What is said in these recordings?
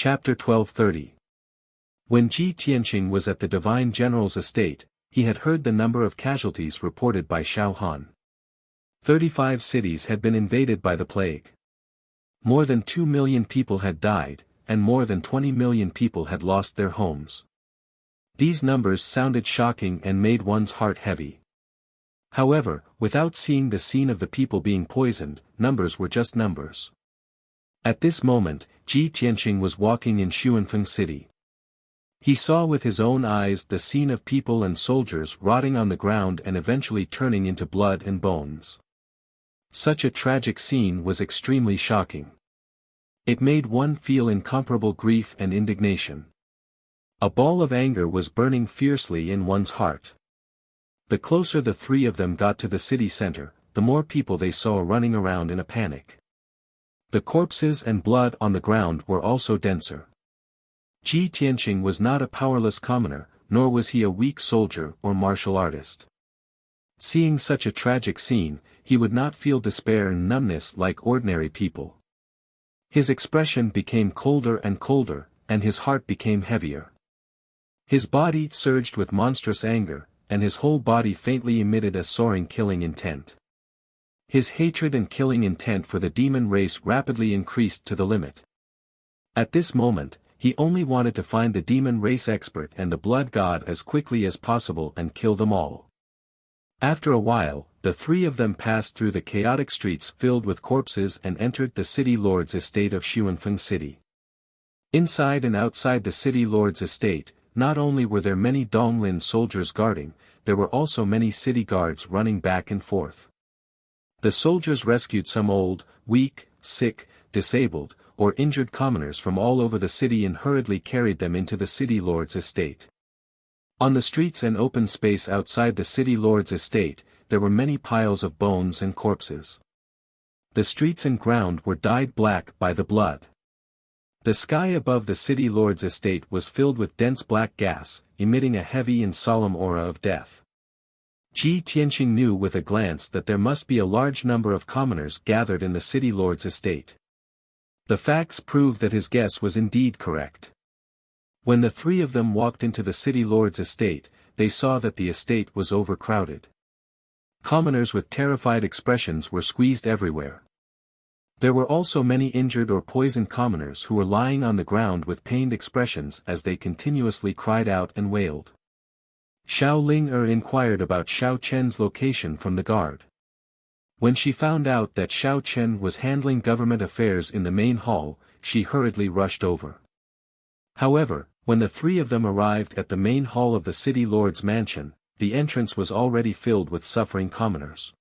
Chapter 1230. When Ji Tianqing was at the divine general's estate, he had heard the number of casualties reported by Xiao Han. 35 cities had been invaded by the plague. More than 2 million people had died, and more than 20 million people had lost their homes. These numbers sounded shocking and made one's heart heavy. However, without seeing the scene of the people being poisoned, numbers were just numbers. At this moment, Ji Tianqing was walking in Xuanfeng City. He saw with his own eyes the scene of people and soldiers rotting on the ground and eventually turning into blood and bones. Such a tragic scene was extremely shocking. It made one feel incomparable grief and indignation. A ball of anger was burning fiercely in one's heart. The closer the three of them got to the city center, the more people they saw running around in a panic. The corpses and blood on the ground were also denser. Ji Tianqing was not a powerless commoner, nor was he a weak soldier or martial artist. Seeing such a tragic scene, he would not feel despair and numbness like ordinary people. His expression became colder and colder, and his heart became heavier. His body surged with monstrous anger, and his whole body faintly emitted a soaring killing intent. His hatred and killing intent for the demon race rapidly increased to the limit. At this moment, he only wanted to find the demon race expert and the blood god as quickly as possible and kill them all. After a while, the three of them passed through the chaotic streets filled with corpses and entered the city lord's estate of Xuanfeng City. Inside and outside the city lord's estate, not only were there many Donglin soldiers guarding, there were also many city guards running back and forth. The soldiers rescued some old, weak, sick, disabled, or injured commoners from all over the city and hurriedly carried them into the city lord's estate. On the streets and open space outside the city lord's estate, there were many piles of bones and corpses. The streets and ground were dyed black by the blood. The sky above the city lord's estate was filled with dense black gas, emitting a heavy and solemn aura of death. Ji Tianqing knew with a glance that there must be a large number of commoners gathered in the city lord's estate. The facts proved that his guess was indeed correct. When the three of them walked into the city lord's estate, they saw that the estate was overcrowded. Commoners with terrified expressions were squeezed everywhere. There were also many injured or poisoned commoners who were lying on the ground with pained expressions as they continuously cried out and wailed. Xiao Ling inquired about Xiao Chen's location from the guard. When she found out that Xiao Chen was handling government affairs in the main hall, she hurriedly rushed over. However, when the three of them arrived at the main hall of the city lord's mansion, the entrance was already filled with suffering commoners.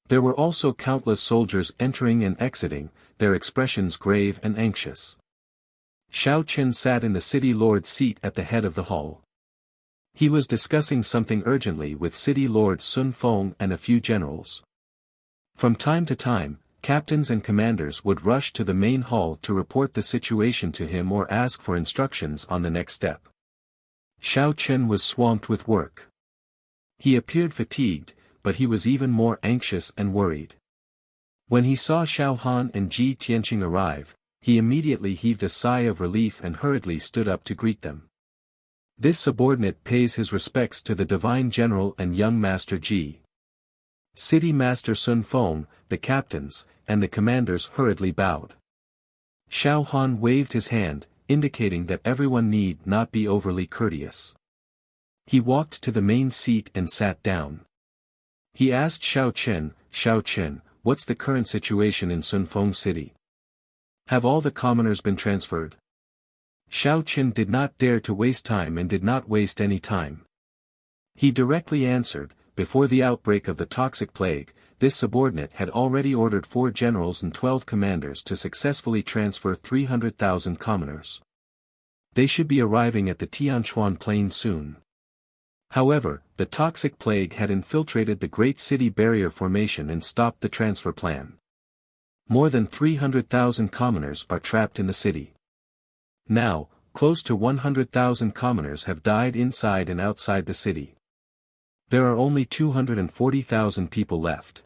There were also countless soldiers entering and exiting, their expressions grave and anxious. Xiao Chen sat in the city lord's seat at the head of the hall. He was discussing something urgently with City Lord Sun Feng and a few generals. From time to time, captains and commanders would rush to the main hall to report the situation to him or ask for instructions on the next step. Xiao Chen was swamped with work. He appeared fatigued, but he was even more anxious and worried. When he saw Xiao Han and Ji Tianqing arrive, he immediately heaved a sigh of relief and hurriedly stood up to greet them. This subordinate pays his respects to the divine general and young master Ji. City master Sun Feng, the captains, and the commanders hurriedly bowed. Xiao Han waved his hand, indicating that everyone need not be overly courteous. He walked to the main seat and sat down. He asked Xiao Chen, what's the current situation in Sun Feng City? Have all the commoners been transferred? Xiao Chen did not dare to waste time and did not waste any time. He directly answered, before the outbreak of the toxic plague, this subordinate had already ordered 4 generals and 12 commanders to successfully transfer 300,000 commoners. They should be arriving at the Tianchuan plain soon. However, the toxic plague had infiltrated the Great City Barrier Formation and stopped the transfer plan. More than 300,000 commoners are trapped in the city. Now, close to 100,000 commoners have died inside and outside the city. There are only 240,000 people left.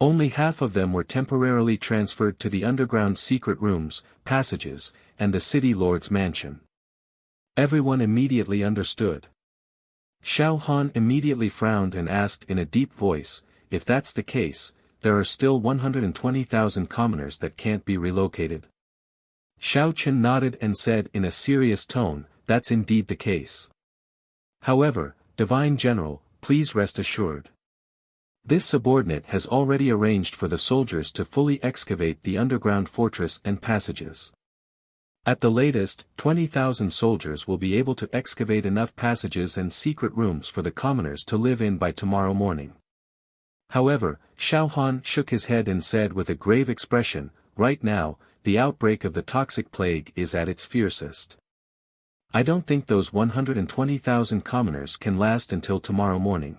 Only half of them were temporarily transferred to the underground secret rooms, passages, and the city lord's mansion. Everyone immediately understood. Xiao Han immediately frowned and asked in a deep voice, "If that's the case, there are still 120,000 commoners that can't be relocated?" Xiao Chen nodded and said in a serious tone, "That's indeed the case. However, Divine General, please rest assured. This subordinate has already arranged for the soldiers to fully excavate the underground fortress and passages. At the latest, 20,000 soldiers will be able to excavate enough passages and secret rooms for the commoners to live in by tomorrow morning." However, Xiao Han shook his head and said with a grave expression, "Right now, the outbreak of the toxic plague is at its fiercest. I don't think those 120,000 commoners can last until tomorrow morning.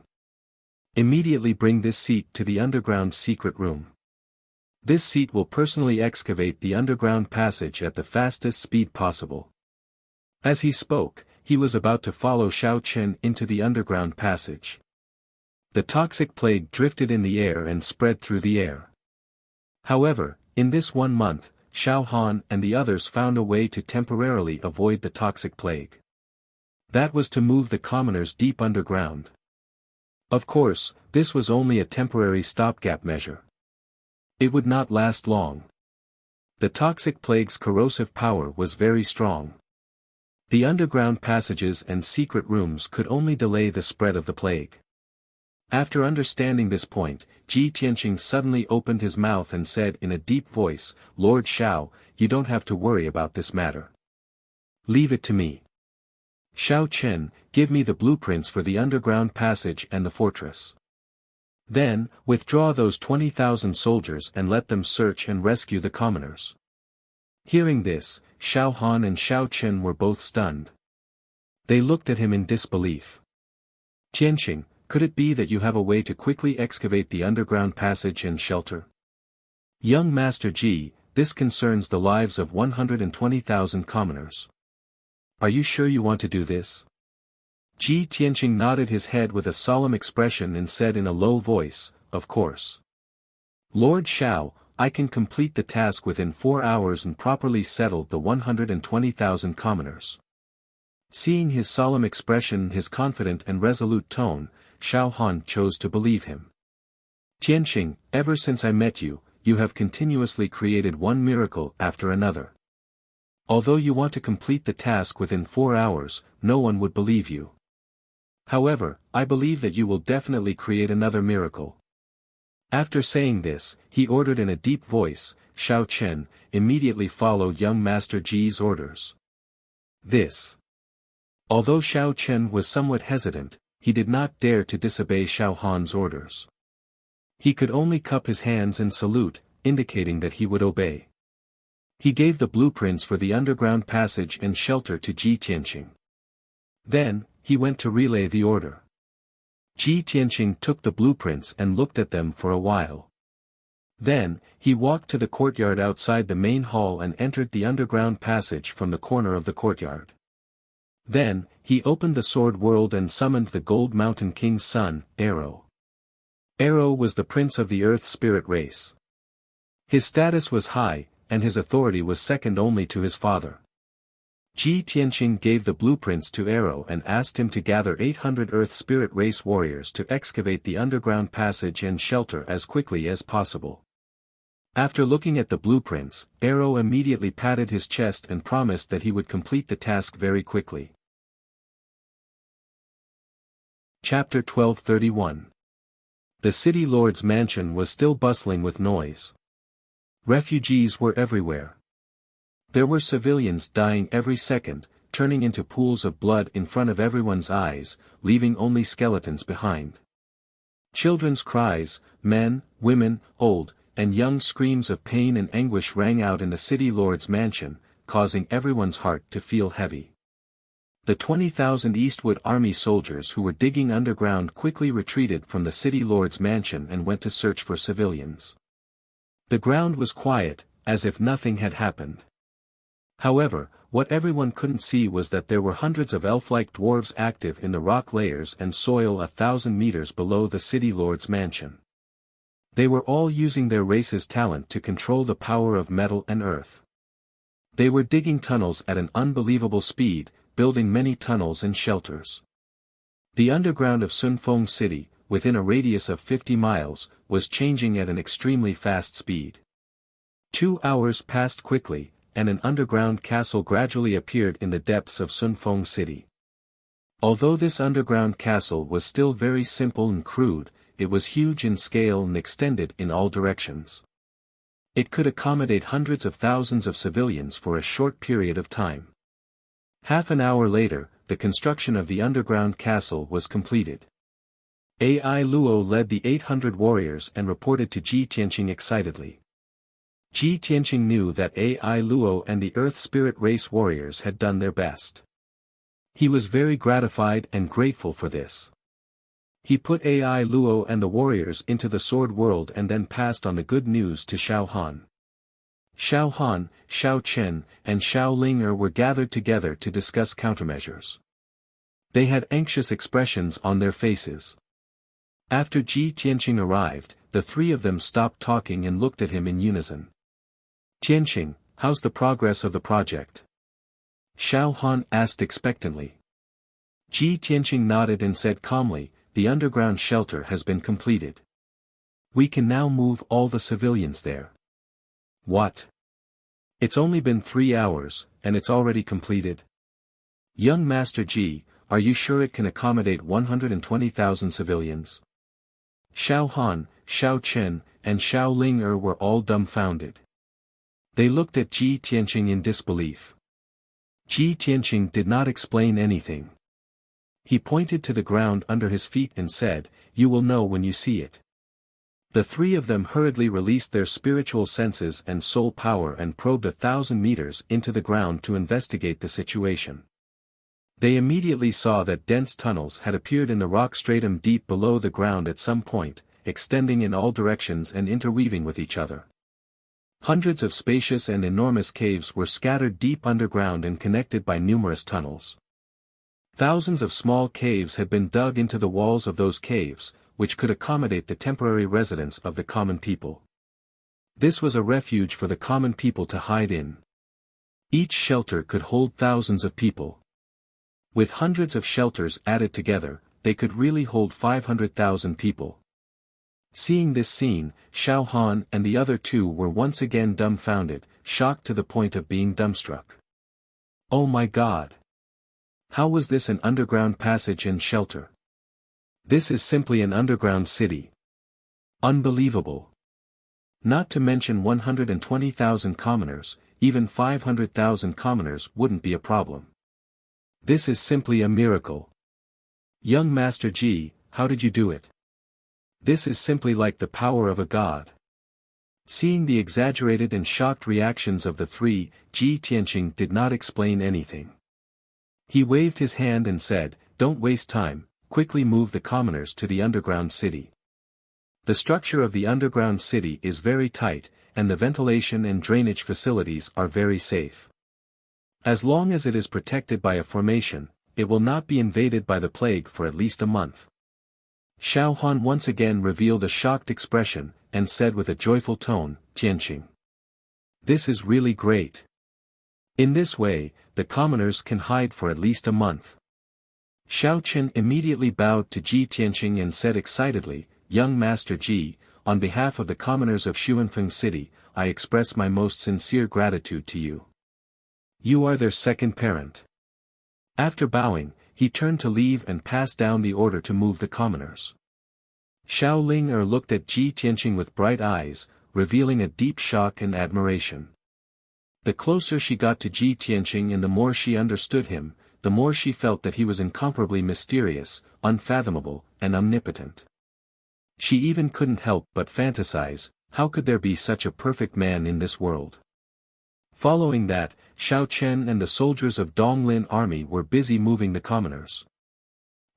Immediately bring this seat to the underground secret room. This seat will personally excavate the underground passage at the fastest speed possible." As he spoke, he was about to follow Xiao Chen into the underground passage. The toxic plague drifted in the air and spread through the air. However, in this 1 month, Xiao Han and the others found a way to temporarily avoid the toxic plague. That was to move the commoners deep underground. Of course, this was only a temporary stopgap measure. It would not last long. The toxic plague's corrosive power was very strong. The underground passages and secret rooms could only delay the spread of the plague. After understanding this point, Ji Tianqing suddenly opened his mouth and said in a deep voice, "Lord Xiao, you don't have to worry about this matter. Leave it to me. Xiao Chen, give me the blueprints for the underground passage and the fortress. Then, withdraw those 20,000 soldiers and let them search and rescue the commoners." Hearing this, Xiao Han and Xiao Chen were both stunned. They looked at him in disbelief. "Tianqing, could it be that you have a way to quickly excavate the underground passage and shelter?" "Young Master Ji, this concerns the lives of 120,000 commoners. Are you sure you want to do this?" Ji Tianqing nodded his head with a solemn expression and said in a low voice, "Of course. Lord Xiao, I can complete the task within 4 hours and properly settle the 120,000 commoners." Seeing his solemn expression and his confident and resolute tone, Xiao Han chose to believe him. "Tianqing, ever since I met you, you have continuously created one miracle after another. Although you want to complete the task within 4 hours, no one would believe you. However, I believe that you will definitely create another miracle." After saying this, he ordered in a deep voice, "Xiao Chen, immediately follow young Master Ji's orders." Although Xiao Chen was somewhat hesitant, he did not dare to disobey Xiao Han's orders. He could only cup his hands and salute, indicating that he would obey. He gave the blueprints for the underground passage and shelter to Ji Tianqing. Then, he went to relay the order. Ji Tianqing took the blueprints and looked at them for a while. Then, he walked to the courtyard outside the main hall and entered the underground passage from the corner of the courtyard. Then, he opened the sword world and summoned the Gold Mountain King's son, Arrow. Arrow was the prince of the earth spirit race. His status was high, and his authority was second only to his father. Ji Tianqing gave the blueprints to Arrow and asked him to gather 800 Earth Spirit Race warriors to excavate the underground passage and shelter as quickly as possible. After looking at the blueprints, Arrow immediately patted his chest and promised that he would complete the task very quickly. Chapter 1231. The city lord's mansion was still bustling with noise. Refugees were everywhere. There were civilians dying every second, turning into pools of blood in front of everyone's eyes, leaving only skeletons behind. Children's cries, men, women, old, and young screams of pain and anguish rang out in the city lord's mansion, causing everyone's heart to feel heavy. The 20,000 Eastwood army soldiers who were digging underground quickly retreated from the city lord's mansion and went to search for civilians. The ground was quiet, as if nothing had happened. However, what everyone couldn't see was that there were hundreds of elf-like dwarves active in the rock layers and soil 1,000 meters below the city lord's mansion. They were all using their race's talent to control the power of metal and earth. They were digging tunnels at an unbelievable speed, building many tunnels and shelters. The underground of Sunfeng City, within a radius of 50 miles, was changing at an extremely fast speed. 2 hours passed quickly, and an underground castle gradually appeared in the depths of Sunfeng City. Although this underground castle was still very simple and crude, it was huge in scale and extended in all directions. It could accommodate hundreds of thousands of civilians for a short period of time. Half an hour later, the construction of the underground castle was completed. Ai Luo led the 800 warriors and reported to Ji Tianqing excitedly. Ji Tianqing knew that Ai Luo and the Earth Spirit race warriors had done their best. He was very gratified and grateful for this. He put Ai Luo and the warriors into the sword world and then passed on the good news to Xiao Han. Xiao Han, Xiao Chen, and Xiao Ling were gathered together to discuss countermeasures. They had anxious expressions on their faces. After Ji Tianqing arrived, the three of them stopped talking and looked at him in unison. Tianqing, how's the progress of the project? Xiao Han asked expectantly. Ji Tianqing nodded and said calmly, the underground shelter has been completed. We can now move all the civilians there. What? It's only been 3 hours, and it's already completed? Young Master Ji, are you sure it can accommodate 120,000 civilians? Xiao Han, Xiao Chen, and Xiao Ling were all dumbfounded. They looked at Ji Tianqing in disbelief. Ji Tianqing did not explain anything. He pointed to the ground under his feet and said, you will know when you see it. The three of them hurriedly released their spiritual senses and soul power and probed 1,000 meters into the ground to investigate the situation. They immediately saw that dense tunnels had appeared in the rock stratum deep below the ground at some point, extending in all directions and interweaving with each other. Hundreds of spacious and enormous caves were scattered deep underground and connected by numerous tunnels. Thousands of small caves had been dug into the walls of those caves, which could accommodate the temporary residence of the common people. This was a refuge for the common people to hide in. Each shelter could hold thousands of people. With hundreds of shelters added together, they could really hold 500,000 people. Seeing this scene, Xiao Han and the other two were once again dumbfounded, shocked to the point of being dumbstruck. Oh my God! How was this an underground passage and shelter? This is simply an underground city. Unbelievable. Not to mention 120,000 commoners, even 500,000 commoners wouldn't be a problem. This is simply a miracle. Young Master Ji, how did you do it? This is simply like the power of a god. Seeing the exaggerated and shocked reactions of the three, Ji Tianqing did not explain anything. He waved his hand and said, don't waste time, quickly move the commoners to the underground city. The structure of the underground city is very tight, and the ventilation and drainage facilities are very safe. As long as it is protected by a formation, it will not be invaded by the plague for at least a month. Xiao Han once again revealed a shocked expression, and said with a joyful tone, Tianqing. This is really great. In this way, the commoners can hide for at least a month. Xiao Chen immediately bowed to Ji Tianqing and said excitedly, Young Master Ji, on behalf of the commoners of Xuanfeng City, I express my most sincere gratitude to you. You are their second parent. After bowing, he turned to leave and passed down the order to move the commoners. Xiao Ling looked at Ji Tianqing with bright eyes, revealing a deep shock and admiration. The closer she got to Ji Tianqing and the more she understood him, the more she felt that he was incomparably mysterious, unfathomable, and omnipotent. She even couldn't help but fantasize, how could there be such a perfect man in this world? Following that, Xiao Chen and the soldiers of Donglin army were busy moving the commoners.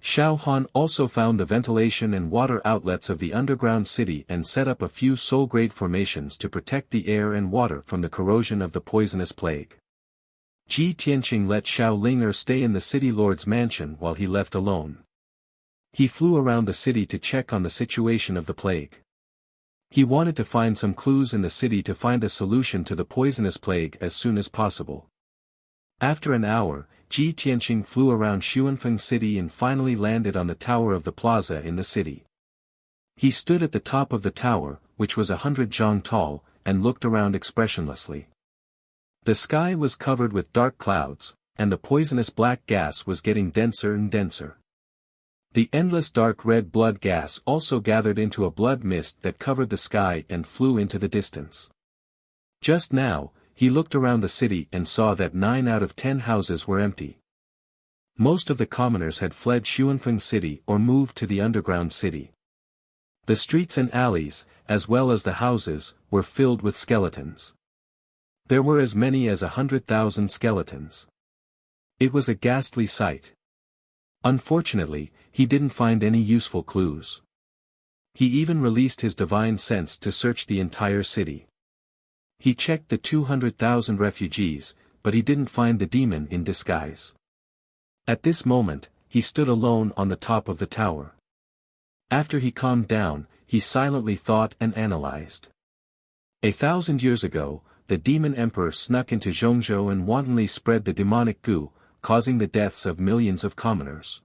Xiao Han also found the ventilation and water outlets of the underground city and set up a few soul-grade formations to protect the air and water from the corrosion of the poisonous plague. Ji Tianqing let Xiao Ling stay in the city lord's mansion while he left alone. He flew around the city to check on the situation of the plague. He wanted to find some clues in the city to find a solution to the poisonous plague as soon as possible. After an hour, Ji Tianqing flew around Xuanfeng City and finally landed on the tower of the plaza in the city. He stood at the top of the tower, which was 100 zhang tall, and looked around expressionlessly. The sky was covered with dark clouds, and the poisonous black gas was getting denser and denser. The endless dark red blood gas also gathered into a blood mist that covered the sky and flew into the distance. Just now, he looked around the city and saw that 9 out of 10 houses were empty. Most of the commoners had fled Xuanfeng City or moved to the underground city. The streets and alleys, as well as the houses, were filled with skeletons. There were as many as 100,000 skeletons. It was a ghastly sight. Unfortunately, he didn't find any useful clues. He even released his divine sense to search the entire city. He checked the 200,000 refugees, but he didn't find the demon in disguise. At this moment, he stood alone on the top of the tower. After he calmed down, he silently thought and analyzed. 1,000 years ago, the demon emperor snuck into Zhongzhou and wantonly spread the demonic goo, causing the deaths of millions of commoners.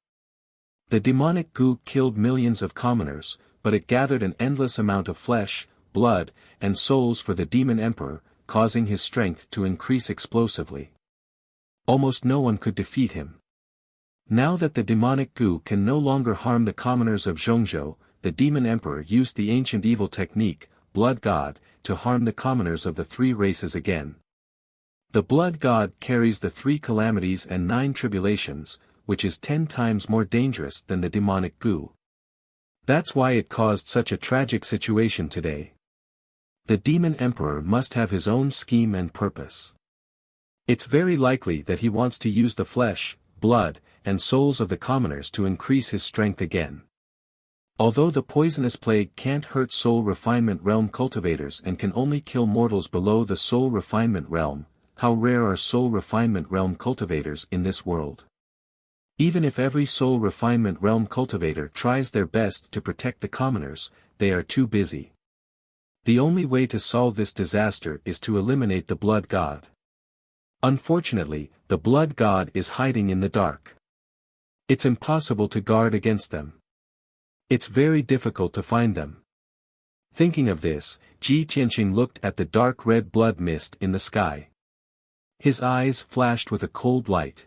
The demonic goo killed millions of commoners, but it gathered an endless amount of flesh, blood, and souls for the demon emperor, causing his strength to increase explosively. Almost no one could defeat him. Now that the demonic goo can no longer harm the commoners of Zhongzhou, the demon emperor used the ancient evil technique, Blood God, to harm the commoners of the 3 races again. The Blood God carries the 3 calamities and 9 tribulations, which is 10 times more dangerous than the demonic goo. That's why it caused such a tragic situation today. The demon emperor must have his own scheme and purpose. It's very likely that he wants to use the flesh, blood, and souls of the commoners to increase his strength again. Although the poisonous plague can't hurt soul refinement realm cultivators and can only kill mortals below the soul refinement realm, how rare are soul refinement realm cultivators in this world. Even if every soul refinement realm cultivator tries their best to protect the commoners, they are too busy. The only way to solve this disaster is to eliminate the Blood God. Unfortunately, the Blood God is hiding in the dark. It's impossible to guard against them. It's very difficult to find them. Thinking of this, Ji Tianqing looked at the dark red blood mist in the sky. His eyes flashed with a cold light.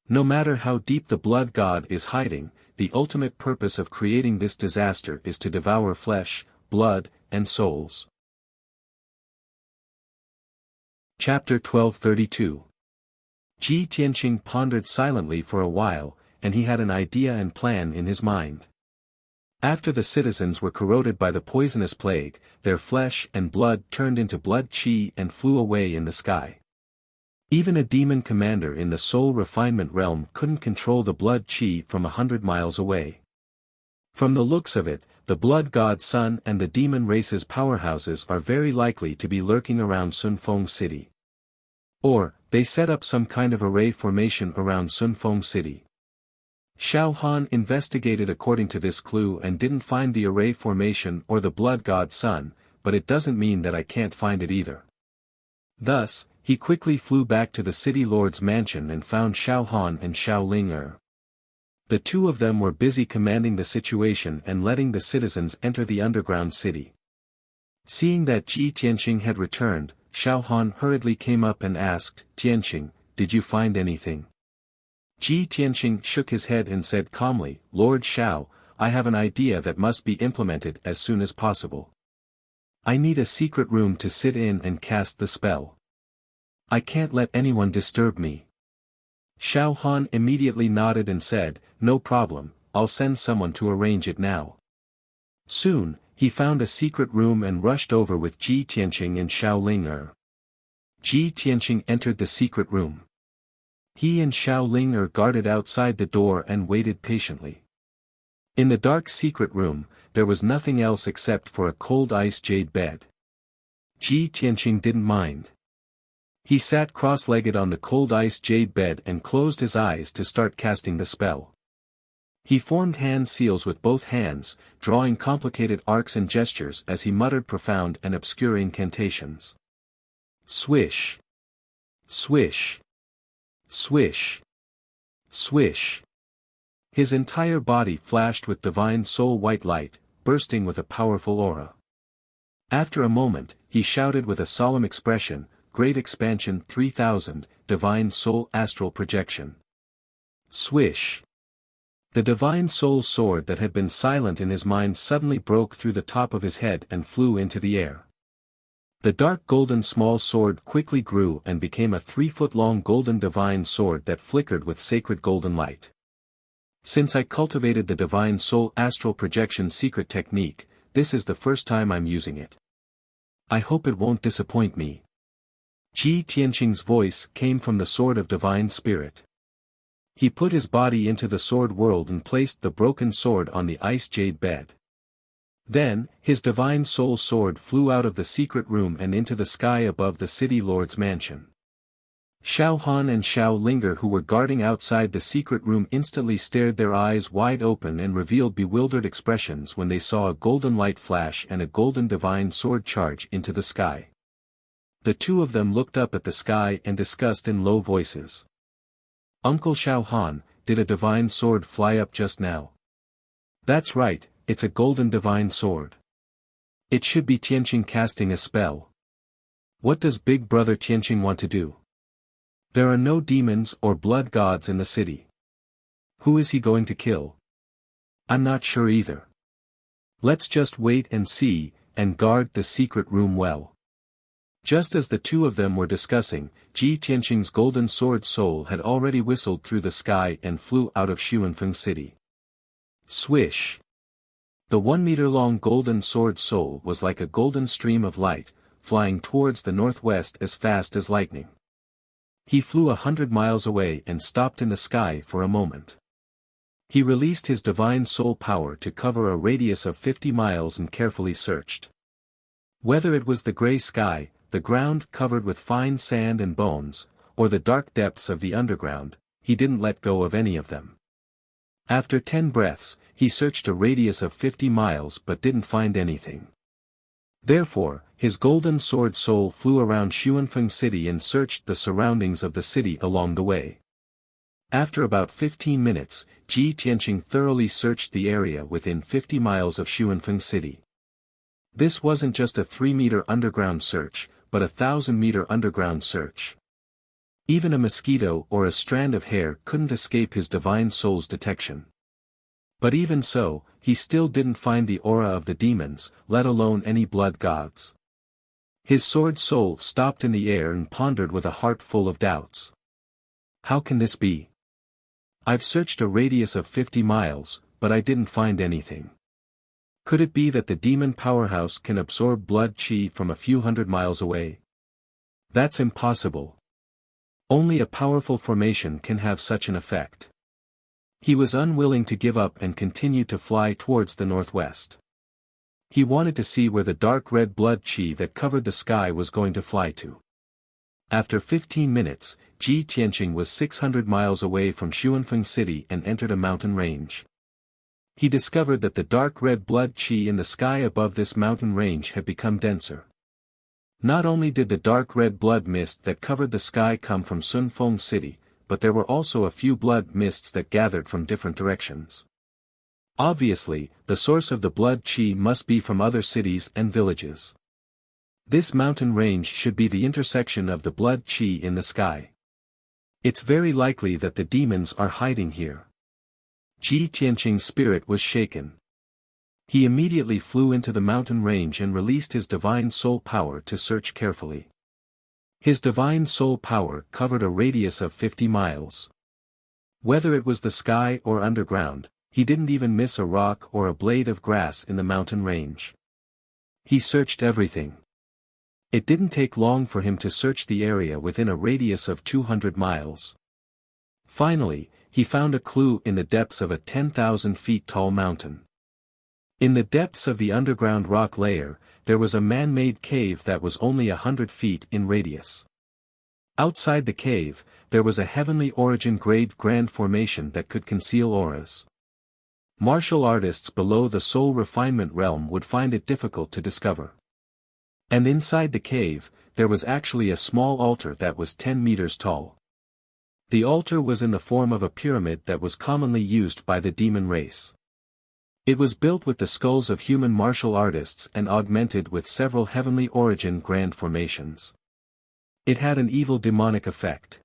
No matter how deep the Blood God is hiding, the ultimate purpose of creating this disaster is to devour flesh, blood, and souls. Chapter 1232. Ji Tianqing pondered silently for a while, and he had an idea and plan in his mind. After the citizens were corroded by the poisonous plague, their flesh and blood turned into blood qi and flew away in the sky. Even a demon commander in the soul refinement realm couldn't control the blood qi from 100 miles away. From the looks of it, the Blood God Sun and the demon race's powerhouses are very likely to be lurking around Sunfeng City. Or, they set up some kind of array formation around Sunfeng City. Xiao Han investigated according to this clue and didn't find the array formation or the Blood God Sun, but it doesn't mean that I can't find it either. Thus, he quickly flew back to the city lord's mansion and found Xiao Han and Xiao Ling. The 2 of them were busy commanding the situation and letting the citizens enter the underground city. Seeing that Ji Tianqing had returned, Xiao Han hurriedly came up and asked, "Tianqing, did you find anything?" Ji Tianqing shook his head and said calmly, "Lord Xiao, I have an idea that must be implemented as soon as possible. I need a secret room to sit in and cast the spell. I can't let anyone disturb me." Xiao Han immediately nodded and said, "No problem, I'll send someone to arrange it now." Soon, he found a secret room and rushed over with Ji Tianqing and Xiao Ling. Ji Tianqing entered the secret room. He and Xiao Ling guarded outside the door and waited patiently. In the dark secret room, there was nothing else except for a cold ice jade bed. Ji Tianqing didn't mind. He sat cross-legged on the cold ice jade bed and closed his eyes to start casting the spell. He formed hand seals with both hands, drawing complicated arcs and gestures as he muttered profound and obscure incantations. Swish. Swish. Swish. Swish. His entire body flashed with divine soul white light, bursting with a powerful aura. After a moment, he shouted with a solemn expression, Great Expansion 3000, Divine Soul Astral Projection. Swish. The divine soul sword that had been silent in his mind suddenly broke through the top of his head and flew into the air. The dark golden small sword quickly grew and became a 3-foot-long golden divine sword that flickered with sacred golden light. Since I cultivated the divine soul astral projection secret technique, this is the first time I'm using it. I hope it won't disappoint me. Ji Tianqing's voice came from the sword of divine spirit. He put his body into the sword world and placed the broken sword on the ice jade bed. Then, his divine soul sword flew out of the secret room and into the sky above the city lord's mansion. Xiao Han and Xiao Linger, who were guarding outside the secret room, instantly stared, their eyes wide open, and revealed bewildered expressions when they saw a golden light flash and a golden divine sword charge into the sky. The two of them looked up at the sky and discussed in low voices. Uncle Xiao Han, did a divine sword fly up just now? That's right, it's a golden divine sword. It should be Tianqing casting a spell. What does Big Brother Tianqing want to do? There are no demons or blood gods in the city. Who is he going to kill? I'm not sure either. Let's just wait and see, and guard the secret room well. Just as the two of them were discussing, Ji Tianqing's golden sword soul had already whistled through the sky and flew out of Xuanfeng City. Swish! The 1-meter-long golden sword soul was like a golden stream of light, flying towards the northwest as fast as lightning. He flew 100 miles away and stopped in the sky for a moment. He released his divine soul power to cover a radius of 50 miles and carefully searched. Whether it was the gray sky, the ground covered with fine sand and bones, or the dark depths of the underground, he didn't let go of any of them. After 10 breaths, he searched a radius of 50 miles but didn't find anything. Therefore, his golden sword soul flew around Xuanfeng City and searched the surroundings of the city along the way. After about 15 minutes, Ji Tianqing thoroughly searched the area within 50 miles of Xuanfeng City. This wasn't just a 3-meter underground search, but a 1,000-meter underground search. Even a mosquito or a strand of hair couldn't escape his divine soul's detection. But even so, he still didn't find the aura of the demons, let alone any blood gods. His sword soul stopped in the air and pondered with a heart full of doubts. How can this be? I've searched a radius of 50 miles, but I didn't find anything. Could it be that the demon powerhouse can absorb blood qi from a few hundred miles away? That's impossible. Only a powerful formation can have such an effect. He was unwilling to give up and continued to fly towards the northwest. He wanted to see where the dark red blood qi that covered the sky was going to fly to. After 15 minutes, Ji Tianqing was 600 miles away from Xuanfeng City and entered a mountain range. He discovered that the dark red blood qi in the sky above this mountain range had become denser. Not only did the dark red blood mist that covered the sky come from Sunfeng City, but there were also a few blood mists that gathered from different directions. Obviously, the source of the blood qi must be from other cities and villages. This mountain range should be the intersection of the blood qi in the sky. It's very likely that the demons are hiding here. Ji Tianqing's spirit was shaken. He immediately flew into the mountain range and released his divine soul power to search carefully. His divine soul power covered a radius of 50 miles. Whether it was the sky or underground, he didn't even miss a rock or a blade of grass in the mountain range. He searched everything. It didn't take long for him to search the area within a radius of 200 miles. Finally, he found a clue in the depths of a 10,000 feet tall mountain. In the depths of the underground rock layer, there was a man-made cave that was only 100 feet in radius. Outside the cave, there was a heavenly origin grade grand formation that could conceal auras. Martial artists below the soul refinement realm would find it difficult to discover. And inside the cave, there was actually a small altar that was 10 meters tall. The altar was in the form of a pyramid that was commonly used by the demon race. It was built with the skulls of human martial artists and augmented with several heavenly origin grand formations. It had an evil demonic effect.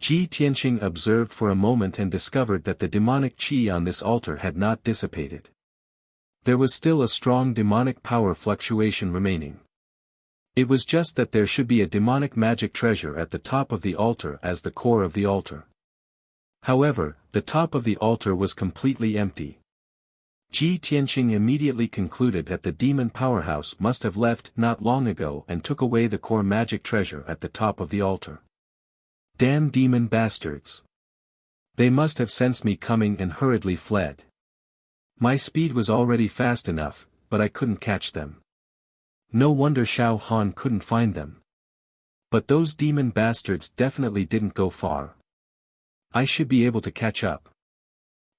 Ji Tianqing observed for a moment and discovered that the demonic qi on this altar had not dissipated. There was still a strong demonic power fluctuation remaining. It was just that there should be a demonic magic treasure at the top of the altar as the core of the altar. However, the top of the altar was completely empty. Ji Tianqing immediately concluded that the demon powerhouse must have left not long ago and took away the core magic treasure at the top of the altar. Damn demon bastards! They must have sensed me coming and hurriedly fled. My speed was already fast enough, but I couldn't catch them. No wonder Xiao Han couldn't find them. But those demon bastards definitely didn't go far. I should be able to catch up.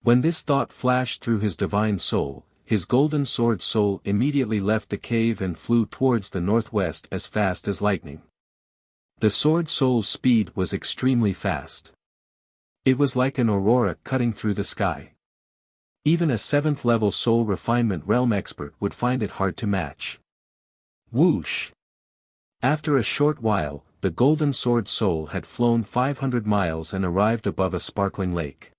When this thought flashed through his divine soul, his golden sword soul immediately left the cave and flew towards the northwest as fast as lightning. The sword soul's speed was extremely fast. It was like an aurora cutting through the sky. Even a 7th level soul refinement realm expert would find it hard to match. Whoosh! After a short while, the golden sword soul had flown 500 miles and arrived above a sparkling lake.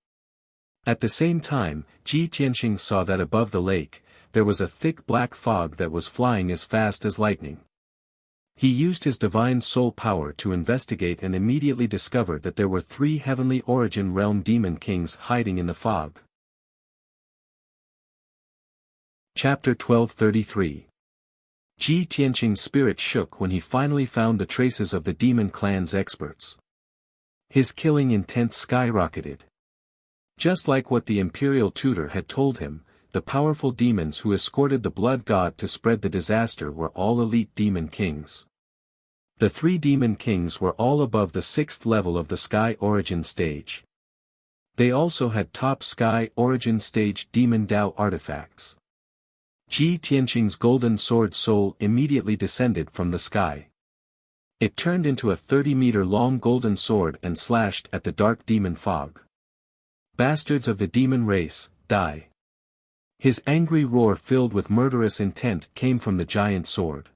At the same time, Ji Tianqing saw that above the lake, there was a thick black fog that was flying as fast as lightning. He used his divine soul power to investigate and immediately discovered that there were 3 heavenly origin realm demon kings hiding in the fog. Chapter 1233. Ji Tianqing's spirit shook when he finally found the traces of the demon clan's experts. His killing intent skyrocketed. Just like what the imperial tutor had told him, the powerful demons who escorted the blood god to spread the disaster were all elite demon kings. The 3 demon kings were all above the 6th level of the Sky Origin stage. They also had top Sky Origin stage Demon Dao artifacts. Ji Tianqing's golden sword soul immediately descended from the sky. It turned into a 30-meter-long golden sword and slashed at the dark demon fog. Bastards of the demon race, die! His angry roar filled with murderous intent came from the giant sword.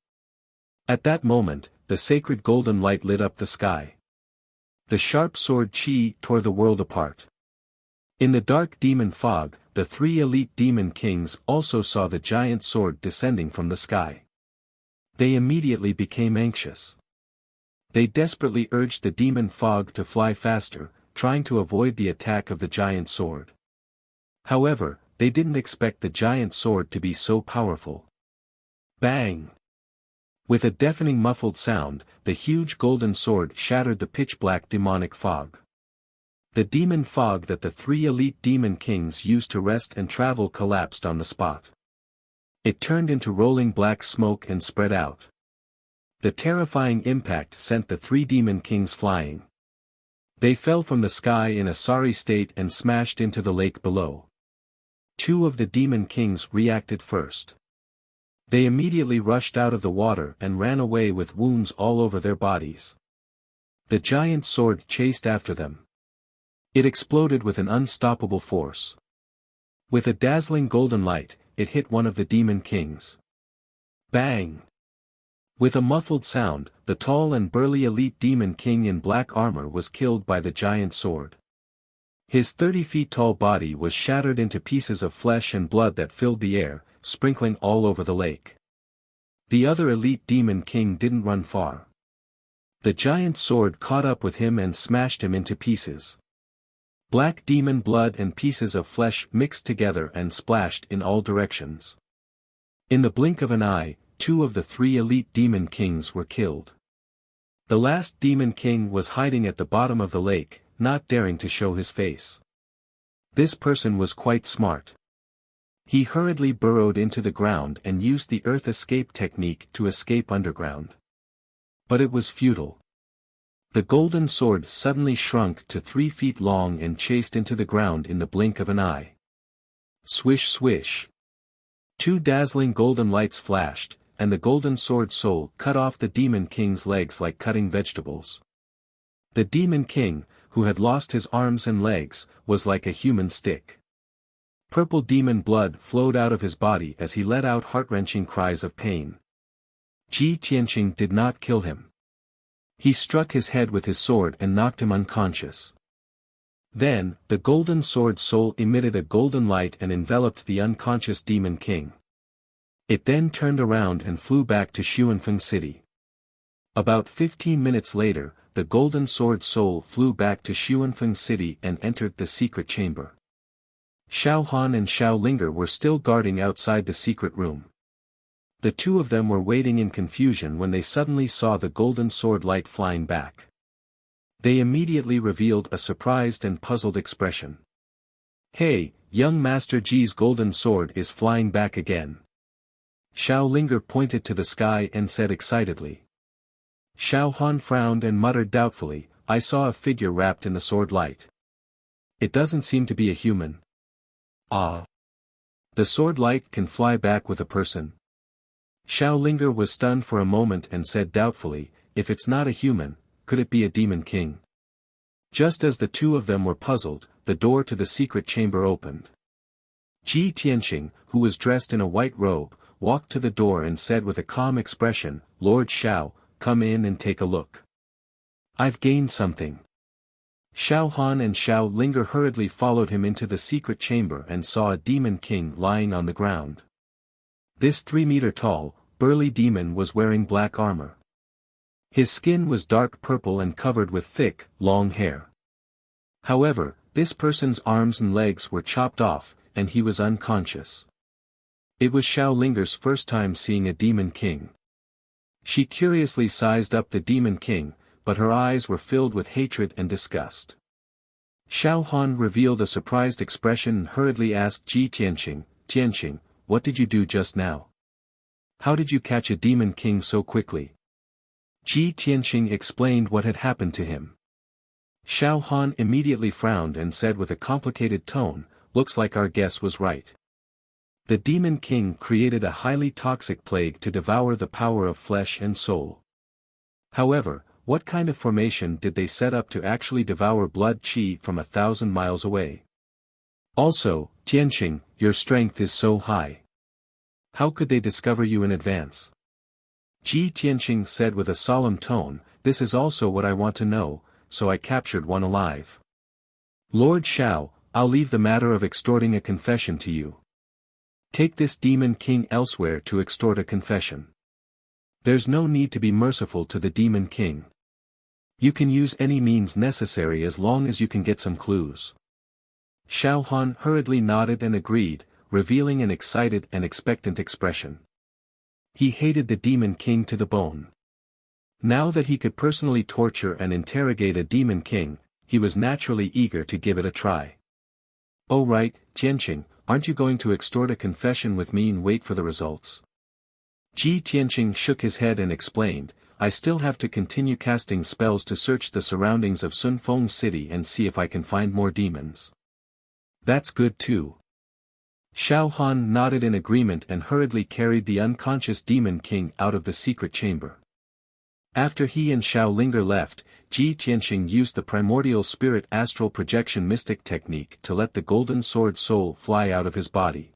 At that moment, the sacred golden light lit up the sky. The sharp sword qi tore the world apart. In the dark demon fog, the 3 elite demon kings also saw the giant sword descending from the sky. They immediately became anxious. They desperately urged the demon fog to fly faster, trying to avoid the attack of the giant sword. However, they didn't expect the giant sword to be so powerful. Bang! With a deafening muffled sound, the huge golden sword shattered the pitch-black demonic fog. The demon fog that the 3 elite demon kings used to rest and travel collapsed on the spot. It turned into rolling black smoke and spread out. The terrifying impact sent the 3 demon kings flying. They fell from the sky in a sorry state and smashed into the lake below. 2 of the demon kings reacted first. They immediately rushed out of the water and ran away with wounds all over their bodies. The giant sword chased after them. It exploded with an unstoppable force. With a dazzling golden light, it hit one of the demon kings. Bang! With a muffled sound, the tall and burly elite demon king in black armor was killed by the giant sword. His 30 feet tall body was shattered into pieces of flesh and blood that filled the air, sprinkling all over the lake. The other elite demon king didn't run far. The giant sword caught up with him and smashed him into pieces. Black demon blood and pieces of flesh mixed together and splashed in all directions. In the blink of an eye, 2 of the 3 elite demon kings were killed. The last demon king was hiding at the bottom of the lake, not daring to show his face. This person was quite smart. He hurriedly burrowed into the ground and used the earth escape technique to escape underground. But it was futile. The golden sword suddenly shrunk to 3 feet long and chased into the ground in the blink of an eye. Swish swish. Two dazzling golden lights flashed, and the golden sword soul cut off the Demon King's legs like cutting vegetables. The Demon King, who had lost his arms and legs, was like a human stick. Purple demon blood flowed out of his body as he let out heart-wrenching cries of pain. Ji Tianqing did not kill him. He struck his head with his sword and knocked him unconscious. Then, the golden sword soul emitted a golden light and enveloped the unconscious Demon King. It then turned around and flew back to Xuanfeng City. About 15 minutes later, the golden sword soul flew back to Xuanfeng City and entered the secret chamber. Xiao Han and Xiao Linger were still guarding outside the secret room. The two of them were waiting in confusion when they suddenly saw the golden sword light flying back. They immediately revealed a surprised and puzzled expression. "Hey, young Master Ji's golden sword is flying back again." Xiao Linger pointed to the sky and said excitedly. Xiao Han frowned and muttered doubtfully, "I saw a figure wrapped in the sword light. It doesn't seem to be a human." "Ah. The sword light can fly back with a person?" Xiao Linger was stunned for a moment and said doubtfully, "If it's not a human, could it be a Demon King?" Just as the two of them were puzzled, the door to the secret chamber opened. Ji Tianqing, who was dressed in a white robe, walked to the door and said with a calm expression, "Lord Xiao, come in and take a look. I've gained something." Xiao Han and Xiao Linger hurriedly followed him into the secret chamber and saw a Demon King lying on the ground. This 3-meter-tall, burly demon was wearing black armor. His skin was dark purple and covered with thick, long hair. However, this person's arms and legs were chopped off, and he was unconscious. It was Xiao Linger's first time seeing a Demon King. She curiously sized up the Demon King, but her eyes were filled with hatred and disgust. Xiao Han revealed a surprised expression and hurriedly asked Ji Tianqing, "Tianqing, what did you do just now? How did you catch a Demon King so quickly?" Ji Tianqing explained what had happened to him. Xiao Han immediately frowned and said with a complicated tone, "Looks like our guess was right. The Demon King created a highly toxic plague to devour the power of flesh and soul. However, what kind of formation did they set up to actually devour blood qi from 1,000 miles away? Also, Tianqing, your strength is so high. How could they discover you in advance?" Ji Tianqing said with a solemn tone, "This is also what I want to know, so I captured one alive. Lord Xiao, I'll leave the matter of extorting a confession to you. Take this Demon King elsewhere to extort a confession. There's no need to be merciful to the Demon King. You can use any means necessary as long as you can get some clues." Xiao Han hurriedly nodded and agreed, revealing an excited and expectant expression. He hated the Demon King to the bone. Now that he could personally torture and interrogate a Demon King, he was naturally eager to give it a try. "Oh right, Tianqing, aren't you going to extort a confession with me and wait for the results?" Ji Tianqing shook his head and explained, "I still have to continue casting spells to search the surroundings of Sunfeng City and see if I can find more demons." "That's good too." Xiao Han nodded in agreement and hurriedly carried the unconscious Demon King out of the secret chamber. After he and Xiao Linger left, Ji Tianqing used the primordial spirit astral projection mystic technique to let the golden sword soul fly out of his body.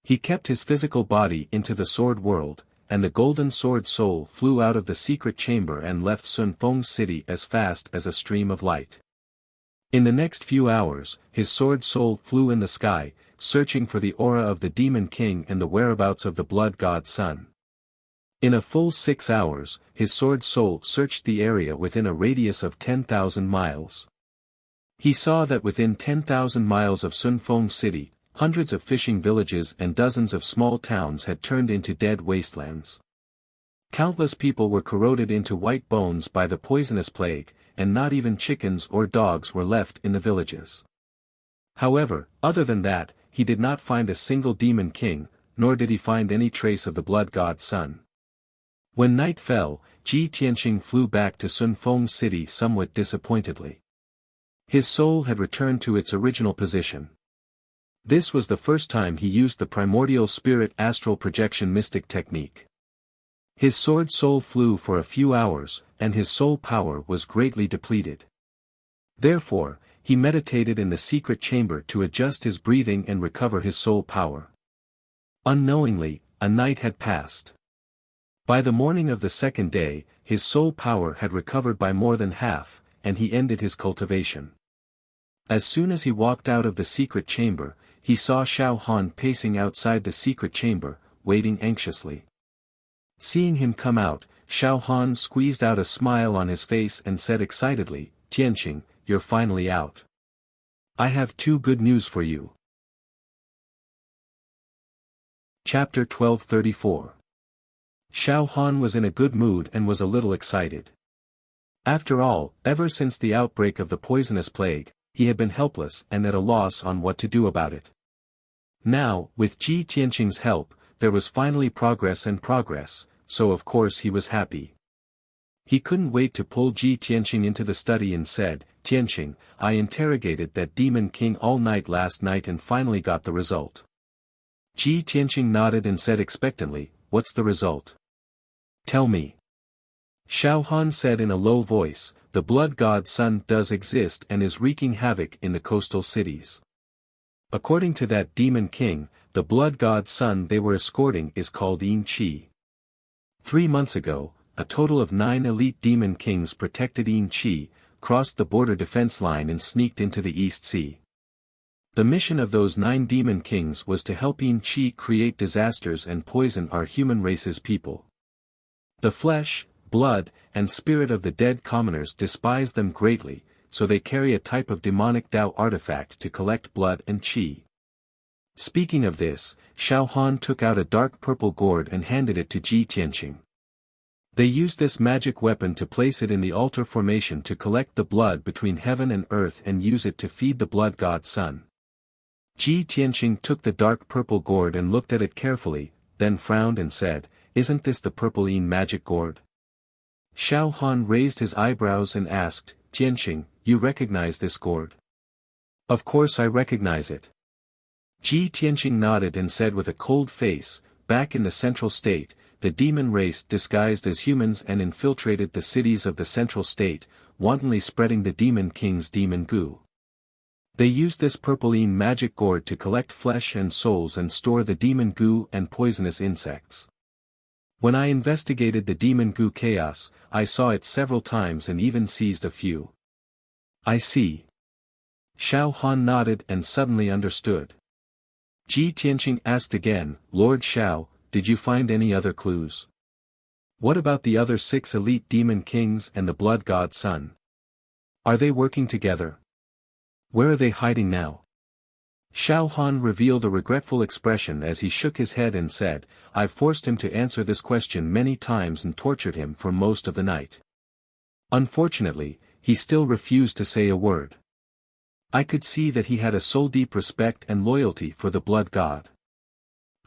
He kept his physical body into the sword world, and the golden sword soul flew out of the secret chamber and left Sunfeng City as fast as a stream of light. In the next few hours, his sword soul flew in the sky, searching for the aura of the Demon King and the whereabouts of the blood god Sun. In a full 6 hours, his sword soul searched the area within a radius of 10,000 miles. He saw that within 10,000 miles of Sunfeng City, hundreds of fishing villages and dozens of small towns had turned into dead wastelands. Countless people were corroded into white bones by the poisonous plague, and not even chickens or dogs were left in the villages. However, other than that, he did not find a single Demon King, nor did he find any trace of the blood god Sun. When night fell, Ji Tianqing flew back to Sunfeng City somewhat disappointedly. His soul had returned to its original position. This was the first time he used the primordial spirit astral projection mystic technique. His sword soul flew for a few hours, and his soul power was greatly depleted. Therefore, he meditated in the secret chamber to adjust his breathing and recover his soul power. Unknowingly, a night had passed. By the morning of the second day, his soul power had recovered by more than half, and he ended his cultivation. As soon as he walked out of the secret chamber, he saw Xiao Han pacing outside the secret chamber, waiting anxiously. Seeing him come out, Xiao Han squeezed out a smile on his face and said excitedly, "Tianqing, you're finally out. I have 2 good news for you." Chapter 1234. Xiao Han was in a good mood and was a little excited. After all, ever since the outbreak of the poisonous plague, he had been helpless and at a loss on what to do about it. Now, with Ji Tianqing's help, there was finally progress, so of course he was happy. He couldn't wait to pull Ji Tianqing into the study and said, "Tianqing, I interrogated that demon king all night last night and finally got the result." Ji Tianqing nodded and said expectantly, "What's the result? Tell me." Xiao Han said in a low voice, "The blood god Sun does exist and is wreaking havoc in the coastal cities. According to that demon king, the blood god Sun they were escorting is called Yin Qi. 3 months ago, a total of 9 elite demon kings protected Yin Qi, crossed the border defense line and sneaked into the East Sea. The mission of those 9 demon kings was to help Yin Qi create disasters and poison our human race's people. The flesh, blood, and spirit of the dead commoners despise them greatly, so they carry a type of demonic Tao artifact to collect blood and qi. Speaking of this, Xiao Han took out a dark purple gourd and handed it to Ji Tianqing. They used this magic weapon to place it in the altar formation to collect the blood between heaven and earth and use it to feed the blood god Sun. Ji Tianqing took the dark purple gourd and looked at it carefully, then frowned and said, "Isn't this the purple Yin magic gourd?" Xiao Han raised his eyebrows and asked, "Tianqing, you recognize this gourd?" "Of course I recognize it." Ji Tianqing nodded and said with a cold face, "Back in the Central State, the demon race disguised as humans and infiltrated the cities of the Central State, wantonly spreading the demon king's demon goo. They used this purpline magic gourd to collect flesh and souls and store the demon goo and poisonous insects. When I investigated the demon goo chaos, I saw it several times and even seized a few." "I see." Xiao Han nodded and suddenly understood. Ji Tianqing asked again, "Lord Xiao, did you find any other clues? What about the other 6 elite demon kings and the blood god Sun? Are they working together? Where are they hiding now?" Xiao Han revealed a regretful expression as he shook his head and said, "I've forced him to answer this question many times and tortured him for most of the night. Unfortunately, he still refused to say a word. I could see that he had a soul-deep respect and loyalty for the blood god.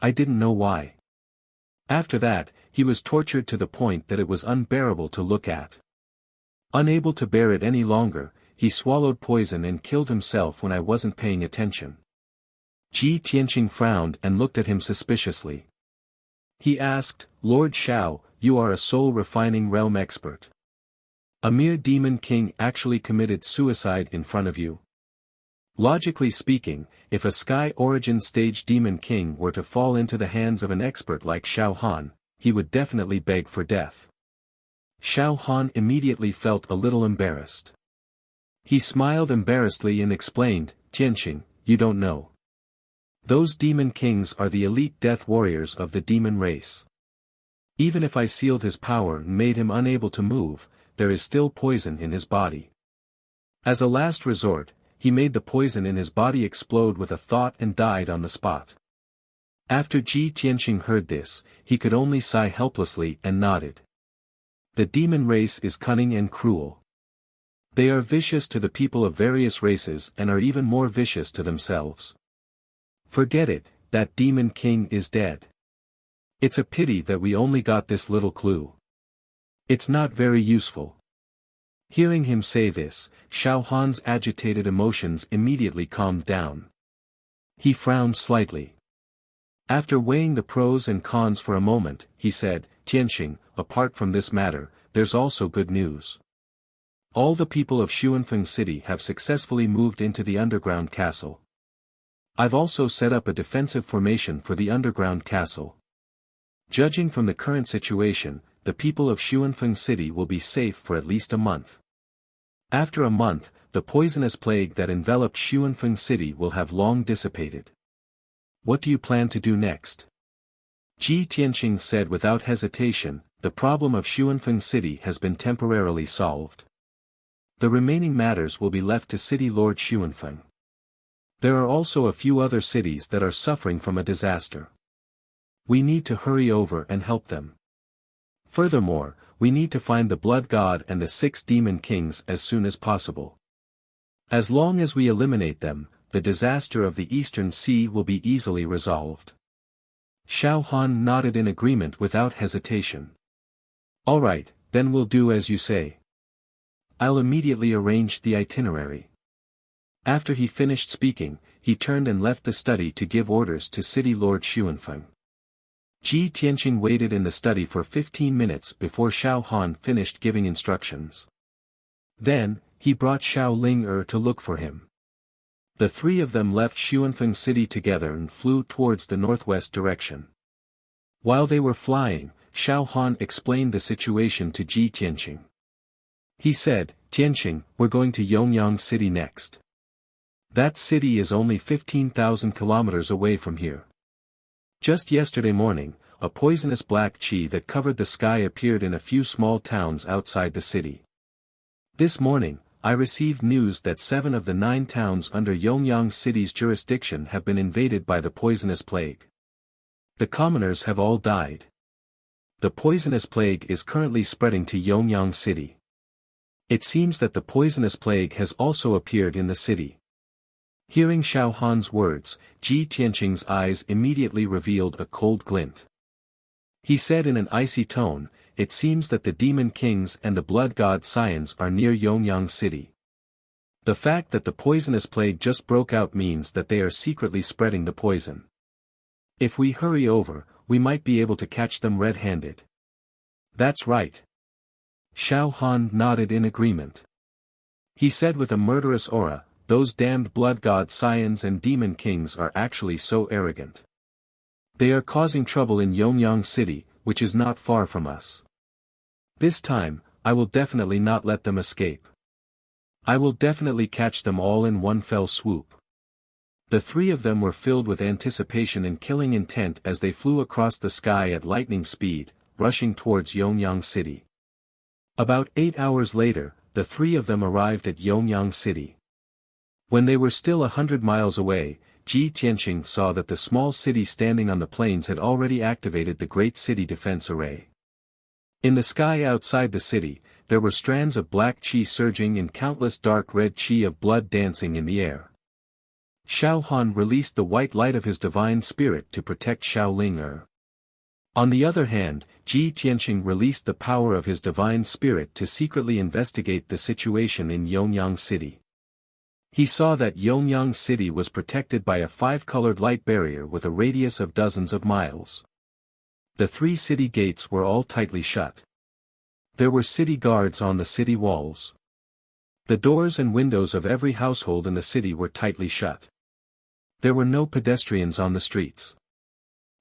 I didn't know why. After that, he was tortured to the point that it was unbearable to look at. Unable to bear it any longer, he swallowed poison and killed himself when I wasn't paying attention." Ji Tianqing frowned and looked at him suspiciously. He asked, "Lord Xiao, you are a soul-refining realm expert. A mere demon king actually committed suicide in front of you? Logically speaking, if a sky origin stage demon king were to fall into the hands of an expert like Xiao Han, he would definitely beg for death." Xiao Han immediately felt a little embarrassed. He smiled embarrassedly and explained, "Tianqing, you don't know. Those demon kings are the elite death warriors of the demon race. Even if I sealed his power and made him unable to move, there is still poison in his body. As a last resort, he made the poison in his body explode with a thought and died on the spot." After Ji Tianqing heard this, he could only sigh helplessly and nodded. The demon race is cunning and cruel. They are vicious to the people of various races and are even more vicious to themselves. Forget it, that demon king is dead. It's a pity that we only got this little clue. It's not very useful." Hearing him say this, Xiao Han's agitated emotions immediately calmed down. He frowned slightly. After weighing the pros and cons for a moment, he said, Tianxing, apart from this matter, there's also good news. All the people of Xuanfeng City have successfully moved into the underground castle. I've also set up a defensive formation for the underground castle. Judging from the current situation, the people of Xuanfeng City will be safe for at least a month. After a month, the poisonous plague that enveloped Xuanfeng City will have long dissipated. What do you plan to do next? Ji Tianxing said without hesitation, the problem of Xuanfeng City has been temporarily solved. The remaining matters will be left to City Lord Xuanfeng. There are also a few other cities that are suffering from a disaster. We need to hurry over and help them. Furthermore, we need to find the Blood God and the 6 Demon Kings as soon as possible. As long as we eliminate them, the disaster of the Eastern Sea will be easily resolved. Xiao Han nodded in agreement without hesitation. All right, then we'll do as you say. I'll immediately arrange the itinerary. After he finished speaking, he turned and left the study to give orders to City Lord Xuanfeng. Ji Tianxing waited in the study for 15 minutes before Xiao Han finished giving instructions. Then, he brought Xiao Ling to look for him. The 3 of them left Xuanfeng City together and flew towards the northwest direction. While they were flying, Xiao Han explained the situation to Ji Tianxing. He said, Tianxing, we're going to Yongyang City next. That city is only 15,000 kilometers away from here. Just yesterday morning, a poisonous black qi that covered the sky appeared in a few small towns outside the city. This morning, I received news that 7 of the 9 towns under Yongyang City's jurisdiction have been invaded by the poisonous plague. The commoners have all died. The poisonous plague is currently spreading to Yongyang City. It seems that the poisonous plague has also appeared in the city. Hearing Xiao Han's words, Ji Tianxing's eyes immediately revealed a cold glint. He said in an icy tone, it seems that the Demon Kings and the Blood God Scions are near Yongyang City. The fact that the poisonous plague just broke out means that they are secretly spreading the poison. If we hurry over, we might be able to catch them red-handed. That's right. Xiao Han nodded in agreement. He said with a murderous aura, those damned Blood God Scions and Demon Kings are actually so arrogant. They are causing trouble in Yongyang City, which is not far from us. This time, I will definitely not let them escape. I will definitely catch them all in one fell swoop. The 3 of them were filled with anticipation and killing intent as they flew across the sky at lightning speed, rushing towards Yongyang City. About 8 hours later, the 3 of them arrived at Yongyang City. When they were still 100 miles away, Ji Tianxing saw that the small city standing on the plains had already activated the Great City Defense Array. In the sky outside the city, there were strands of black qi surging and countless dark red qi of blood dancing in the air. Xiao Han released the white light of his divine spirit to protect Xiao Ling. On the other hand, Ji Tianxing released the power of his divine spirit to secretly investigate the situation in Yongyang City. He saw that Yongyang City was protected by a 5-colored light barrier with a radius of dozens of miles. The 3 city gates were all tightly shut. There were city guards on the city walls. The doors and windows of every household in the city were tightly shut. There were no pedestrians on the streets.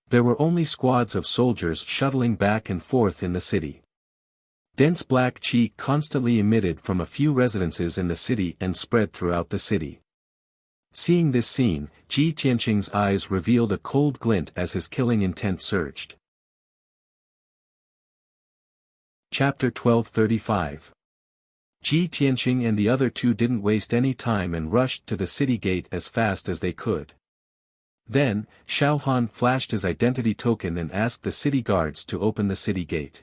There were only squads of soldiers shuttling back and forth in the city. Dense black qi constantly emitted from a few residences in the city and spread throughout the city. Seeing this scene, Ji Tianxing's eyes revealed a cold glint as his killing intent surged. Chapter 1235. Ji Tianxing and the other 2 didn't waste any time and rushed to the city gate as fast as they could. Then, Xiao Han flashed his identity token and asked the city guards to open the city gate.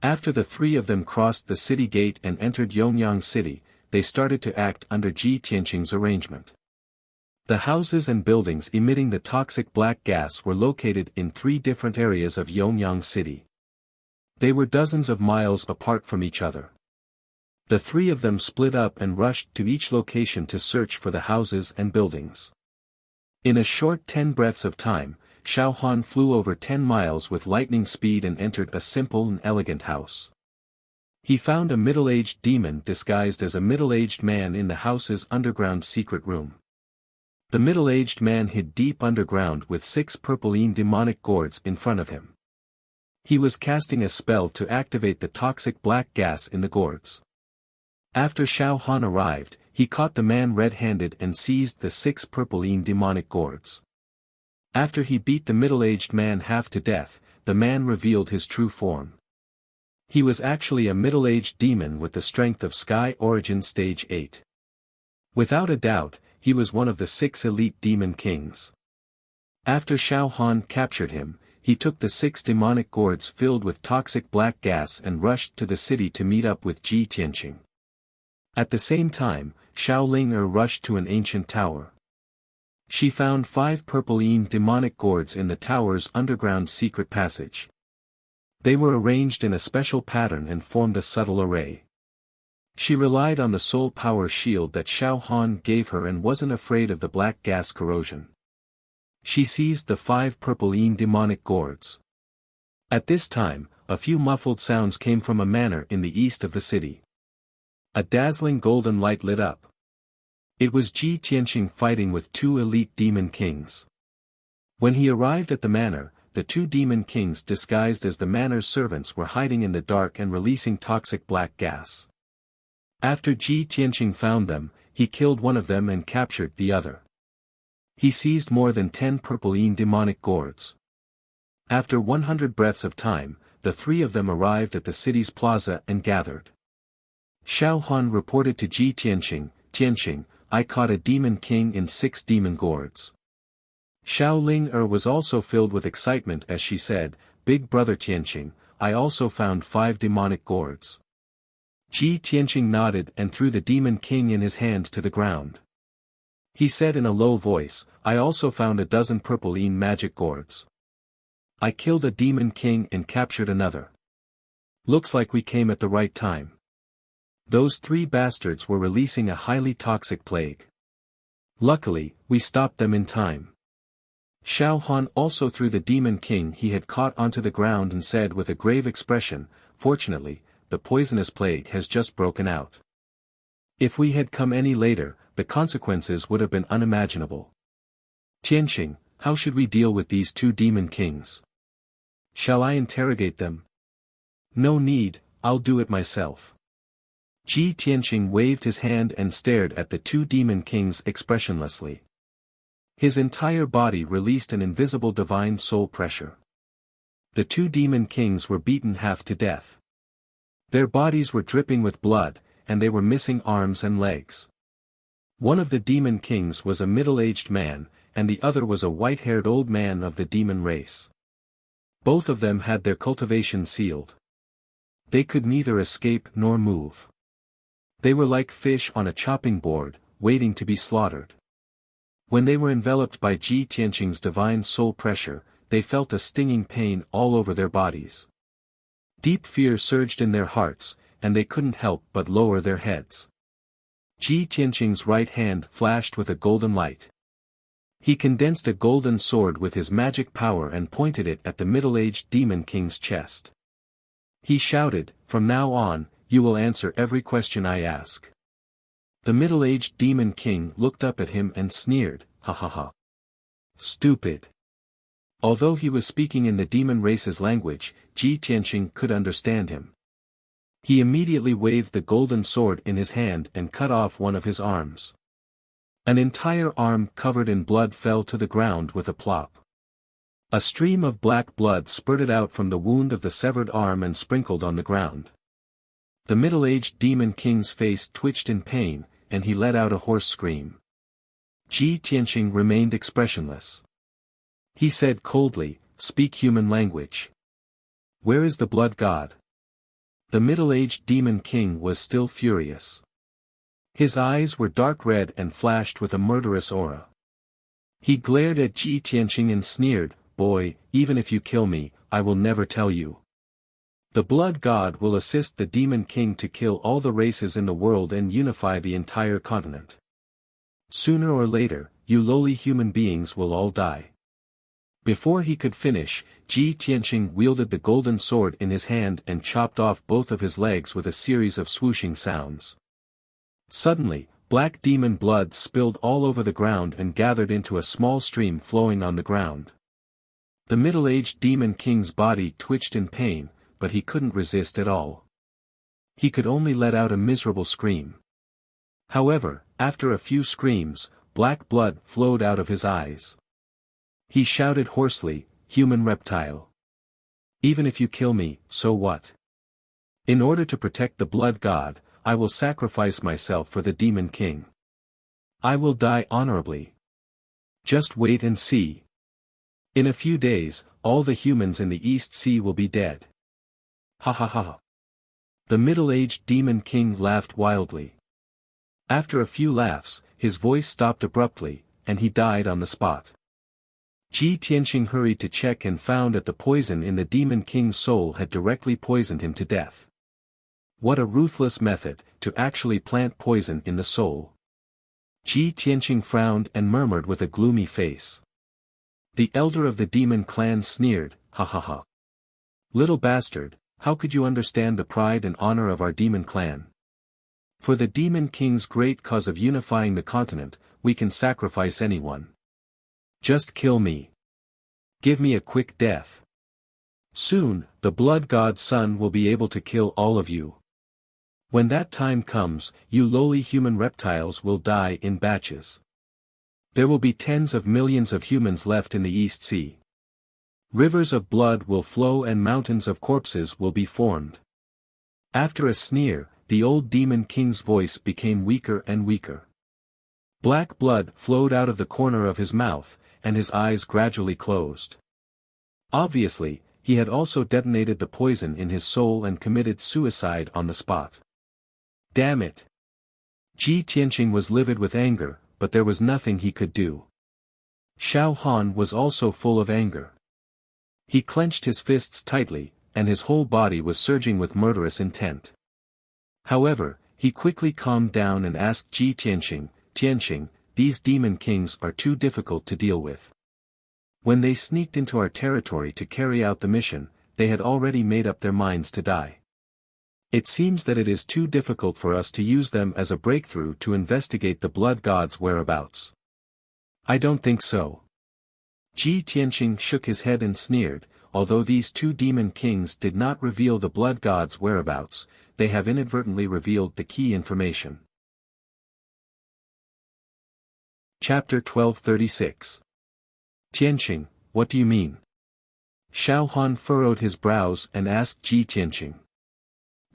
After the 3 of them crossed the city gate and entered Yongyang City, they started to act under Ji Tianxing's arrangement. The houses and buildings emitting the toxic black gas were located in 3 different areas of Yongyang City. They were dozens of miles apart from each other. The 3 of them split up and rushed to each location to search for the houses and buildings. In a short 10 breaths of time, Xiao Han flew over 10 miles with lightning speed and entered a simple and elegant house. He found a middle-aged demon disguised as a middle-aged man in the house's underground secret room. The middle-aged man hid deep underground with 6 purpline demonic gourds in front of him. He was casting a spell to activate the toxic black gas in the gourds. After Xiao Han arrived, he caught the man red-handed and seized the 6 purpline demonic gourds. After he beat the middle-aged man half to death, the man revealed his true form. He was actually a middle-aged demon with the strength of Sky Origin Stage 8. Without a doubt, he was one of the 6 elite demon kings. After Xiao Han captured him, he took the 6 demonic gourds filled with toxic black gas and rushed to the city to meet up with Ji Tianqing. At the same time, Xiao Ling rushed to an ancient tower. She found 5 purpline demonic gourds in the tower's underground secret passage. They were arranged in a special pattern and formed a subtle array. She relied on the soul power shield that Xiao Han gave her and wasn't afraid of the black gas corrosion. She seized the 5 purpline demonic gourds. At this time, a few muffled sounds came from a manor in the east of the city. A dazzling golden light lit up. It was Ji Tianqing fighting with 2 elite demon kings. When he arrived at the manor, the 2 demon kings disguised as the manor's servants were hiding in the dark and releasing toxic black gas. After Ji Tianqing found them, he killed one of them and captured the other. He seized more than 10 purpline demonic gourds. After 100 breaths of time, the 3 of them arrived at the city's plaza and gathered. Xiao Han reported to Ji Tianqing, "Tianqing, I caught a demon king in 6 demon gourds." Xiao Ling was also filled with excitement as she said, "Big brother Tianqing, I also found 5 demonic gourds." Ji Tianqing nodded and threw the demon king in his hand to the ground. He said in a low voice, "I also found a dozen purpline magic gourds. I killed a demon king and captured another. Looks like we came at the right time. Those 3 bastards were releasing a highly toxic plague. Luckily, we stopped them in time." Xiao Han also threw the demon king he had caught onto the ground and said with a grave expression, "Fortunately, the poisonous plague has just broken out. If we had come any later, the consequences would have been unimaginable. Tianqing, how should we deal with these 2 demon kings? Shall I interrogate them?" "No need, I'll do it myself." Ji Tianqing waved his hand and stared at the 2 demon kings expressionlessly. His entire body released an invisible divine soul pressure. The 2 demon kings were beaten half to death. Their bodies were dripping with blood, and they were missing arms and legs. One of the demon kings was a middle-aged man, and the other was a white-haired old man of the demon race. Both of them had their cultivation sealed. They could neither escape nor move. They were like fish on a chopping board, waiting to be slaughtered. When they were enveloped by Ji Tianqing's divine soul pressure, they felt a stinging pain all over their bodies. Deep fear surged in their hearts, and they couldn't help but lower their heads. Ji Tianqing's right hand flashed with a golden light. He condensed a golden sword with his magic power and pointed it at the middle-aged demon king's chest. He shouted, "From now on, you will answer every question I ask." The middle-aged demon king looked up at him and sneered, "Ha ha ha. Stupid." Although he was speaking in the demon race's language, Ji Tianqing could understand him. He immediately waved the golden sword in his hand and cut off one of his arms. An entire arm covered in blood fell to the ground with a plop. A stream of black blood spurted out from the wound of the severed arm and sprinkled on the ground. The middle-aged demon king's face twitched in pain, and he let out a hoarse scream. Ji Tianqing remained expressionless. He said coldly, "Speak human language. Where is the blood god?" The middle-aged demon king was still furious. His eyes were dark red and flashed with a murderous aura. He glared at Ji Tianqing and sneered, "Boy, even if you kill me, I will never tell you. The blood god will assist the demon king to kill all the races in the world and unify the entire continent." Sooner or later, you lowly human beings will all die. Before he could finish, Ji Tianqing wielded the golden sword in his hand and chopped off both of his legs with a series of swooshing sounds. Suddenly, black demon blood spilled all over the ground and gathered into a small stream flowing on the ground. The middle-aged demon king's body twitched in pain, but he couldn't resist at all. He could only let out a miserable scream. However, after a few screams, black blood flowed out of his eyes. He shouted hoarsely, "Human reptile. Even if you kill me, so what? In order to protect the blood god, I will sacrifice myself for the demon king. I will die honorably. Just wait and see. In a few days, all the humans in the East Sea will be dead." Ha ha ha. The middle-aged demon king laughed wildly. After a few laughs, his voice stopped abruptly, and he died on the spot. Ji Tianqing hurried to check and found that the poison in the demon king's soul had directly poisoned him to death. What a ruthless method, to actually plant poison in the soul. Ji Tianqing frowned and murmured with a gloomy face. The elder of the demon clan sneered, "Ha ha ha. Little bastard, how could you understand the pride and honor of our demon clan? For the demon king's great cause of unifying the continent, we can sacrifice anyone. Just kill me. Give me a quick death. Soon, the blood god's son will be able to kill all of you. When that time comes, you lowly human reptiles will die in batches. There will be tens of millions of humans left in the East Sea. Rivers of blood will flow and mountains of corpses will be formed." After a sneer, the old demon king's voice became weaker and weaker. Black blood flowed out of the corner of his mouth, and his eyes gradually closed. Obviously, he had also detonated the poison in his soul and committed suicide on the spot. Damn it! Ji Tianqing was livid with anger, but there was nothing he could do. Xiao Han was also full of anger. He clenched his fists tightly, and his whole body was surging with murderous intent. However, he quickly calmed down and asked Ji Tianqing, "Tianqing, these demon kings are too difficult to deal with. When they sneaked into our territory to carry out the mission, they had already made up their minds to die. It seems that it is too difficult for us to use them as a breakthrough to investigate the blood god's whereabouts." "I don't think so." Ji Tianqing shook his head and sneered, "Although these two demon kings did not reveal the blood god's whereabouts, they have inadvertently revealed the key information." Chapter 1236. "Tianqing, what do you mean?" Xiao Han furrowed his brows and asked Ji Tianqing.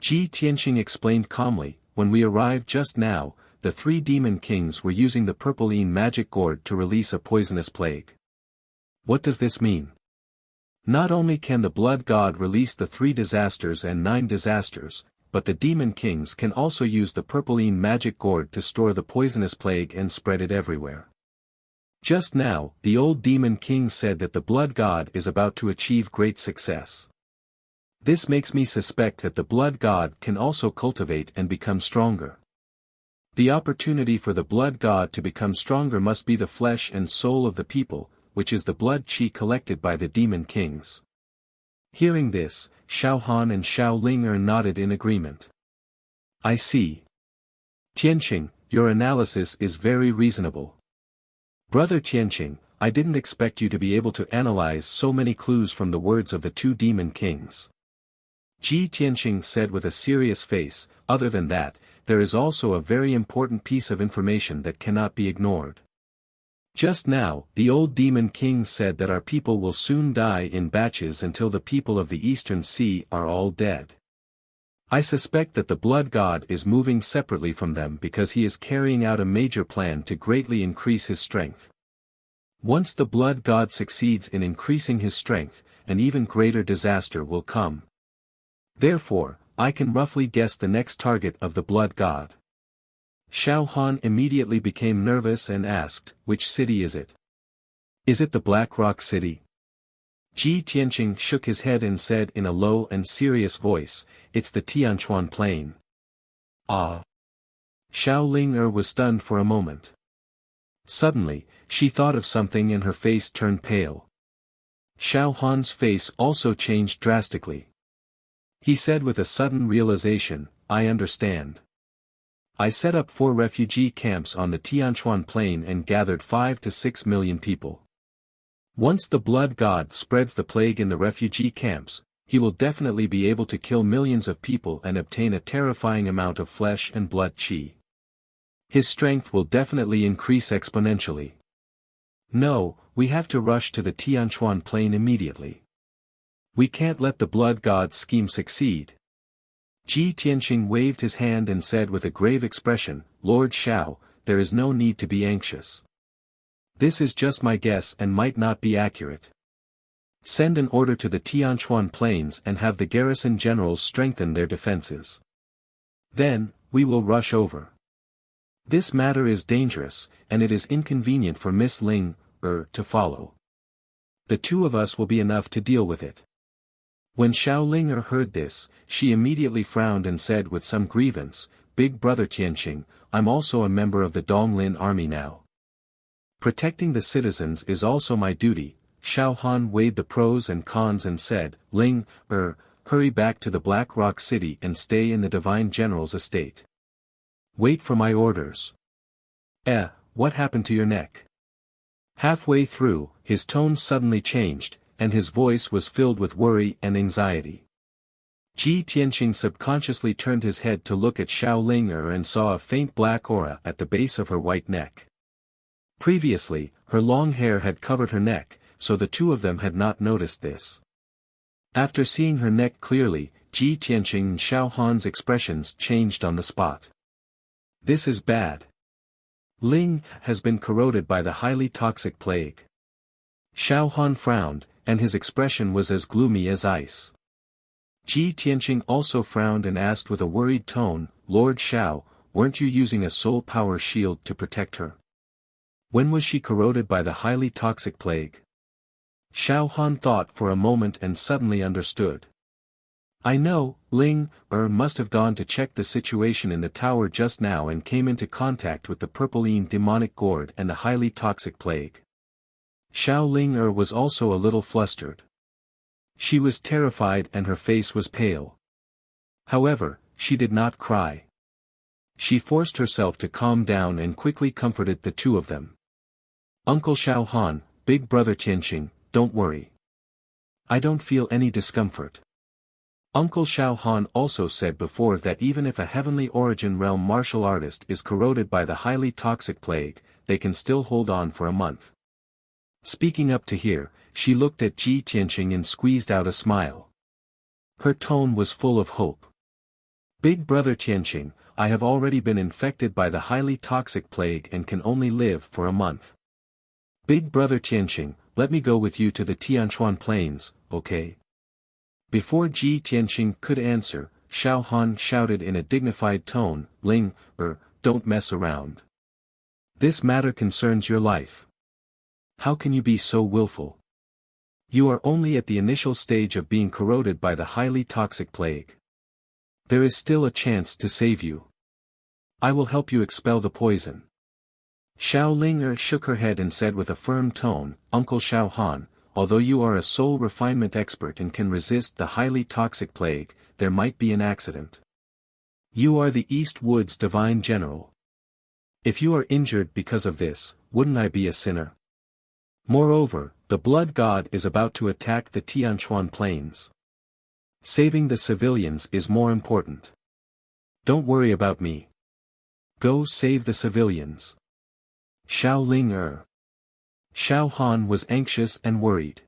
Ji Tianqing explained calmly, "When we arrived just now, the three demon kings were using the purpleine magic gourd to release a poisonous plague." "What does this mean?" "Not only can the blood god release the 3 disasters and 9 disasters, but the demon kings can also use the purpleine magic gourd to store the poisonous plague and spread it everywhere. Just now, the old demon king said that the blood god is about to achieve great success. This makes me suspect that the blood god can also cultivate and become stronger. The opportunity for the blood god to become stronger must be the flesh and soul of the people, which is the blood qi collected by the demon kings." Hearing this, Xiao Han and Xiao Ling nodded in agreement. "I see. Tianqing, your analysis is very reasonable. Brother Tianqing, I didn't expect you to be able to analyze so many clues from the words of the two demon kings." Ji Tianqing said with a serious face, "Other than that, there is also a very important piece of information that cannot be ignored. Just now, the old demon king said that our people will soon die in batches until the people of the Eastern Sea are all dead. I suspect that the blood god is moving separately from them because he is carrying out a major plan to greatly increase his strength. Once the blood god succeeds in increasing his strength, an even greater disaster will come. Therefore, I can roughly guess the next target of the blood god." Xiao Han immediately became nervous and asked, "Which city is it? Is it the Black Rock City?" Ji Tianqing shook his head and said in a low and serious voice, "It's the Tianquan Plain." "Ah!" Xiao Ling was stunned for a moment. Suddenly, she thought of something and her face turned pale. Xiao Han's face also changed drastically. He said with a sudden realization, I understand. I set up 4 refugee camps on the Tianchuan plain and gathered 5 to 6 million people. Once the blood god spreads the plague in the refugee camps, he will definitely be able to kill millions of people and obtain a terrifying amount of flesh and blood qi. His strength will definitely increase exponentially. No, we have to rush to the Tianchuan plain immediately. We can't let the blood god's scheme succeed. Ji Tianqing waved his hand and said with a grave expression, Lord Xiao, there is no need to be anxious. This is just my guess and might not be accurate. Send an order to the Tianchuan plains and have the garrison generals strengthen their defenses. Then, we will rush over. This matter is dangerous, and it is inconvenient for Miss Ling, to follow. The 2 of us will be enough to deal with it. When Xiao Ling heard this, she immediately frowned and said with some grievance, Big brother Tianqing, I'm also a member of the Donglin army now. Protecting the citizens is also my duty. Xiao Han weighed the pros and cons and said, Ling, hurry back to the Black Rock City and stay in the Divine General's estate. Wait for my orders. What happened to your neck? Halfway through, his tone suddenly changed, and his voice was filled with worry and anxiety. Ji Tianqing subconsciously turned his head to look at Xiao Ling and saw a faint black aura at the base of her white neck. Previously, her long hair had covered her neck, so the 2 of them had not noticed this. After seeing her neck clearly, Ji Tianqing and Xiao Han's expressions changed on the spot. This is bad. Ling has been corroded by the highly toxic plague. Xiao Han frowned, and his expression was as gloomy as ice. Ji Tianqing also frowned and asked with a worried tone, Lord Xiao, weren't you using a soul power shield to protect her? When was she corroded by the highly toxic plague? Xiao Han thought for a moment and suddenly understood. I know, Ling, must have gone to check the situation in the tower just now and came into contact with the purpline demonic gourd and the highly toxic plague. Xiao Ling was also a little flustered. She was terrified and her face was pale. However, she did not cry. She forced herself to calm down and quickly comforted the 2 of them. Uncle Xiao Han, big brother Tianqing, don't worry. I don't feel any discomfort. Uncle Xiao Han also said before that even if a heavenly origin realm martial artist is corroded by the highly toxic plague, they can still hold on for a month. Speaking up to here, she looked at Ji Tianqing and squeezed out a smile. Her tone was full of hope. Big brother Tianqing, I have already been infected by the highly toxic plague and can only live for a month. Big brother Tianqing, let me go with you to the Tianchuan plains, okay? Before Ji Tianqing could answer, Xiao Han shouted in a dignified tone, Ling, don't mess around. This matter concerns your life. How can you be so willful? You are only at the initial stage of being corroded by the highly toxic plague. There is still a chance to save you. I will help you expel the poison. Xiao Ling shook her head and said with a firm tone, Uncle Xiao Han, although you are a soul refinement expert and can resist the highly toxic plague, there might be an accident. You are the East Woods Divine General. If you are injured because of this, wouldn't I be a sinner? Moreover, the blood god is about to attack the Tianchuan plains. Saving the civilians is more important. Don't worry about me. Go save the civilians. Xiao Ling Xiao Han was anxious and worried.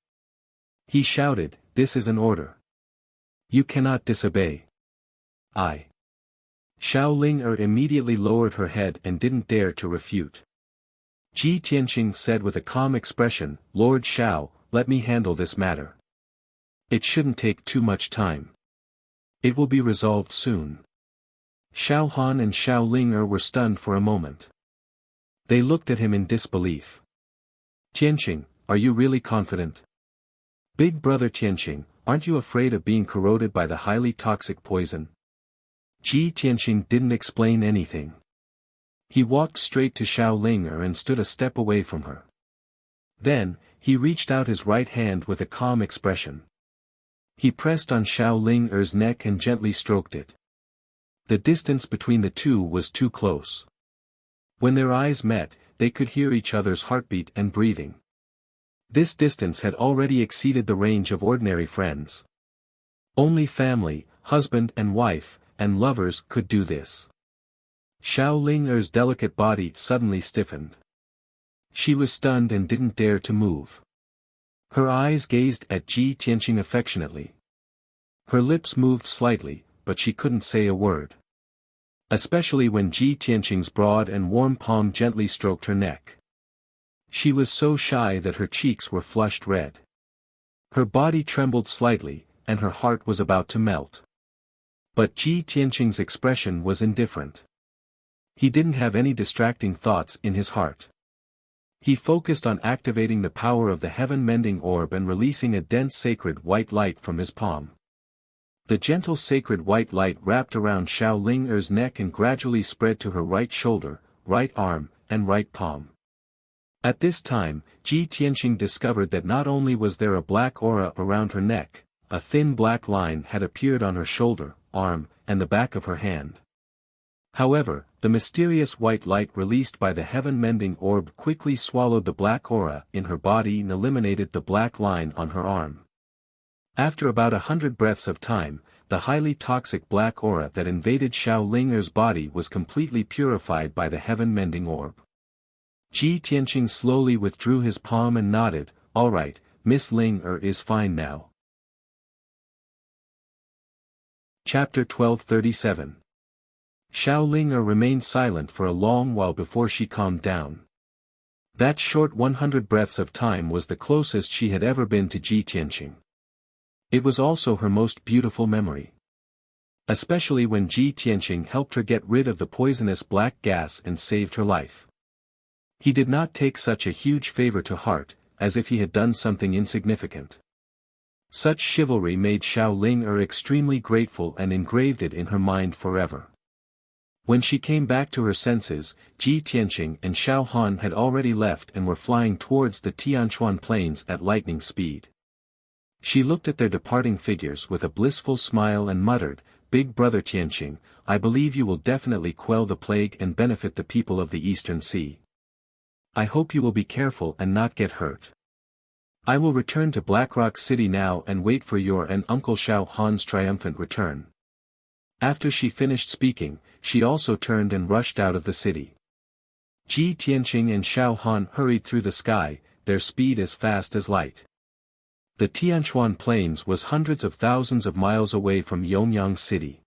He shouted, this is an order. You cannot disobey. Xiao Ling immediately lowered her head and didn't dare to refute. Ji Tianqing said with a calm expression, Lord Xiao, let me handle this matter. It shouldn't take too much time. It will be resolved soon. Xiao Han and Xiao Ling were stunned for a moment. They looked at him in disbelief. Tianqing, are you really confident? Big brother Tianqing, aren't you afraid of being corroded by the highly toxic poison? Ji Tianqing didn't explain anything. He walked straight to Xiao Ling'er and stood a step away from her. Then, he reached out his right hand with a calm expression. He pressed on Xiao Ling'er's neck and gently stroked it. The distance between the two was too close. When their eyes met, they could hear each other's heartbeat and breathing. This distance had already exceeded the range of ordinary friends. Only family, husband and wife, and lovers could do this. Xiao Ling'er's delicate body suddenly stiffened. She was stunned and didn't dare to move. Her eyes gazed at Ji Tianqing affectionately. Her lips moved slightly, but she couldn't say a word. Especially when Ji Tianqing's broad and warm palm gently stroked her neck. She was so shy that her cheeks were flushed red. Her body trembled slightly, and her heart was about to melt. But Ji Tianqing's expression was indifferent. He didn't have any distracting thoughts in his heart. He focused on activating the power of the heaven-mending orb and releasing a dense sacred white light from his palm. The gentle sacred white light wrapped around Xiao Ling'er's neck and gradually spread to her right shoulder, right arm, and right palm. At this time, Ji Tianqing discovered that not only was there a black aura around her neck, a thin black line had appeared on her shoulder, arm, and the back of her hand. However, the mysterious white light released by the heaven-mending orb quickly swallowed the black aura in her body and eliminated the black line on her arm. After about 100 breaths of time, the highly toxic black aura that invaded Xiao Ling'er's body was completely purified by the heaven-mending orb. Ji Tianqing slowly withdrew his palm and nodded, "All right, Miss Ling'er is fine now." Chapter 1237. Xiao Ling'er remained silent for a long while before she calmed down. That short 100 breaths of time was the closest she had ever been to Ji Tianqing. It was also her most beautiful memory. Especially when Ji Tianqing helped her get rid of the poisonous black gas and saved her life. He did not take such a huge favor to heart, as if he had done something insignificant. Such chivalry made Xiao Ling'er extremely grateful and engraved it in her mind forever. When she came back to her senses, Ji Tianqing and Xiao Han had already left and were flying towards the Tianchuan plains at lightning speed. She looked at their departing figures with a blissful smile and muttered, "Big brother Tianqing, I believe you will definitely quell the plague and benefit the people of the Eastern Sea. I hope you will be careful and not get hurt. I will return to Blackrock City now and wait for your and Uncle Xiao Han's triumphant return." After she finished speaking, she also turned and rushed out of the city. Ji Tianqing and Xiao Han hurried through the sky, their speed as fast as light. The Tianchuan Plains was hundreds of thousands of miles away from Yongyang City.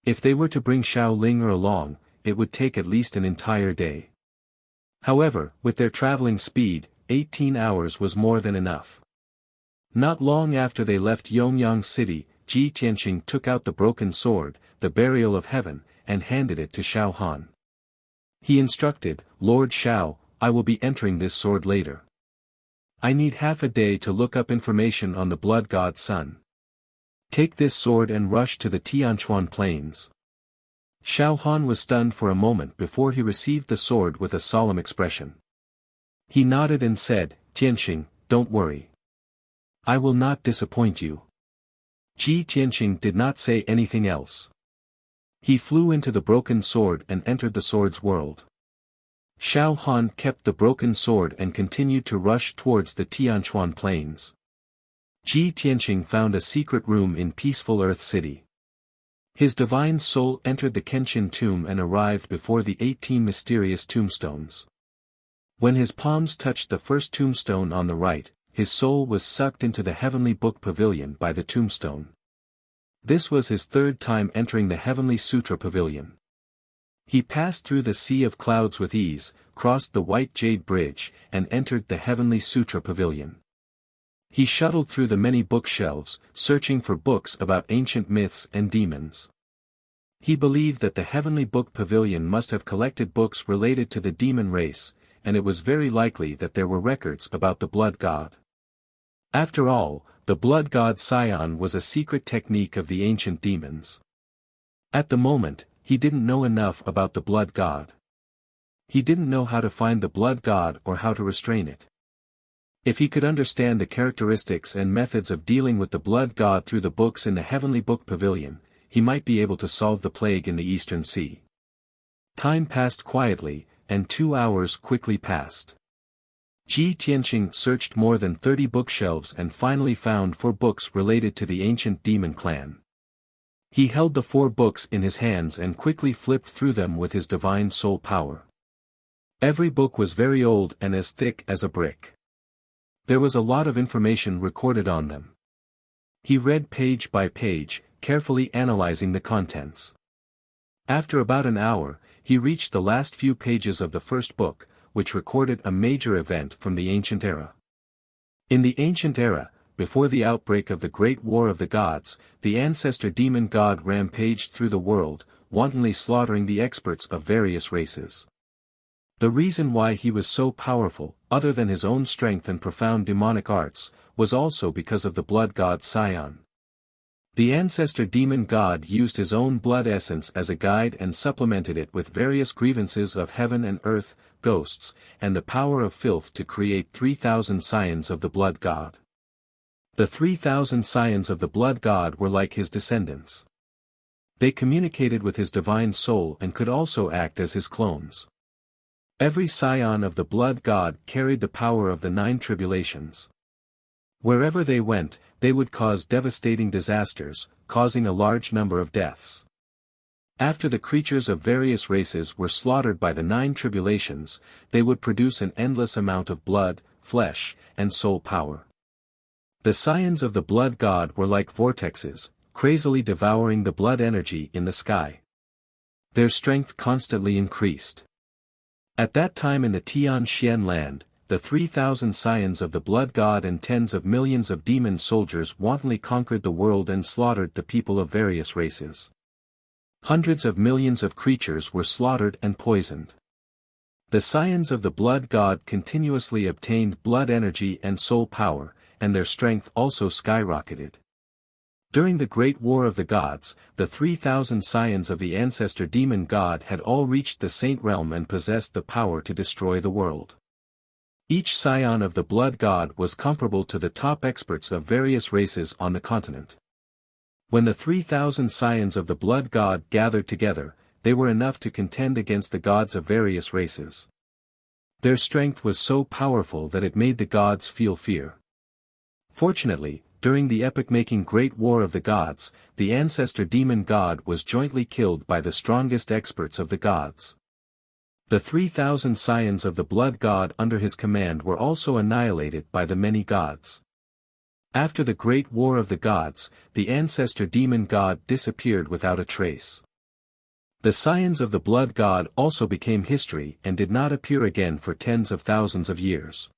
If they were to bring Xiao Ling'er along, it would take at least an entire day. However, with their traveling speed, 18 hours was more than enough. Not long after they left Yongyang City, Ji Tianqing took out the broken sword, the burial of heaven, and handed it to Xiao Han. He instructed, "Lord Xiao, I will be entering this sword later. I need half a day to look up information on the blood god Sun. Take this sword and rush to the Tianchuan Plains." Xiao Han was stunned for a moment before he received the sword with a solemn expression. He nodded and said, "Tianqing, don't worry. I will not disappoint you." Ji Tianqing did not say anything else. He flew into the broken sword and entered the sword's world. Xiao Han kept the broken sword and continued to rush towards the Tianchuan Plains. Ji Tianqing found a secret room in peaceful Earth City. His divine soul entered the Kenshin tomb and arrived before the 18 mysterious tombstones. When his palms touched the first tombstone on the right, his soul was sucked into the heavenly book pavilion by the tombstone. This was his third time entering the heavenly sutra pavilion. He passed through the sea of clouds with ease, crossed the white jade bridge, and entered the heavenly sutra pavilion. He shuttled through the many bookshelves, searching for books about ancient myths and demons. He believed that the heavenly book pavilion must have collected books related to the demon race, and it was very likely that there were records about the blood god. After all, the blood god Sion was a secret technique of the ancient demons. At the moment, he didn't know enough about the blood god. He didn't know how to find the blood god or how to restrain it. If he could understand the characteristics and methods of dealing with the blood god through the books in the heavenly book pavilion, he might be able to solve the plague in the Eastern Sea. Time passed quietly, and 2 hours quickly passed. Ji Tianqing searched more than 30 bookshelves and finally found 4 books related to the ancient demon clan. He held the 4 books in his hands and quickly flipped through them with his divine soul power. Every book was very old and as thick as a brick. There was a lot of information recorded on them. He read page by page, carefully analyzing the contents. After about an hour, he reached the last few pages of the first book, which recorded a major event from the ancient era. In the ancient era, before the outbreak of the Great War of the Gods, the ancestor demon god rampaged through the world, wantonly slaughtering the experts of various races. The reason why he was so powerful, other than his own strength and profound demonic arts, was also because of the blood god Sion. The ancestor demon god used his own blood essence as a guide and supplemented it with various grievances of heaven and earth, ghosts, and the power of filth to create 3,000 scions of the blood god. The 3,000 scions of the blood god were like his descendants. They communicated with his divine soul and could also act as his clones. Every scion of the blood god carried the power of the 9 tribulations. Wherever they went, they would cause devastating disasters, causing a large number of deaths. After the creatures of various races were slaughtered by the 9 tribulations, they would produce an endless amount of blood, flesh, and soul power. The scions of the blood god were like vortexes, crazily devouring the blood energy in the sky. Their strength constantly increased. At that time in the Tian Xian land, the 3,000 scions of the blood god and tens of millions of demon soldiers wantonly conquered the world and slaughtered the people of various races. Hundreds of millions of creatures were slaughtered and poisoned. The scions of the blood god continuously obtained blood energy and soul power, and their strength also skyrocketed. During the Great War of the Gods, the 3,000 scions of the ancestor demon god had all reached the Saint Realm and possessed the power to destroy the world. Each scion of the blood god was comparable to the top experts of various races on the continent. When the 3,000 scions of the blood god gathered together, they were enough to contend against the gods of various races. Their strength was so powerful that it made the gods feel fear. Fortunately, during the epoch-making Great War of the Gods, the ancestor demon god was jointly killed by the strongest experts of the gods. The 3,000 scions of the blood god under his command were also annihilated by the many gods. After the Great War of the Gods, the ancestor demon god disappeared without a trace. The scions of the blood god also became history and did not appear again for tens of thousands of years.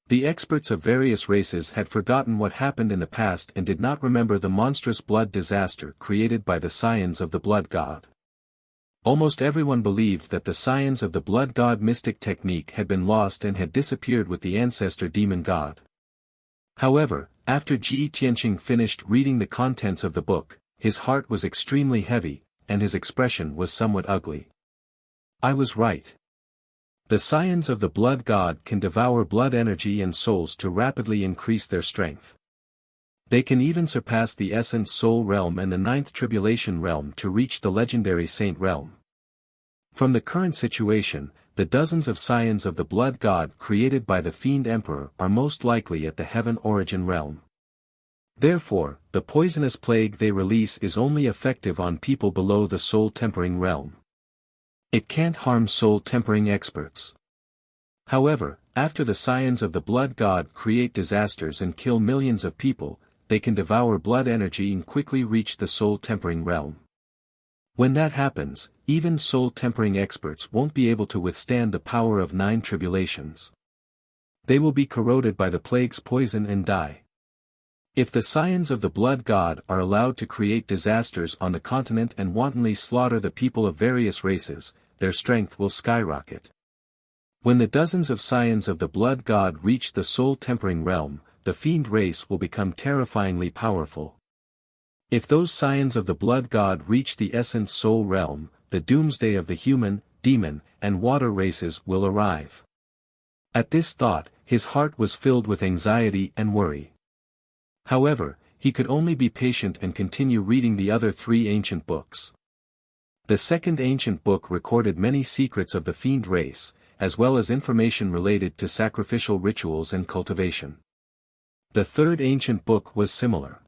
The experts of various races had forgotten what happened in the past and did not remember the monstrous blood disaster created by the scions of the blood god. Almost everyone believed that the scions of the blood god mystic technique had been lost and had disappeared with the ancestor demon god. However, after Ji Tianqing finished reading the contents of the book, his heart was extremely heavy, and his expression was somewhat ugly. I was right. The scions of the blood god can devour blood energy and souls to rapidly increase their strength. They can even surpass the essence soul realm and the 9th tribulation realm to reach the legendary saint realm. From the current situation, the dozens of scions of the blood god created by the fiend emperor are most likely at the heaven origin realm. Therefore, the poisonous plague they release is only effective on people below the soul tempering realm. It can't harm soul tempering experts. However, after the scions of the blood god create disasters and kill millions of people, they can devour blood energy and quickly reach the soul tempering realm. When that happens, even soul tempering experts won't be able to withstand the power of 9 tribulations. They will be corroded by the plague's poison and die. If the scions of the blood god are allowed to create disasters on the continent and wantonly slaughter the people of various races, their strength will skyrocket. When the dozens of scions of the blood god reach the soul-tempering realm, the fiend race will become terrifyingly powerful. If those scions of the blood god reach the essence soul realm, the doomsday of the human, demon, and water races will arrive. At this thought, his heart was filled with anxiety and worry. However, he could only be patient and continue reading the other 3 ancient books. The second ancient book recorded many secrets of the fiend race, as well as information related to sacrificial rituals and cultivation. The third ancient book was similar.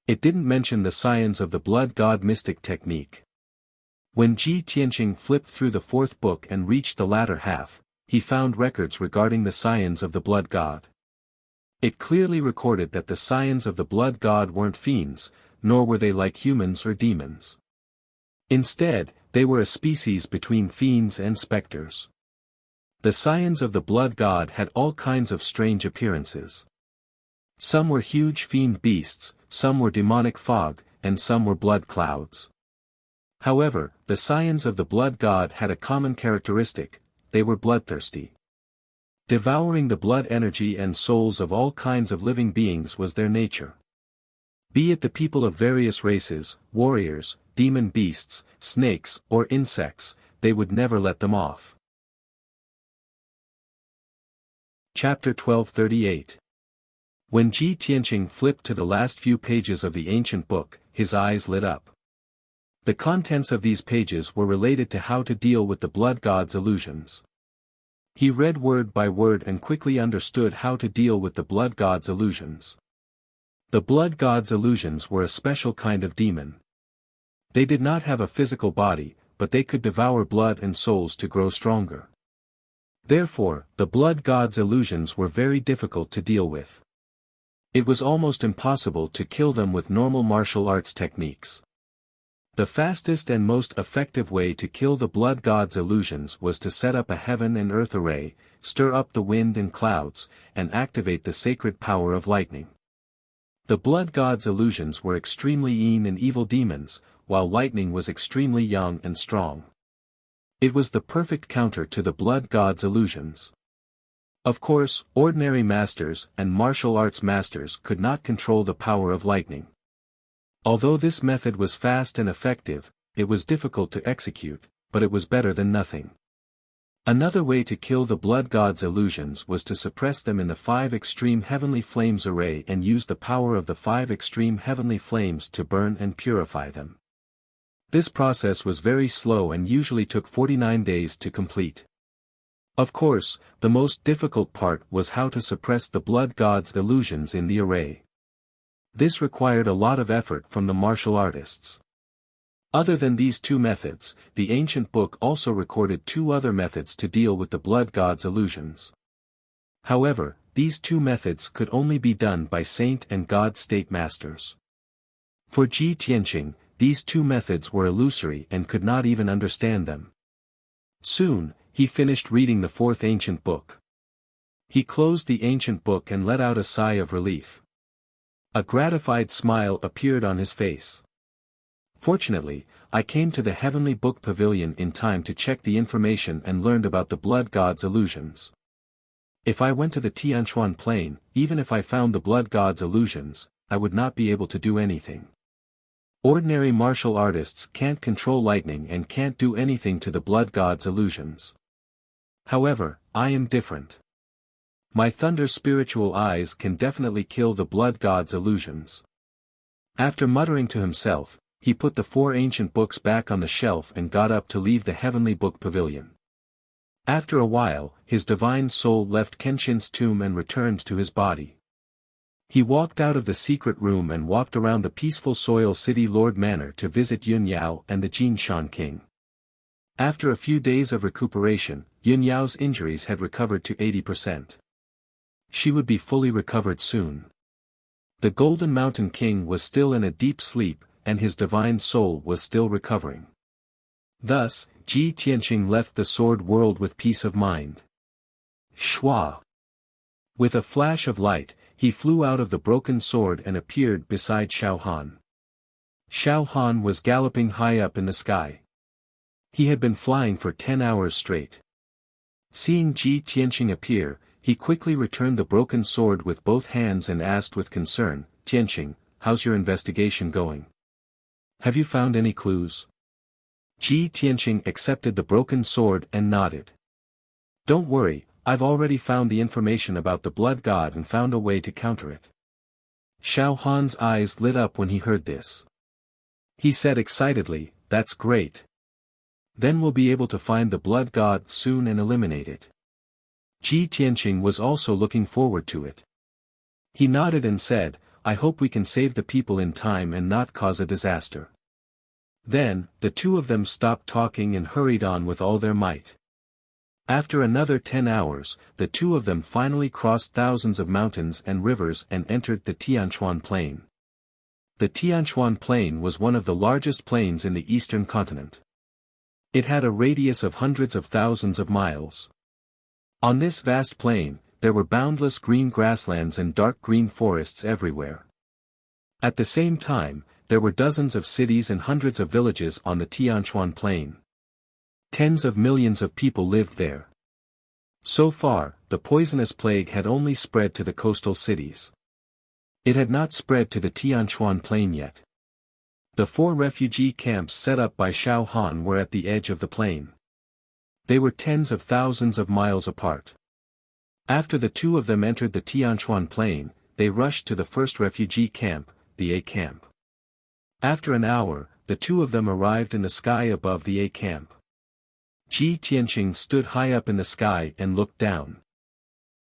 It didn't mention the science of the blood god mystic technique. When Ji Tianqing flipped through the fourth book and reached the latter half, he found records regarding the scions of the blood god. It clearly recorded that the scions of the blood god weren't fiends, nor were they like humans or demons. Instead, they were a species between fiends and specters. The scions of the blood god had all kinds of strange appearances. Some were huge fiend beasts, some were demonic fog, and some were blood clouds. However, the scions of the blood god had a common characteristic: they were bloodthirsty. Devouring the blood energy and souls of all kinds of living beings was their nature. Be it the people of various races, warriors, demon beasts, snakes, or insects, they would never let them off. Chapter 1238. When Ji Tianqing flipped to the last few pages of the ancient book, his eyes lit up. The contents of these pages were related to how to deal with the blood god's illusions. He read word by word and quickly understood how to deal with the blood god's illusions. The blood god's illusions were a special kind of demon. They did not have a physical body, but they could devour blood and souls to grow stronger. Therefore, the blood god's illusions were very difficult to deal with. It was almost impossible to kill them with normal martial arts techniques. The fastest and most effective way to kill the blood god's illusions was to set up a heaven and earth array, stir up the wind and clouds, and activate the sacred power of lightning. The blood god's illusions were extremely mean and evil demons, while lightning was extremely young and strong. It was the perfect counter to the blood god's illusions. Of course, ordinary masters and martial arts masters could not control the power of lightning. Although this method was fast and effective, it was difficult to execute, but it was better than nothing. Another way to kill the blood god's illusions was to suppress them in the 5 extreme heavenly flames array and use the power of the 5 extreme heavenly flames to burn and purify them. This process was very slow and usually took 49 days to complete. Of course, the most difficult part was how to suppress the blood god's illusions in the array. This required a lot of effort from the martial artists. Other than these 2 methods, the ancient book also recorded 2 other methods to deal with the blood god's illusions. However, these 2 methods could only be done by saint and god state masters. For Ji Tianqing, these 2 methods were illusory and could not even understand them. Soon, he finished reading the 4th ancient book. He closed the ancient book and let out a sigh of relief. A gratified smile appeared on his face. Fortunately, I came to the Heavenly Book Pavilion in time to check the information and learned about the blood god's illusions. If I went to the Tianchuan plain, even if I found the blood god's illusions, I would not be able to do anything. Ordinary martial artists can't control lightning and can't do anything to the blood god's illusions. However, I am different. My thunder spiritual eyes can definitely kill the blood god's illusions. After muttering to himself, he put the 4 ancient books back on the shelf and got up to leave the Heavenly Book Pavilion. After a while, his divine soul left Kenshin's tomb and returned to his body. He walked out of the secret room and walked around the peaceful Soil City Lord Manor to visit Yun Yao and the Jinshan King. After a few days of recuperation, Yun Yao's injuries had recovered to 80%. She would be fully recovered soon. The Golden Mountain King was still in a deep sleep, and his divine soul was still recovering. Thus, Ji Tianqing left the sword world with peace of mind. Shua! With a flash of light, he flew out of the broken sword and appeared beside Xiao Han. Xiao Han was galloping high up in the sky. He had been flying for 10 hours straight. Seeing Ji Tianqing appear, he quickly returned the broken sword with both hands and asked with concern, "Tianqing, how's your investigation going? Have you found any clues?" Ji Tianqing accepted the broken sword and nodded. Don't worry, I've already found the information about the blood god and found a way to counter it. Xiao Han's eyes lit up when he heard this. He said excitedly, that's great. Then we'll be able to find the blood god soon and eliminate it. Ji Tianqing was also looking forward to it. He nodded and said, I hope we can save the people in time and not cause a disaster. Then, the two of them stopped talking and hurried on with all their might. After another 10 hours, the two of them finally crossed thousands of mountains and rivers and entered the Tianchuan Plain. The Tianchuan Plain was one of the largest plains in the eastern continent. It had a radius of hundreds of thousands of miles. On this vast plain, there were boundless green grasslands and dark green forests everywhere. At the same time, there were dozens of cities and hundreds of villages on the Tianchuan Plain. Tens of millions of people lived there. So far, the poisonous plague had only spread to the coastal cities. It had not spread to the Tianchuan Plain yet. The 4 refugee camps set up by Xiao Han were at the edge of the plain. They were tens of thousands of miles apart. After the two of them entered the Tianchuan Plain, they rushed to the first refugee camp, the A camp. After an hour, the two of them arrived in the sky above the A camp. Ji Tianqing stood high up in the sky and looked down.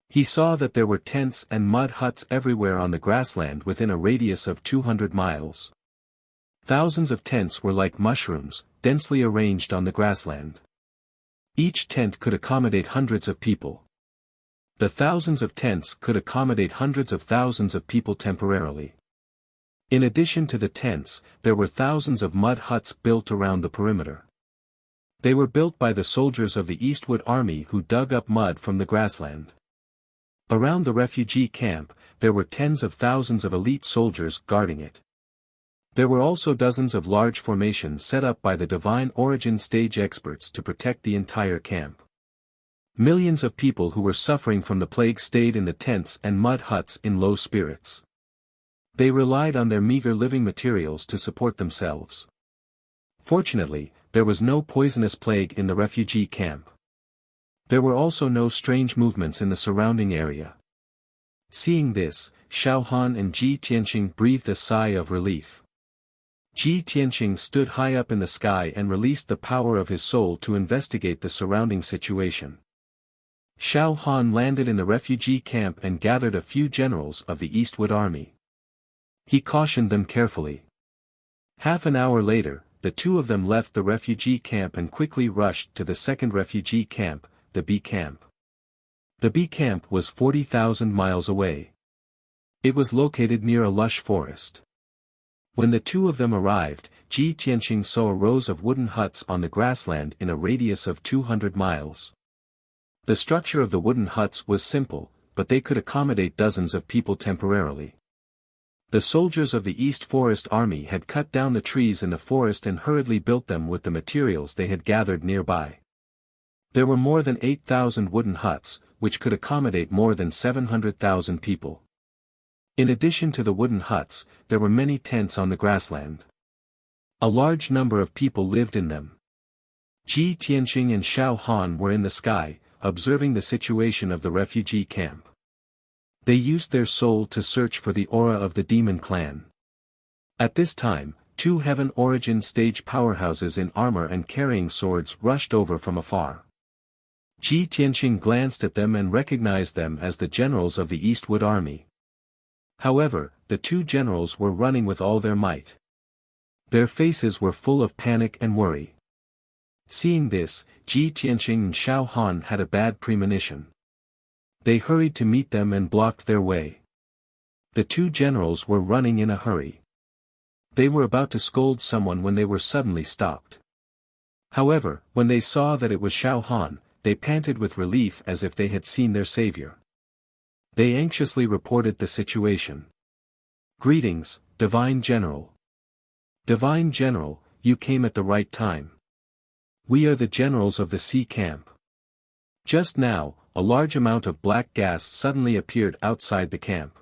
He saw that there were tents and mud huts everywhere on the grassland within a radius of 200 miles. Thousands of tents were like mushrooms, densely arranged on the grassland. Each tent could accommodate hundreds of people. The thousands of tents could accommodate hundreds of thousands of people temporarily. In addition to the tents, there were thousands of mud huts built around the perimeter. They were built by the soldiers of the Eastwood Army who dug up mud from the grassland. Around the refugee camp, there were tens of thousands of elite soldiers guarding it. There were also dozens of large formations set up by the Divine Origin stage experts to protect the entire camp. Millions of people who were suffering from the plague stayed in the tents and mud huts in low spirits. They relied on their meager living materials to support themselves. Fortunately, there was no poisonous plague in the refugee camp. There were also no strange movements in the surrounding area. Seeing this, Xiao Han and Ji Tianqing breathed a sigh of relief. Ji Tianqing stood high up in the sky and released the power of his soul to investigate the surrounding situation. Xiao Han landed in the refugee camp and gathered a few generals of the Eastwood Army. He cautioned them carefully. Half an hour later, the two of them left the refugee camp and quickly rushed to the second refugee camp, the B camp. The B camp was 40,000 miles away. It was located near a lush forest. When the two of them arrived, Ji Tianqing saw a rows of wooden huts on the grassland in a radius of 200 miles. The structure of the wooden huts was simple, but they could accommodate dozens of people temporarily. The soldiers of the East Forest Army had cut down the trees in the forest and hurriedly built them with the materials they had gathered nearby. There were more than 8,000 wooden huts, which could accommodate more than 700,000 people. In addition to the wooden huts, there were many tents on the grassland. A large number of people lived in them. Ji Tianqing and Xiao Han were in the sky, observing the situation of the refugee camp. They used their soul to search for the aura of the demon clan. At this time, 2 Heaven Origin stage powerhouses in armor and carrying swords rushed over from afar. Ji Tianqing glanced at them and recognized them as the generals of the Eastwood Army. However, the 2 generals were running with all their might. Their faces were full of panic and worry. Seeing this, Ji Tianqing and Xiao Han had a bad premonition. They hurried to meet them and blocked their way. The 2 generals were running in a hurry. They were about to scold someone when they were suddenly stopped. However, when they saw that it was Xiao Han, they panted with relief as if they had seen their savior. They anxiously reported the situation. Greetings, Divine General. Divine General, you came at the right time. We are the generals of the C camp. Just now, a large amount of black gas suddenly appeared outside the camp.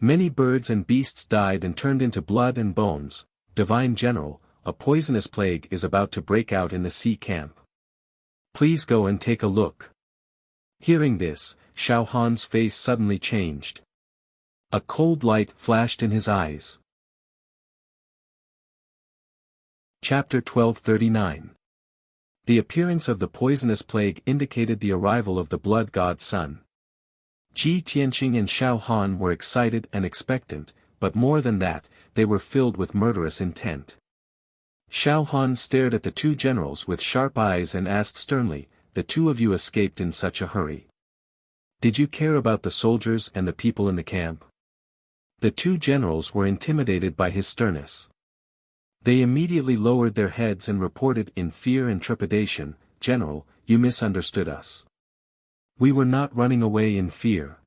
Many birds and beasts died and turned into blood and bones. Divine General, a poisonous plague is about to break out in the sea camp. Please go and take a look." Hearing this, Xiao Han's face suddenly changed. A cold light flashed in his eyes. Chapter 1239. The appearance of the poisonous plague indicated the arrival of the blood god's son. Ji Tianqing and Xiao Han were excited and expectant, but more than that, they were filled with murderous intent. Xiao Han stared at the two generals with sharp eyes and asked sternly, "The two of you escaped in such a hurry. Did you care about the soldiers and the people in the camp?" The two generals were intimidated by his sternness. They immediately lowered their heads and reported in fear and trepidation, "General, you misunderstood us. We were not running away in fear.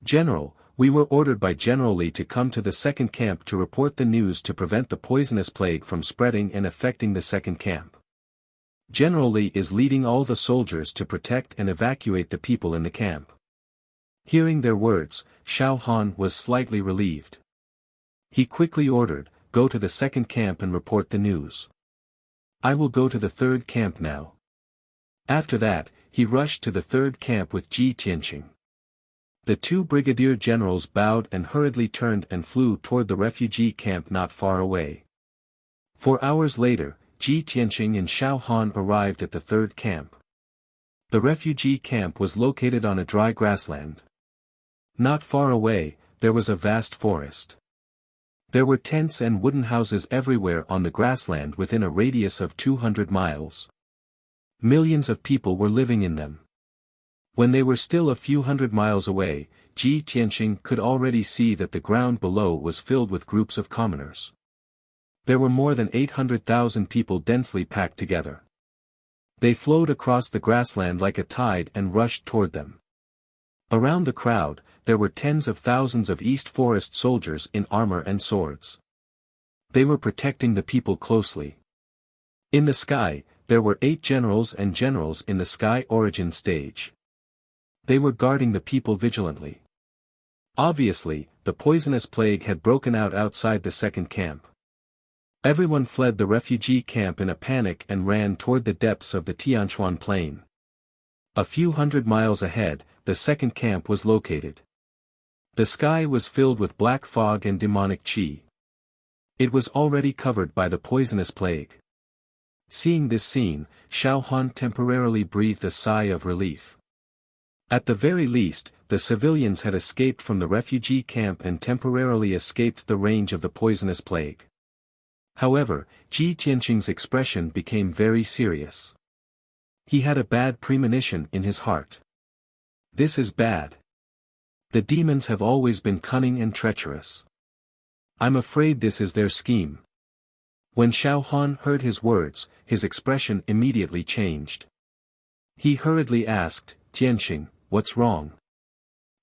General, we were ordered by General Li to come to the second camp to report the news to prevent the poisonous plague from spreading and affecting the second camp. General Li is leading all the soldiers to protect and evacuate the people in the camp." Hearing their words, Xiao Han was slightly relieved. He quickly ordered, "Go to the second camp and report the news. I will go to the third camp now." After that, he rushed to the third camp with Ji Tianqing. The two brigadier generals bowed and hurriedly turned and flew toward the refugee camp not far away. 4 hours later, Ji Tianqing and Xiao Han arrived at the third camp. The refugee camp was located on a dry grassland. Not far away, there was a vast forest. There were tents and wooden houses everywhere on the grassland within a radius of 200 miles. Millions of people were living in them. When they were still a few hundred miles away, Ji Tianqing could already see that the ground below was filled with groups of commoners. There were more than 800,000 people densely packed together. They flowed across the grassland like a tide and rushed toward them. Around the crowd, there were tens of thousands of East Forest soldiers in armor and swords. They were protecting the people closely. In the sky, there were 8 generals and generals in the sky origin stage. They were guarding the people vigilantly. Obviously, the poisonous plague had broken out outside the second camp. Everyone fled the refugee camp in a panic and ran toward the depths of the Tianchuan plain. A few hundred miles ahead, the second camp was located. The sky was filled with black fog and demonic qi. It was already covered by the poisonous plague. Seeing this scene, Xiao Han temporarily breathed a sigh of relief. At the very least, the civilians had escaped from the refugee camp and temporarily escaped the range of the poisonous plague. However, Ji Tianqing's expression became very serious. He had a bad premonition in his heart. This is bad. The demons have always been cunning and treacherous. I'm afraid this is their scheme. When Xiao Han heard his words, his expression immediately changed. He hurriedly asked, "Tianqing, what's wrong?"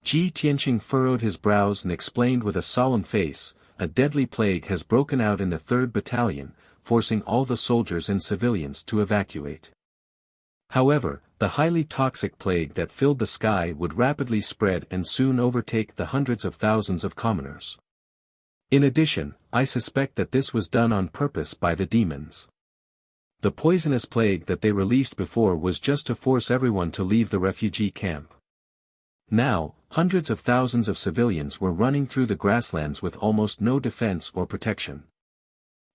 Ji Tianqing furrowed his brows and explained with a solemn face, "A deadly plague has broken out in the 3rd Battalion, forcing all the soldiers and civilians to evacuate. However, the highly toxic plague that filled the sky would rapidly spread and soon overtake the hundreds of thousands of commoners. In addition, I suspect that this was done on purpose by the demons. The poisonous plague that they released before was just to force everyone to leave the refugee camp. Now, hundreds of thousands of civilians were running through the grasslands with almost no defense or protection.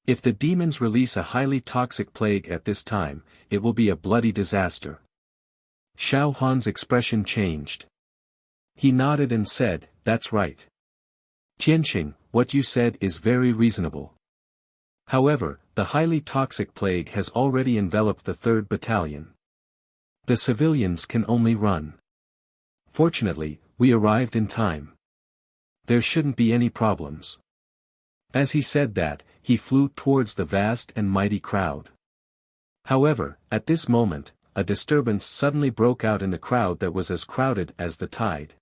If the demons release a highly toxic plague at this time, it will be a bloody disaster." Xiao Han's expression changed. He nodded and said, "That's right. Tianqing, what you said is very reasonable. However, the highly toxic plague has already enveloped the 3rd Battalion. The civilians can only run. Fortunately, we arrived in time. There shouldn't be any problems." As he said that, he flew towards the vast and mighty crowd. However, at this moment, a disturbance suddenly broke out in the crowd that was as crowded as the tide.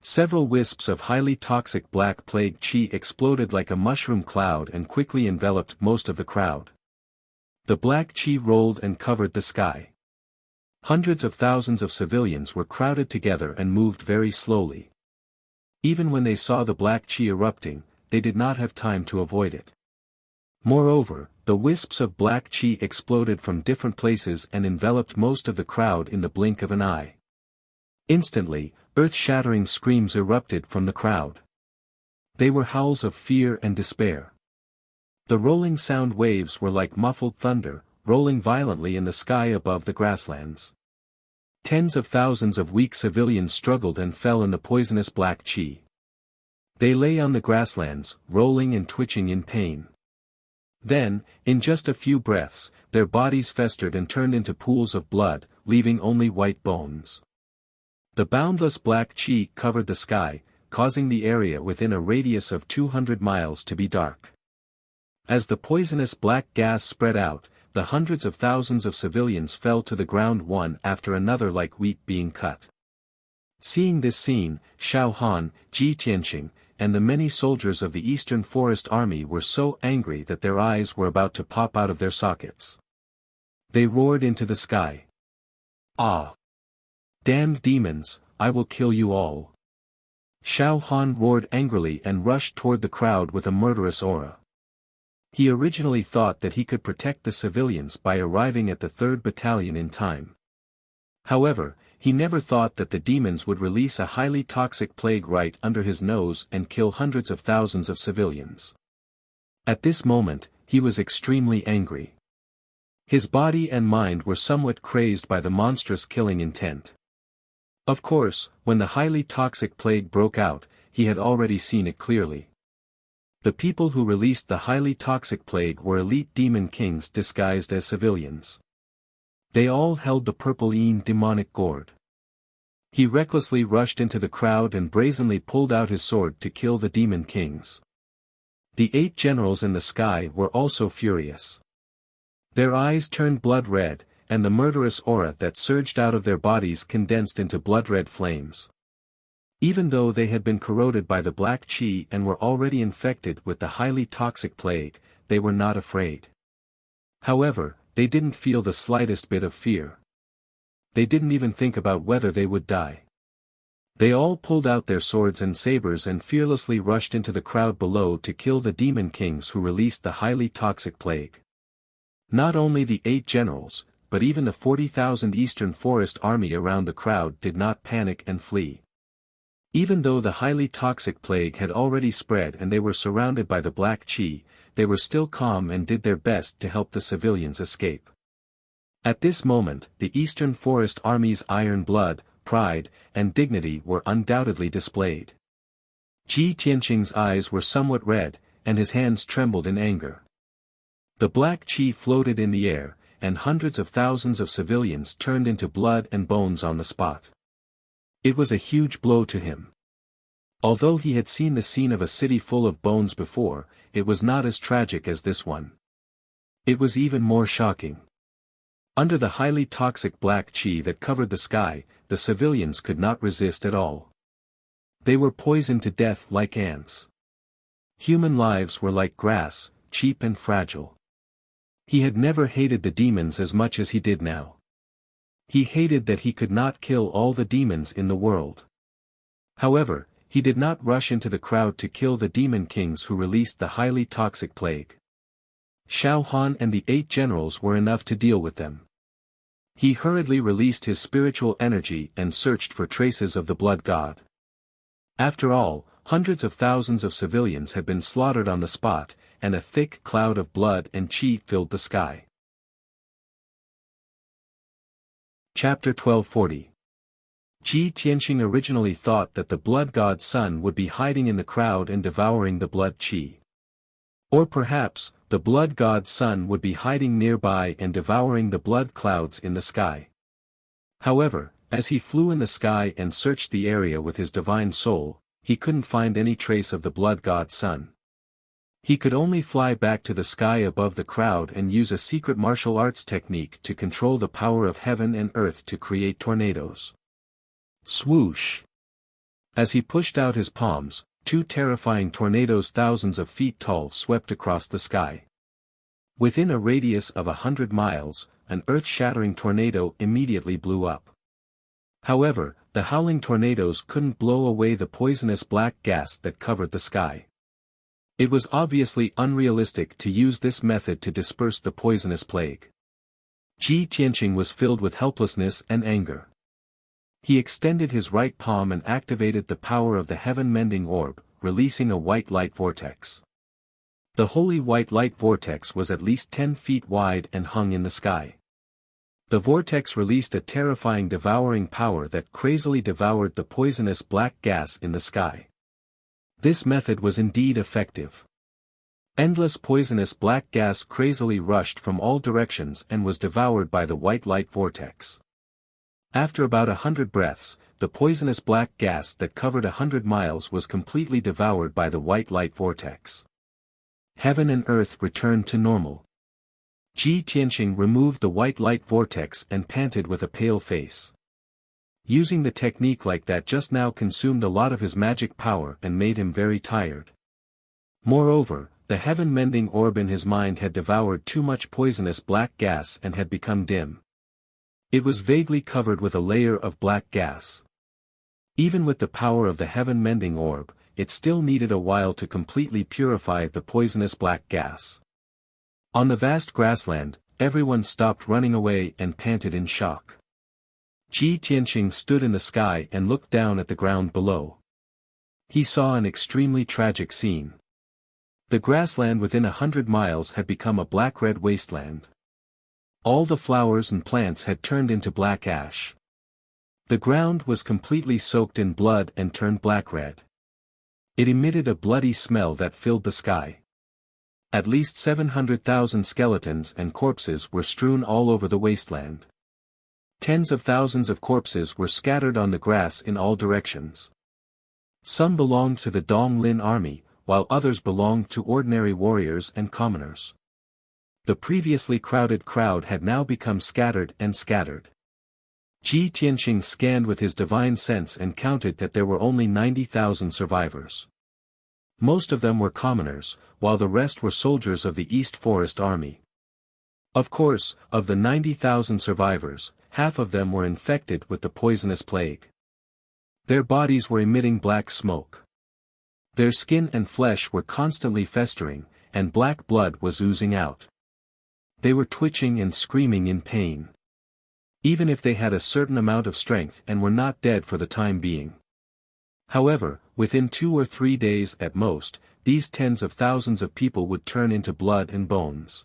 Several wisps of highly toxic black plague qi exploded like a mushroom cloud and quickly enveloped most of the crowd. The black qi rolled and covered the sky. Hundreds of thousands of civilians were crowded together and moved very slowly. Even when they saw the black qi erupting, they did not have time to avoid it. Moreover, The wisps of black chi exploded from different places and enveloped most of the crowd in the blink of an eye. Instantly, earth-shattering screams erupted from the crowd. They were howls of fear and despair. The rolling sound waves were like muffled thunder, rolling violently in the sky above the grasslands. Tens of thousands of weak civilians struggled and fell in the poisonous black chi. They lay on the grasslands, rolling and twitching in pain. Then, in just a few breaths, their bodies festered and turned into pools of blood, leaving only white bones. The boundless black chi covered the sky, causing the area within a radius of 200 miles to be dark. As the poisonous black gas spread out, the hundreds of thousands of civilians fell to the ground one after another like wheat being cut. Seeing this scene, Xiao Han, Ji Tianqing, and the many soldiers of the Eastern Forest Army were so angry that their eyes were about to pop out of their sockets. They roared into the sky. "Ah! Damned demons, I will kill you all!" Xiao Han roared angrily and rushed toward the crowd with a murderous aura. He originally thought that he could protect the civilians by arriving at the 3rd Battalion in time. However, he never thought that the demons would release a highly toxic plague right under his nose and kill hundreds of thousands of civilians. At this moment, he was extremely angry. His body and mind were somewhat crazed by the monstrous killing intent. Of course, when the highly toxic plague broke out, he had already seen it clearly. The people who released the highly toxic plague were elite demon kings disguised as civilians. They all held the purple Yin demonic gourd. He recklessly rushed into the crowd and brazenly pulled out his sword to kill the demon kings. The 8 generals in the sky were also furious. Their eyes turned blood red, and the murderous aura that surged out of their bodies condensed into blood-red flames. Even though they had been corroded by the black chi and were already infected with the highly toxic plague, they were not afraid. However, they didn't feel the slightest bit of fear. They didn't even think about whether they would die. They all pulled out their swords and sabers and fearlessly rushed into the crowd below to kill the demon kings who released the highly toxic plague. Not only the 8 generals, but even the 40,000 Eastern Forest Army around the crowd did not panic and flee. Even though the highly toxic plague had already spread and they were surrounded by the black chi, they were still calm and did their best to help the civilians escape. At this moment, the Eastern Forest Army's iron blood, pride, and dignity were undoubtedly displayed. Ji Tianqing's eyes were somewhat red, and his hands trembled in anger. The black chi floated in the air, and hundreds of thousands of civilians turned into blood and bones on the spot. It was a huge blow to him. Although he had seen the scene of a city full of bones before, it was not as tragic as this one. It was even more shocking. Under the highly toxic black chi that covered the sky, the civilians could not resist at all. They were poisoned to death like ants. Human lives were like grass, cheap and fragile. He had never hated the demons as much as he did now. He hated that he could not kill all the demons in the world. However, he did not rush into the crowd to kill the demon kings who released the highly toxic plague. Xiao Han and the 8 generals were enough to deal with them. He hurriedly released his spiritual energy and searched for traces of the blood god. After all, hundreds of thousands of civilians had been slaughtered on the spot, and a thick cloud of blood and chi filled the sky. Chapter 1240. Ji Tianqing originally thought that the blood god's son would be hiding in the crowd and devouring the blood chi. Or perhaps, the blood god's son would be hiding nearby and devouring the blood clouds in the sky. However, as he flew in the sky and searched the area with his divine soul, he couldn't find any trace of the blood god's son. He could only fly back to the sky above the crowd and use a secret martial arts technique to control the power of heaven and earth to create tornadoes. Swoosh! As he pushed out his palms, 2 terrifying tornadoes thousands of feet tall swept across the sky. Within a radius of 100 miles, an earth-shattering tornado immediately blew up. However, the howling tornadoes couldn't blow away the poisonous black gas that covered the sky. It was obviously unrealistic to use this method to disperse the poisonous plague. Ji Tianqing was filled with helplessness and anger. He extended his right palm and activated the power of the heaven-mending orb, releasing a white light vortex. The holy white light vortex was at least 10 feet wide and hung in the sky. The vortex released a terrifying devouring power that crazily devoured the poisonous black gas in the sky. This method was indeed effective. Endless poisonous black gas crazily rushed from all directions and was devoured by the white light vortex. After about 100 breaths, the poisonous black gas that covered 100 miles was completely devoured by the white light vortex. Heaven and earth returned to normal. Ji Tianqing removed the white light vortex and panted with a pale face. Using the technique like that just now consumed a lot of his magic power and made him very tired. Moreover, the heaven-mending orb in his mind had devoured too much poisonous black gas and had become dim. It was vaguely covered with a layer of black gas. Even with the power of the heaven-mending orb, it still needed a while to completely purify the poisonous black gas. On the vast grassland, everyone stopped running away and panted in shock. Ji Tianqing stood in the sky and looked down at the ground below. He saw an extremely tragic scene. The grassland within 100 miles had become a black-red wasteland. All the flowers and plants had turned into black ash. The ground was completely soaked in blood and turned black-red. It emitted a bloody smell that filled the sky. At least 700,000 skeletons and corpses were strewn all over the wasteland. Tens of thousands of corpses were scattered on the grass in all directions. Some belonged to the Dong Lin army, while others belonged to ordinary warriors and commoners. The previously crowded crowd had now become scattered and scattered. Ji Tianqing scanned with his divine sense and counted that there were only 90,000 survivors. Most of them were commoners, while the rest were soldiers of the East Forest Army. Of course, of the 90,000 survivors, half of them were infected with the poisonous plague. Their bodies were emitting black smoke. Their skin and flesh were constantly festering, and black blood was oozing out. They were twitching and screaming in pain. Even if they had a certain amount of strength and were not dead for the time being. However, within 2 or 3 days at most, these tens of thousands of people would turn into blood and bones.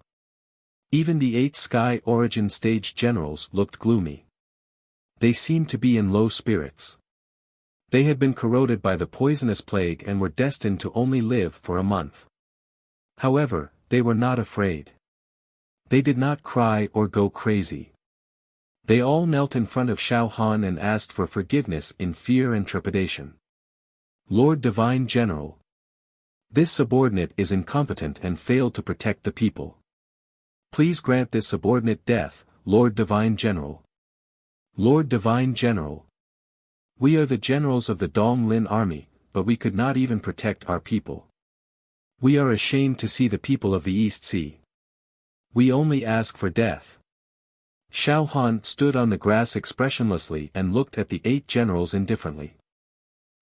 Even the 8 Sky Origin Stage generals looked gloomy. They seemed to be in low spirits. They had been corroded by the poisonous plague and were destined to only live for a month. However, they were not afraid. They did not cry or go crazy. They all knelt in front of Xiao Han and asked for forgiveness in fear and trepidation. Lord Divine General. This subordinate is incompetent and failed to protect the people. Please grant this subordinate death, Lord Divine General. Lord Divine General. We are the generals of the Dong Lin army, but we could not even protect our people. We are ashamed to see the people of the East Sea. We only ask for death. Xiao Han stood on the grass expressionlessly and looked at the 8 generals indifferently.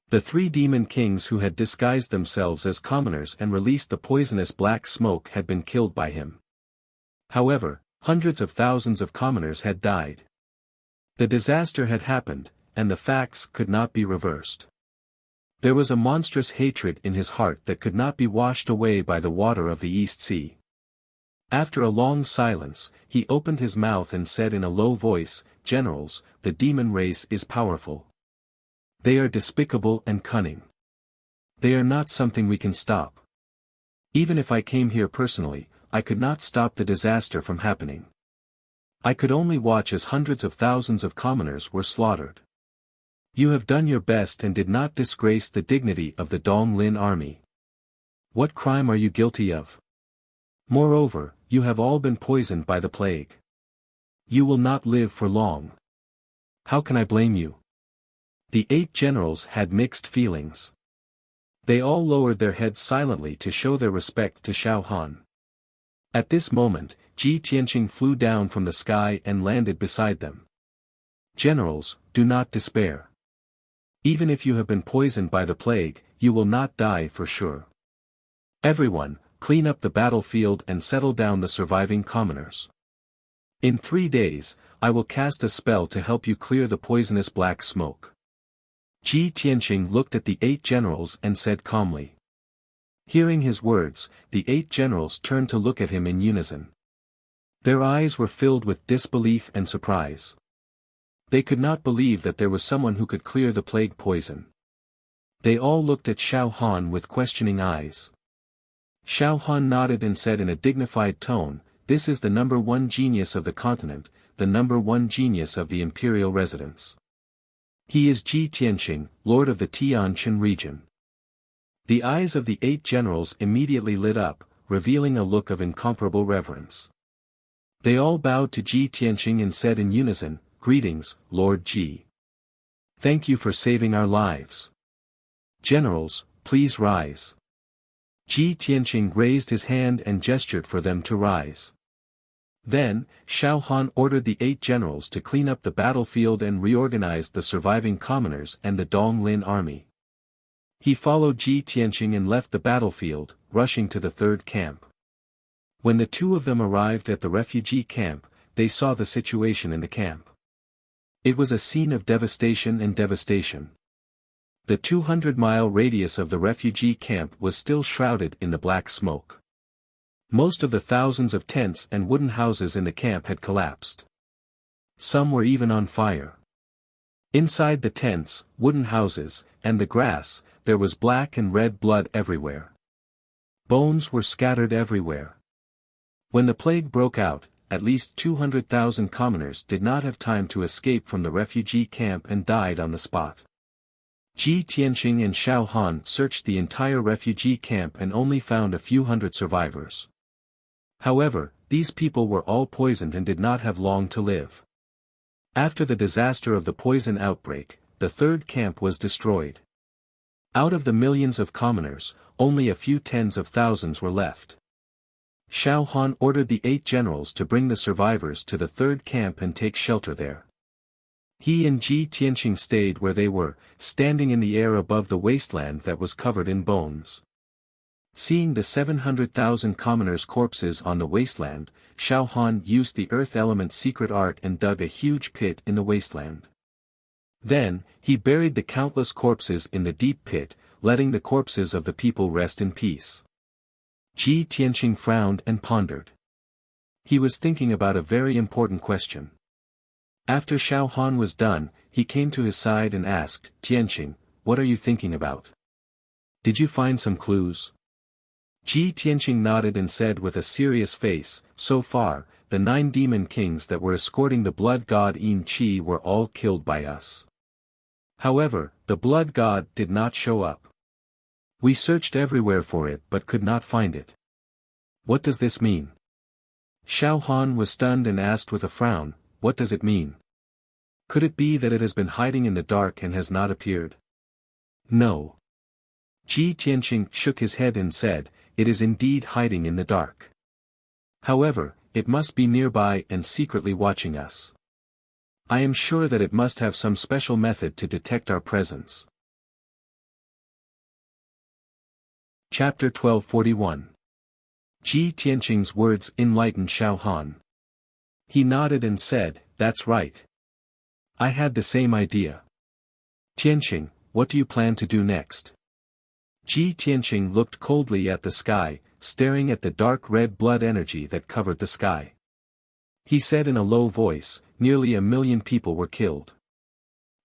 The 3 demon kings who had disguised themselves as commoners and released the poisonous black smoke had been killed by him. However, hundreds of thousands of commoners had died. The disaster had happened, and the facts could not be reversed. There was a monstrous hatred in his heart that could not be washed away by the water of the East Sea. After a long silence, he opened his mouth and said in a low voice, "Generals, the demon race is powerful. They are despicable and cunning. They are not something we can stop. Even if I came here personally, I could not stop the disaster from happening. I could only watch as hundreds of thousands of commoners were slaughtered. You have done your best and did not disgrace the dignity of the Dong Lin army. What crime are you guilty of? Moreover, you have all been poisoned by the plague. You will not live for long. How can I blame you?" The 8 generals had mixed feelings. They all lowered their heads silently to show their respect to Xiao Han. At this moment, Ji Tianqing flew down from the sky and landed beside them. "Generals, do not despair. Even if you have been poisoned by the plague, you will not die for sure. Everyone, clean up the battlefield and settle down the surviving commoners. In 3 days, I will cast a spell to help you clear the poisonous black smoke. Ji Tianqing looked at the 8 generals and said calmly. Hearing his words, the 8 generals turned to look at him in unison. Their eyes were filled with disbelief and surprise. They could not believe that there was someone who could clear the plague poison. They all looked at Xiao Han with questioning eyes. Xiao Han nodded and said in a dignified tone, "This is the number 1 genius of the continent, the number 1 genius of the imperial residence. He is Ji Tianqing, lord of the Tianjin region." The eyes of the 8 generals immediately lit up, revealing a look of incomparable reverence. They all bowed to Ji Tianqing and said in unison, "Greetings, Lord Ji. Thank you for saving our lives. Generals, please rise." Ji Tianqing raised his hand and gestured for them to rise. Then, Xiao Han ordered the 8 generals to clean up the battlefield and reorganize the surviving commoners and the Donglin army. He followed Ji Tianqing and left the battlefield, rushing to the 3rd camp. When the 2 of them arrived at the refugee camp, they saw the situation in the camp. It was a scene of devastation and devastation. The 200-mile radius of the refugee camp was still shrouded in the black smoke. Most of the thousands of tents and wooden houses in the camp had collapsed. Some were even on fire. Inside the tents, wooden houses, and the grass, there was black and red blood everywhere. Bones were scattered everywhere. When the plague broke out, at least 200,000 commoners did not have time to escape from the refugee camp and died on the spot. Ji Tianqing and Xiao Han searched the entire refugee camp and only found a few hundred survivors. However, these people were all poisoned and did not have long to live. After the disaster of the poison outbreak, the 3rd camp was destroyed. Out of the millions of commoners, only a few tens of thousands were left. Xiao Han ordered the 8 generals to bring the survivors to the 3rd camp and take shelter there. He and Ji Tianqing stayed where they were, standing in the air above the wasteland that was covered in bones. Seeing the 700,000 commoners' corpses on the wasteland, Xiao Han used the earth element's secret art and dug a huge pit in the wasteland. Then, he buried the countless corpses in the deep pit, letting the corpses of the people rest in peace. Ji Tianqing frowned and pondered. He was thinking about a very important question. After Xiao Han was done, he came to his side and asked, "Tianqing, what are you thinking about? Did you find some clues?" Ji Tianqing nodded and said with a serious face, "So far, the 9 demon kings that were escorting the blood god Yin Qi were all killed by us. However, the blood god did not show up. We searched everywhere for it but could not find it. What does this mean?" Xiao Han was stunned and asked with a frown, "What does it mean? Could it be that it has been hiding in the dark and has not appeared?" "No." Ji Tianqing shook his head and said, "It is indeed hiding in the dark. However, it must be nearby and secretly watching us. I am sure that it must have some special method to detect our presence." Chapter 1241. Ji Tianqing's words enlightened Xiao Han. He nodded and said, "That's right. I had the same idea. Tianqing, what do you plan to do next?" Ji Tianqing looked coldly at the sky, staring at the dark red blood energy that covered the sky. He said in a low voice, "Nearly 1,000,000 people were killed.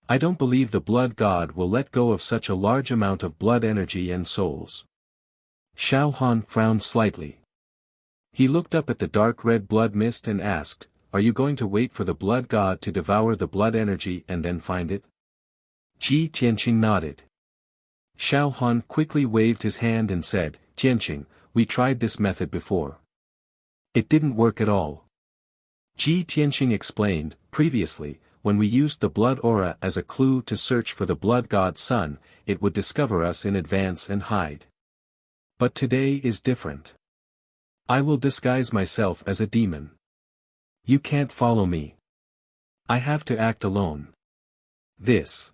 I don't believe the blood god will let go of such a large amount of blood energy and souls." Xiao Han frowned slightly. He looked up at the dark red blood mist and asked, "Are you going to wait for the blood god to devour the blood energy and then find it?" Ji Tianqing nodded. Xiao Han quickly waved his hand and said, "Tianqing, we tried this method before. It didn't work at all." Ji Tianqing explained, "Previously, when we used the blood aura as a clue to search for the blood god's son, it would discover us in advance and hide. But today is different. I will disguise myself as a demon. You can't follow me. I have to act alone." This.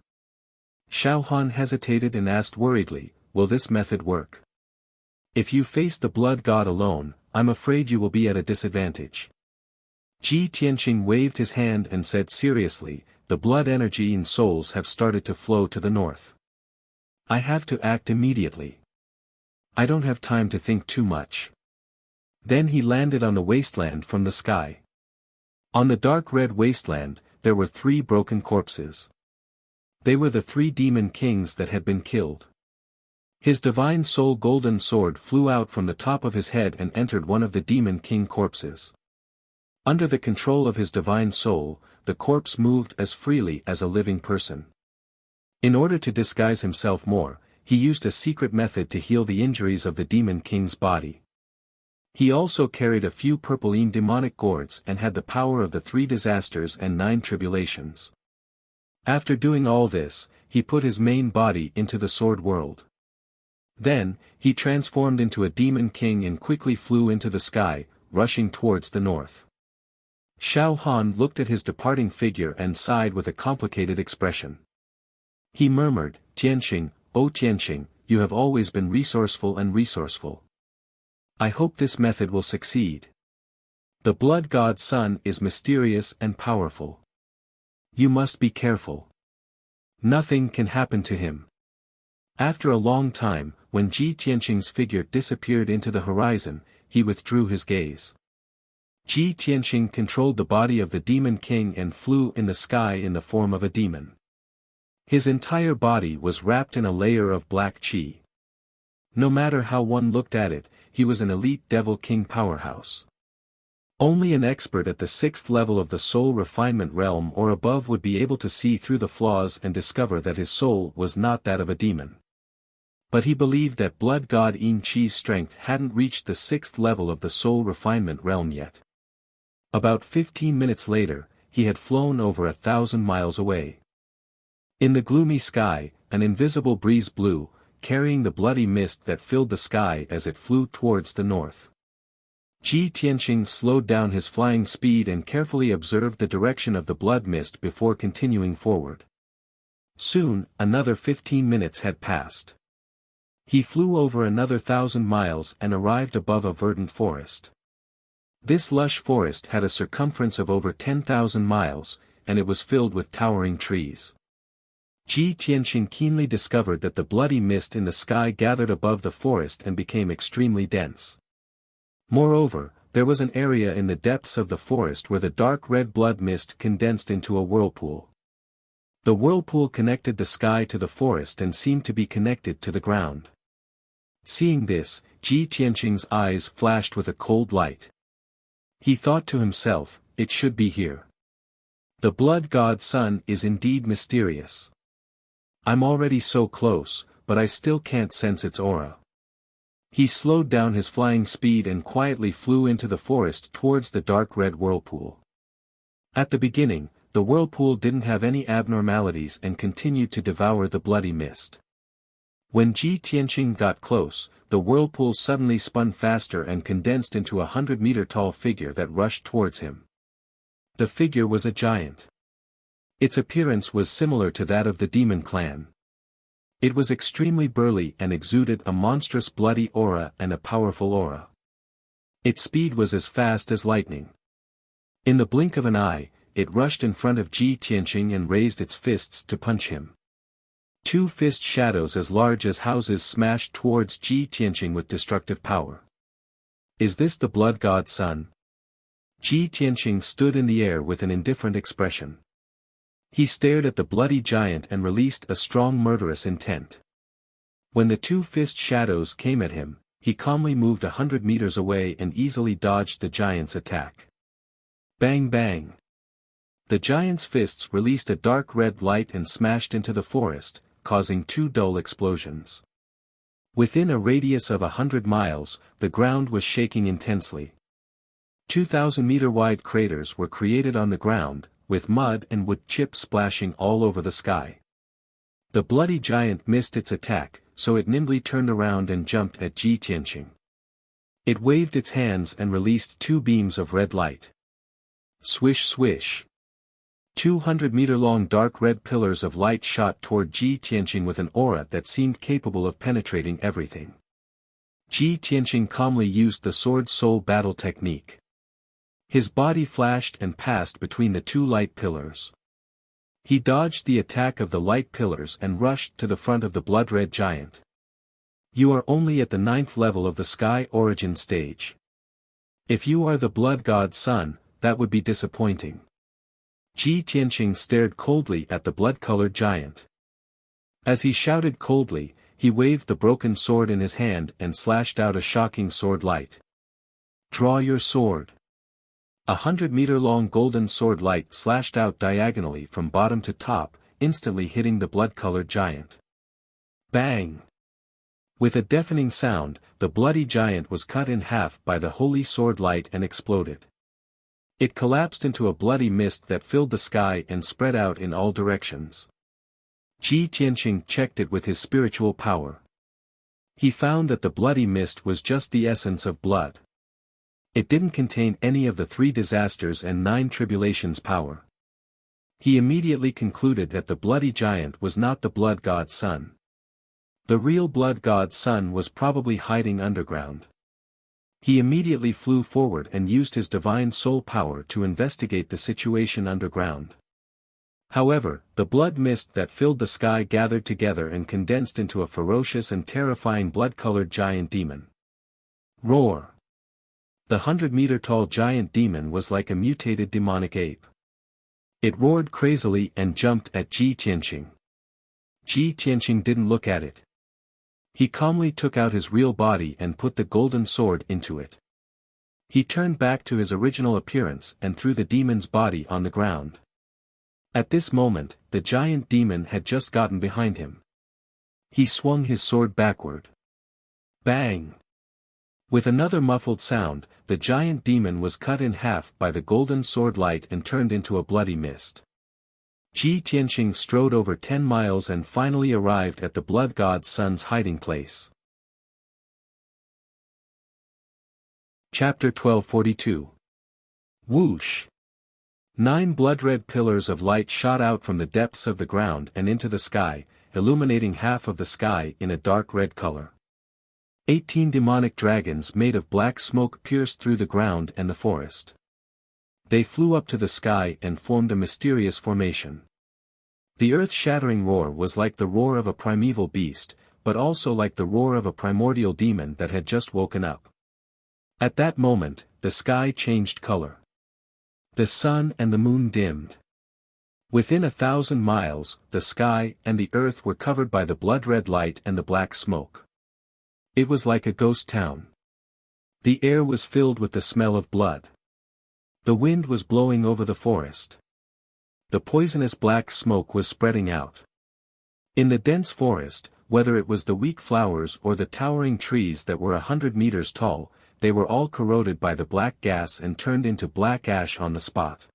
Xiao Han hesitated and asked worriedly, "Will this method work?" If you face the blood god alone, I'm afraid you will be at a disadvantage. Ji Tianqing waved his hand and said seriously, the blood energy and souls have started to flow to the north. I have to act immediately. I don't have time to think too much. Then he landed on the wasteland from the sky. On the dark red wasteland, there were 3 broken corpses. They were the 3 demon kings that had been killed. His divine soul golden sword flew out from the top of his head and entered one of the demon king corpses. Under the control of his divine soul, the corpse moved as freely as a living person. In order to disguise himself more, he used a secret method to heal the injuries of the demon king's body. He also carried a few purpline demonic gourds and had the power of the 3 disasters and 9 tribulations. After doing all this, he put his main body into the sword world. Then, he transformed into a demon king and quickly flew into the sky, rushing towards the north. Xiao Han looked at his departing figure and sighed with a complicated expression. He murmured, Tianqing, O Tianqing, you have always been resourceful and resourceful. I hope this method will succeed. The blood god's son is mysterious and powerful. You must be careful. Nothing can happen to him. After a long time, when Ji Tianqing's figure disappeared into the horizon, he withdrew his gaze. Ji Tianqing controlled the body of the demon king and flew in the sky in the form of a demon. His entire body was wrapped in a layer of black qi. No matter how one looked at it, he was an elite devil king powerhouse. Only an expert at the 6th level of the soul refinement realm or above would be able to see through the flaws and discover that his soul was not that of a demon. But he believed that blood god Yin Qi's strength hadn't reached the 6th level of the soul refinement realm yet. About 15 minutes later, he had flown over 1,000 miles away. In the gloomy sky, an invisible breeze blew, carrying the bloody mist that filled the sky as it flew towards the north. Ji Tianqing slowed down his flying speed and carefully observed the direction of the blood mist before continuing forward. Soon, another 15 minutes had passed. He flew over another 1,000 miles and arrived above a verdant forest. This lush forest had a circumference of over 10,000 miles, and it was filled with towering trees. Ji Tianqing keenly discovered that the bloody mist in the sky gathered above the forest and became extremely dense. Moreover, there was an area in the depths of the forest where the dark red blood mist condensed into a whirlpool. The whirlpool connected the sky to the forest and seemed to be connected to the ground. Seeing this, Ji Tianqing's eyes flashed with a cold light. He thought to himself, it should be here. The blood god's son is indeed mysterious. I'm already so close, but I still can't sense its aura. He slowed down his flying speed and quietly flew into the forest towards the dark red whirlpool. At the beginning, the whirlpool didn't have any abnormalities and continued to devour the bloody mist. When Ji Tianqing got close, the whirlpool suddenly spun faster and condensed into a 100-meter-tall figure that rushed towards him. The figure was a giant. Its appearance was similar to that of the demon clan. It was extremely burly and exuded a monstrous bloody aura and a powerful aura. Its speed was as fast as lightning. In the blink of an eye, it rushed in front of Ji Tianqing and raised its fists to punch him. 2 fist shadows as large as houses smashed towards Ji Tianqing with destructive power. Is this the blood god's son? Ji Tianqing stood in the air with an indifferent expression. He stared at the bloody giant and released a strong murderous intent. When the 2 fist shadows came at him, he calmly moved 100 meters away and easily dodged the giant's attack. Bang bang! The giant's fists released a dark red light and smashed into the forest, causing 2 dull explosions. Within a radius of 100 miles, the ground was shaking intensely. 2,000-meter-wide craters were created on the ground, with mud and wood chips splashing all over the sky. The bloody giant missed its attack, so it nimbly turned around and jumped at Ji Tianqing. It waved its hands and released 2 beams of red light. Swish swish. 200-meter-long dark red pillars of light shot toward Ji Tianqing with an aura that seemed capable of penetrating everything. Ji Tianqing calmly used the sword-soul battle technique. His body flashed and passed between the two light pillars. He dodged the attack of the light pillars and rushed to the front of the blood-red giant. You are only at the 9th level of the Sky Origin stage. If you are the Blood God's son, that would be disappointing. Ji Tianqing stared coldly at the blood-colored giant. As he shouted coldly, he waved the broken sword in his hand and slashed out a shocking sword light. Draw your sword. 100-meter-long golden sword light slashed out diagonally from bottom to top, instantly hitting the blood-colored giant. Bang! With a deafening sound, the bloody giant was cut in half by the holy sword light and exploded. It collapsed into a bloody mist that filled the sky and spread out in all directions. Ji Tianqing checked it with his spiritual power. He found that the bloody mist was just the essence of blood. It didn't contain any of the 3 disasters and 9 tribulations power. He immediately concluded that the bloody giant was not the blood god's son. The real blood god's son was probably hiding underground. He immediately flew forward and used his divine soul power to investigate the situation underground. However, the blood mist that filled the sky gathered together and condensed into a ferocious and terrifying blood-colored giant demon. Roar! The 100-meter-tall giant demon was like a mutated demonic ape. It roared crazily and jumped at Ji Tianqing. Ji Tianqing didn't look at it. He calmly took out his real body and put the golden sword into it. He turned back to his original appearance and threw the demon's body on the ground. At this moment, the giant demon had just gotten behind him. He swung his sword backward. Bang! With another muffled sound, the giant demon was cut in half by the golden sword light and turned into a bloody mist. Ji Tianqing strode over 10 miles and finally arrived at the blood god's son's hiding place. Chapter 1242. Whoosh! 9 blood-red pillars of light shot out from the depths of the ground and into the sky, illuminating half of the sky in a dark red color. 18 demonic dragons made of black smoke pierced through the ground and the forest. They flew up to the sky and formed a mysterious formation. The earth-shattering roar was like the roar of a primeval beast, but also like the roar of a primordial demon that had just woken up. At that moment, the sky changed color. The sun and the moon dimmed. Within 1,000 miles, the sky and the earth were covered by the blood-red light and the black smoke. It was like a ghost town. The air was filled with the smell of blood. The wind was blowing over the forest. The poisonous black smoke was spreading out. In the dense forest, whether it was the weak flowers or the towering trees that were 100 meters tall, they were all corroded by the black gas and turned into black ash on the spot.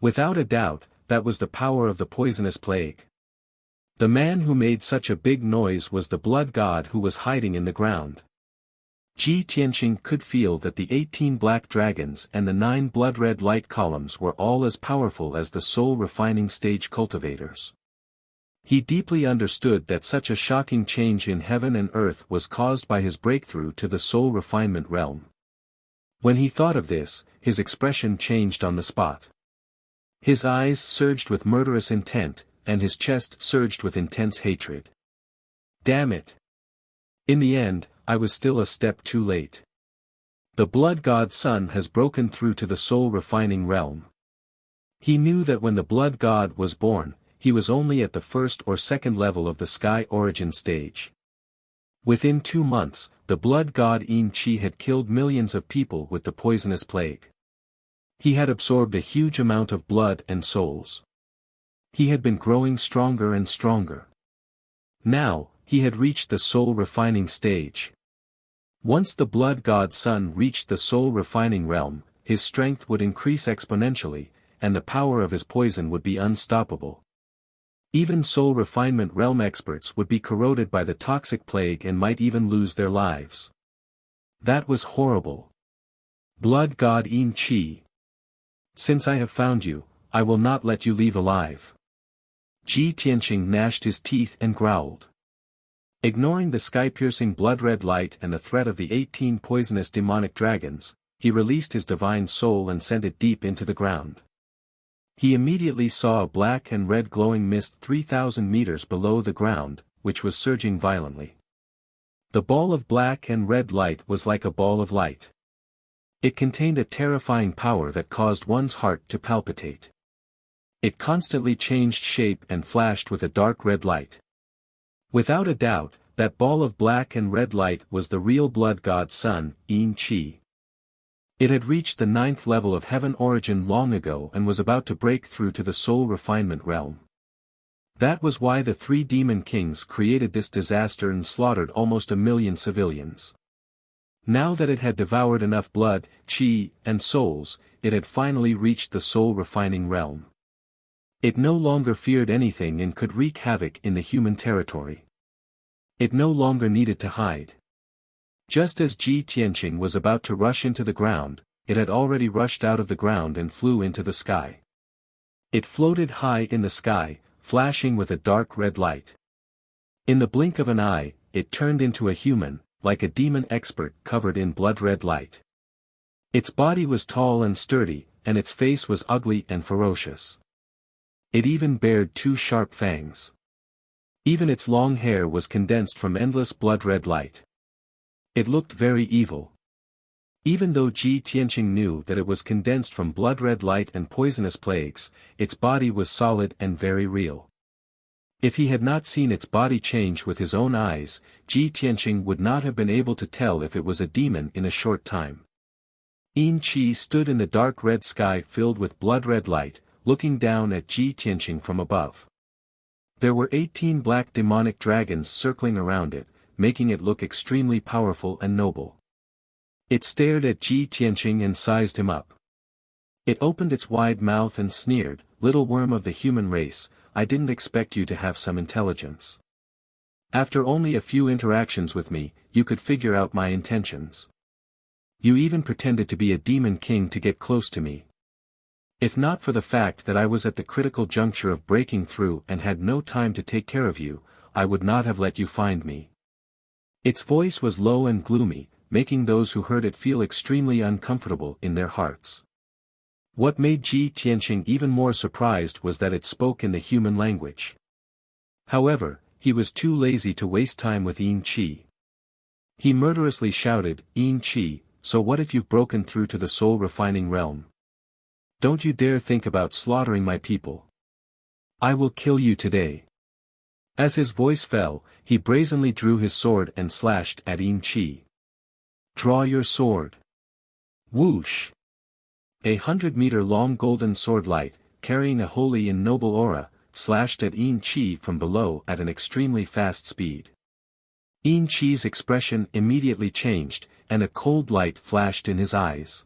Without a doubt, that was the power of the poisonous plague. The man who made such a big noise was the blood god who was hiding in the ground. Ji Tianqing could feel that the 18 black dragons and the 9 blood-red light columns were all as powerful as the soul-refining stage cultivators. He deeply understood that such a shocking change in heaven and earth was caused by his breakthrough to the soul refinement realm. When he thought of this, his expression changed on the spot. His eyes surged with murderous intent, and his chest surged with intense hatred. Damn it! In the end, I was still a step too late. The blood god's son has broken through to the soul-refining realm. He knew that when the blood god was born, he was only at the 1st or 2nd level of the Sky Origin stage. Within 2 months, the blood god Yin Qi had killed millions of people with the poisonous plague. He had absorbed a huge amount of blood and souls. He had been growing stronger and stronger. Now, he had reached the soul-refining stage. Once the blood god's son reached the soul-refining realm, his strength would increase exponentially, and the power of his poison would be unstoppable. Even soul refinement realm experts would be corroded by the toxic plague and might even lose their lives. That was horrible. Blood god Yin Qi. Since I have found you, I will not let you leave alive. Ji Tianqing gnashed his teeth and growled. Ignoring the sky-piercing blood-red light and the threat of the 18 poisonous demonic dragons, he released his divine soul and sent it deep into the ground. He immediately saw a black and red glowing mist 3,000 meters below the ground, which was surging violently. The ball of black and red light was like a ball of light. It contained a terrifying power that caused one's heart to palpitate. It constantly changed shape and flashed with a dark red light. Without a doubt, that ball of black and red light was the real blood god's son, Yin Qi. It had reached the 9th level of heaven origin long ago and was about to break through to the soul refinement realm. That was why the 3 demon kings created this disaster and slaughtered almost 1 million civilians. Now that it had devoured enough blood, qi, and souls, it had finally reached the soul refining realm. It no longer feared anything and could wreak havoc in the human territory. It no longer needed to hide. Just as Ji Tianqing was about to rush into the ground, it had already rushed out of the ground and flew into the sky. It floated high in the sky, flashing with a dark red light. In the blink of an eye, it turned into a human, like a demon expert covered in blood-red light. Its body was tall and sturdy, and its face was ugly and ferocious. It even bared 2 sharp fangs. Even its long hair was condensed from endless blood-red light. It looked very evil. Even though Ji Tianqing knew that it was condensed from blood-red light and poisonous plagues, its body was solid and very real. If he had not seen its body change with his own eyes, Ji Tianqing would not have been able to tell if it was a demon in a short time. Yin Qi stood in the dark red sky filled with blood-red light, looking down at Ji Tianqing from above. There were 18 black demonic dragons circling around it, making it look extremely powerful and noble. It stared at Ji Tianqing and sized him up. It opened its wide mouth and sneered, "Little worm of the human race, I didn't expect you to have some intelligence. After only a few interactions with me, you could figure out my intentions. You even pretended to be a demon king to get close to me. If not for the fact that I was at the critical juncture of breaking through and had no time to take care of you, I would not have let you find me." Its voice was low and gloomy, making those who heard it feel extremely uncomfortable in their hearts. What made Ji Tianqing even more surprised was that it spoke in the human language. However, he was too lazy to waste time with Yin Qi. He murderously shouted, "Yin Qi, so what if you've broken through to the soul refining realm? Don't you dare think about slaughtering my people. I will kill you today." As his voice fell, he brazenly drew his sword and slashed at Yin Qi. "Draw your sword." Whoosh! 100-meter-long golden sword light, carrying a holy and noble aura, slashed at Yin Qi from below at an extremely fast speed. Yin Qi's expression immediately changed, and a cold light flashed in his eyes.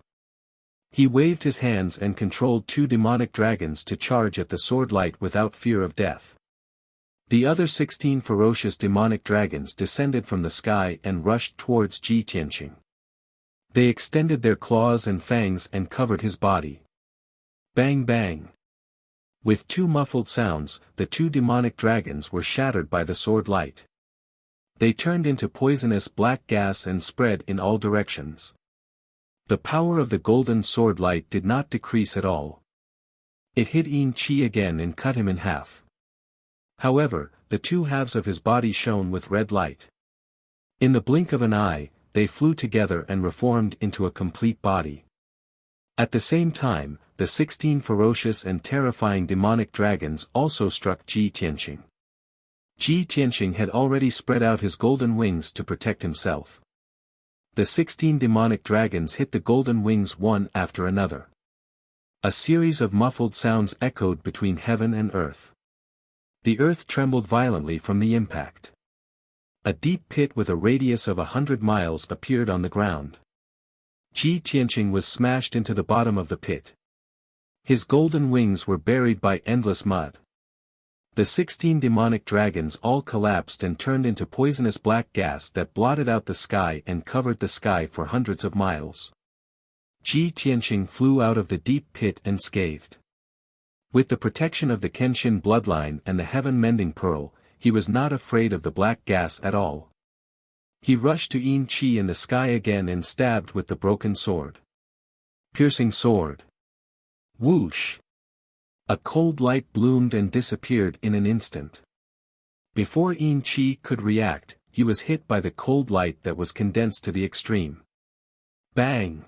He waved his hands and controlled 2 demonic dragons to charge at the sword light without fear of death. The other 16 ferocious demonic dragons descended from the sky and rushed towards Ji Tianqing. They extended their claws and fangs and covered his body. Bang bang! With 2 muffled sounds, the 2 demonic dragons were shattered by the sword light. They turned into poisonous black gas and spread in all directions. The power of the golden sword light did not decrease at all. It hit Yin Qi again and cut him in half. However, the 2 halves of his body shone with red light. In the blink of an eye, they flew together and reformed into a complete body. At the same time, the 16 ferocious and terrifying demonic dragons also struck Ji Tianqing. Ji Tianqing had already spread out his golden wings to protect himself. The 16 demonic dragons hit the golden wings one after another. A series of muffled sounds echoed between heaven and earth. The earth trembled violently from the impact. A deep pit with a radius of 100 miles appeared on the ground. Ji Tianqing was smashed into the bottom of the pit. His golden wings were buried by endless mud. The 16 demonic dragons all collapsed and turned into poisonous black gas that blotted out the sky and covered the sky for hundreds of miles. Ji Tianqing flew out of the deep pit unscathed. With the protection of the Kenshin bloodline and the heaven-mending pearl, he was not afraid of the black gas at all. He rushed to Yin Chi in the sky again and stabbed with the broken sword. Piercing sword. Whoosh! A cold light bloomed and disappeared in an instant. Before Yin Chi could react, he was hit by the cold light that was condensed to the extreme. Bang!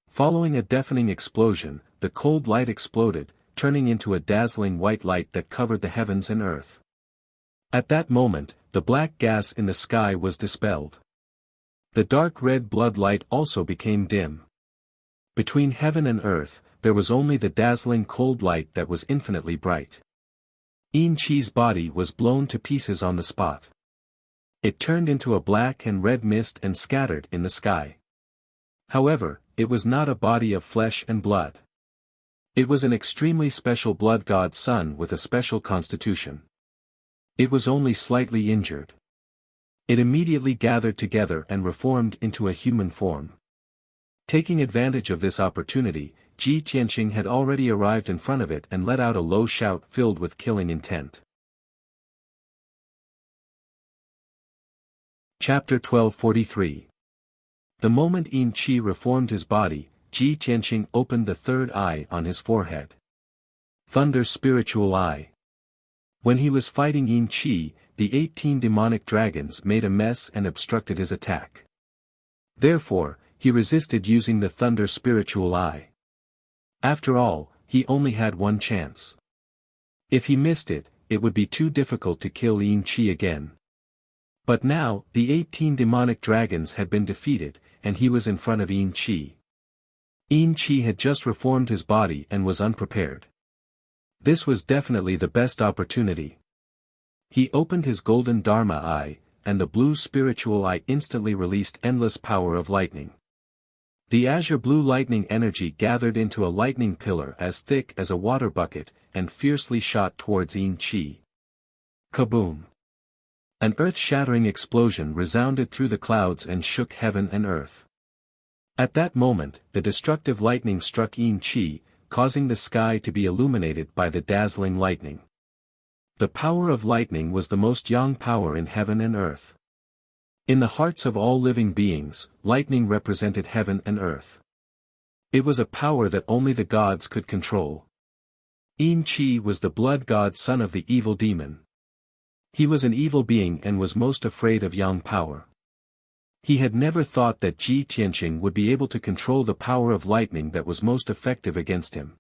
Following a deafening explosion, the cold light exploded, turning into a dazzling white light that covered the heavens and earth. At that moment, the black gas in the sky was dispelled. The dark red blood light also became dim. Between heaven and earth, there was only the dazzling cold light that was infinitely bright. Yin Chi's body was blown to pieces on the spot. It turned into a black and red mist and scattered in the sky. However, it was not a body of flesh and blood. It was an extremely special blood god son with a special constitution. It was only slightly injured. It immediately gathered together and reformed into a human form. Taking advantage of this opportunity, Ji Tianqing had already arrived in front of it and let out a low shout filled with killing intent. Chapter 1243. The moment Yin Chi reformed his body, Ji Tianqing opened the third eye on his forehead. Thunder Spiritual Eye. When he was fighting Yin Chi, the 18 demonic dragons made a mess and obstructed his attack. Therefore, he resisted using the Thunder Spiritual Eye. After all, he only had one chance. If he missed it, it would be too difficult to kill Yin Chi again. But now, the 18 demonic dragons had been defeated, and he was in front of Yin Chi. Yin Chi had just reformed his body and was unprepared. This was definitely the best opportunity. He opened his golden Dharma eye, and the blue spiritual eye instantly released endless power of lightning. The azure blue lightning energy gathered into a lightning pillar as thick as a water bucket, and fiercely shot towards Yin Chi. Kaboom! An earth-shattering explosion resounded through the clouds and shook heaven and earth. At that moment, the destructive lightning struck Yin Chi, causing the sky to be illuminated by the dazzling lightning. The power of lightning was the most yang power in heaven and earth. In the hearts of all living beings, lightning represented heaven and earth. It was a power that only the gods could control. Yin Chi was the blood god son of the evil demon. He was an evil being and was most afraid of yang power. He had never thought that Ji Tianqing would be able to control the power of lightning that was most effective against him.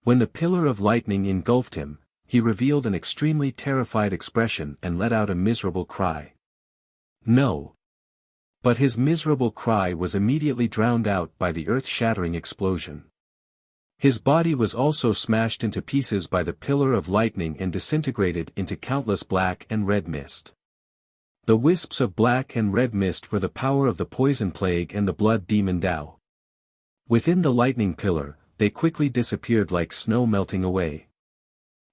When the pillar of lightning engulfed him, he revealed an extremely terrified expression and let out a miserable cry. No. But his miserable cry was immediately drowned out by the earth-shattering explosion. His body was also smashed into pieces by the pillar of lightning and disintegrated into countless black and red mist. The wisps of black and red mist were the power of the poison plague and the blood demon Dao. Within the lightning pillar, they quickly disappeared like snow melting away.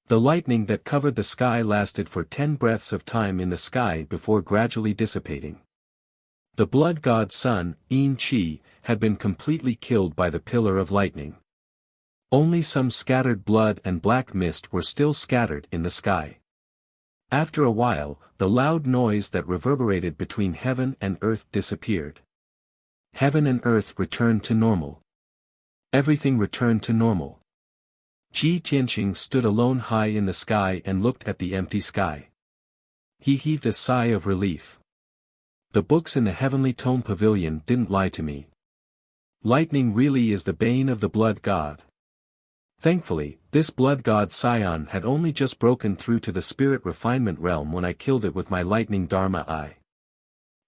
The lightning that covered the sky lasted for 10 breaths of time in the sky before gradually dissipating. The blood god's son, Yin Chi, had been completely killed by the pillar of lightning. Only some scattered blood and black mist were still scattered in the sky. After a while, the loud noise that reverberated between heaven and earth disappeared. Heaven and earth returned to normal. Everything returned to normal. Ji Tianqing stood alone high in the sky and looked at the empty sky. He heaved a sigh of relief. The books in the heavenly tome pavilion didn't lie to me. Lightning really is the bane of the blood god. Thankfully, this blood god Scion had only just broken through to the spirit refinement realm when I killed it with my lightning Dharma eye.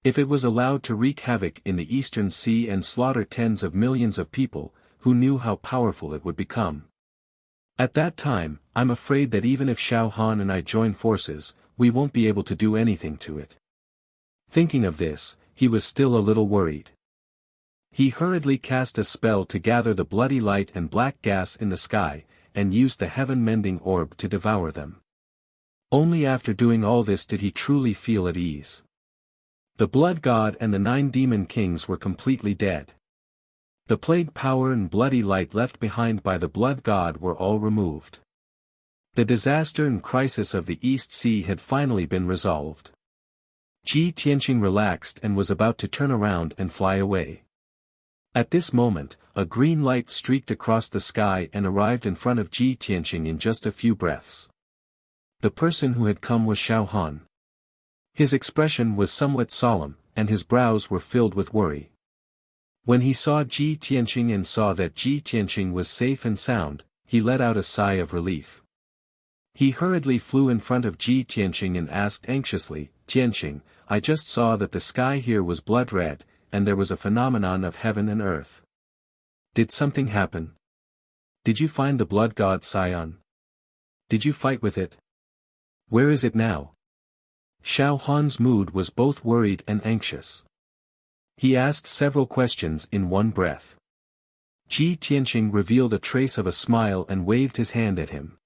If it was allowed to wreak havoc in the eastern sea and slaughter tens of millions of people, who knew how powerful it would become? At that time, I'm afraid that even if Xiao Han and I join forces, we won't be able to do anything to it. Thinking of this, he was still a little worried. He hurriedly cast a spell to gather the bloody light and black gas in the sky, and used the heaven-mending orb to devour them. Only after doing all this did he truly feel at ease. The blood god and the 9 demon kings were completely dead. The plague power and bloody light left behind by the blood god were all removed. The disaster and crisis of the East Sea had finally been resolved. Ji Tianqing relaxed and was about to turn around and fly away. At this moment, a green light streaked across the sky and arrived in front of Ji Tianqing in just a few breaths. The person who had come was Xiao Han. His expression was somewhat solemn, and his brows were filled with worry. When he saw Ji Tianqing and saw that Ji Tianqing was safe and sound, he let out a sigh of relief. He hurriedly flew in front of Ji Tianqing and asked anxiously, "Tianqing, I just saw that the sky here was blood red, and there was a phenomenon of heaven and earth. Did something happen? Did you find the blood god Sion? Did you fight with it? Where is it now?" Xiao Han's mood was both worried and anxious. He asked several questions in one breath. Ji Tianqing revealed a trace of a smile and waved his hand at him.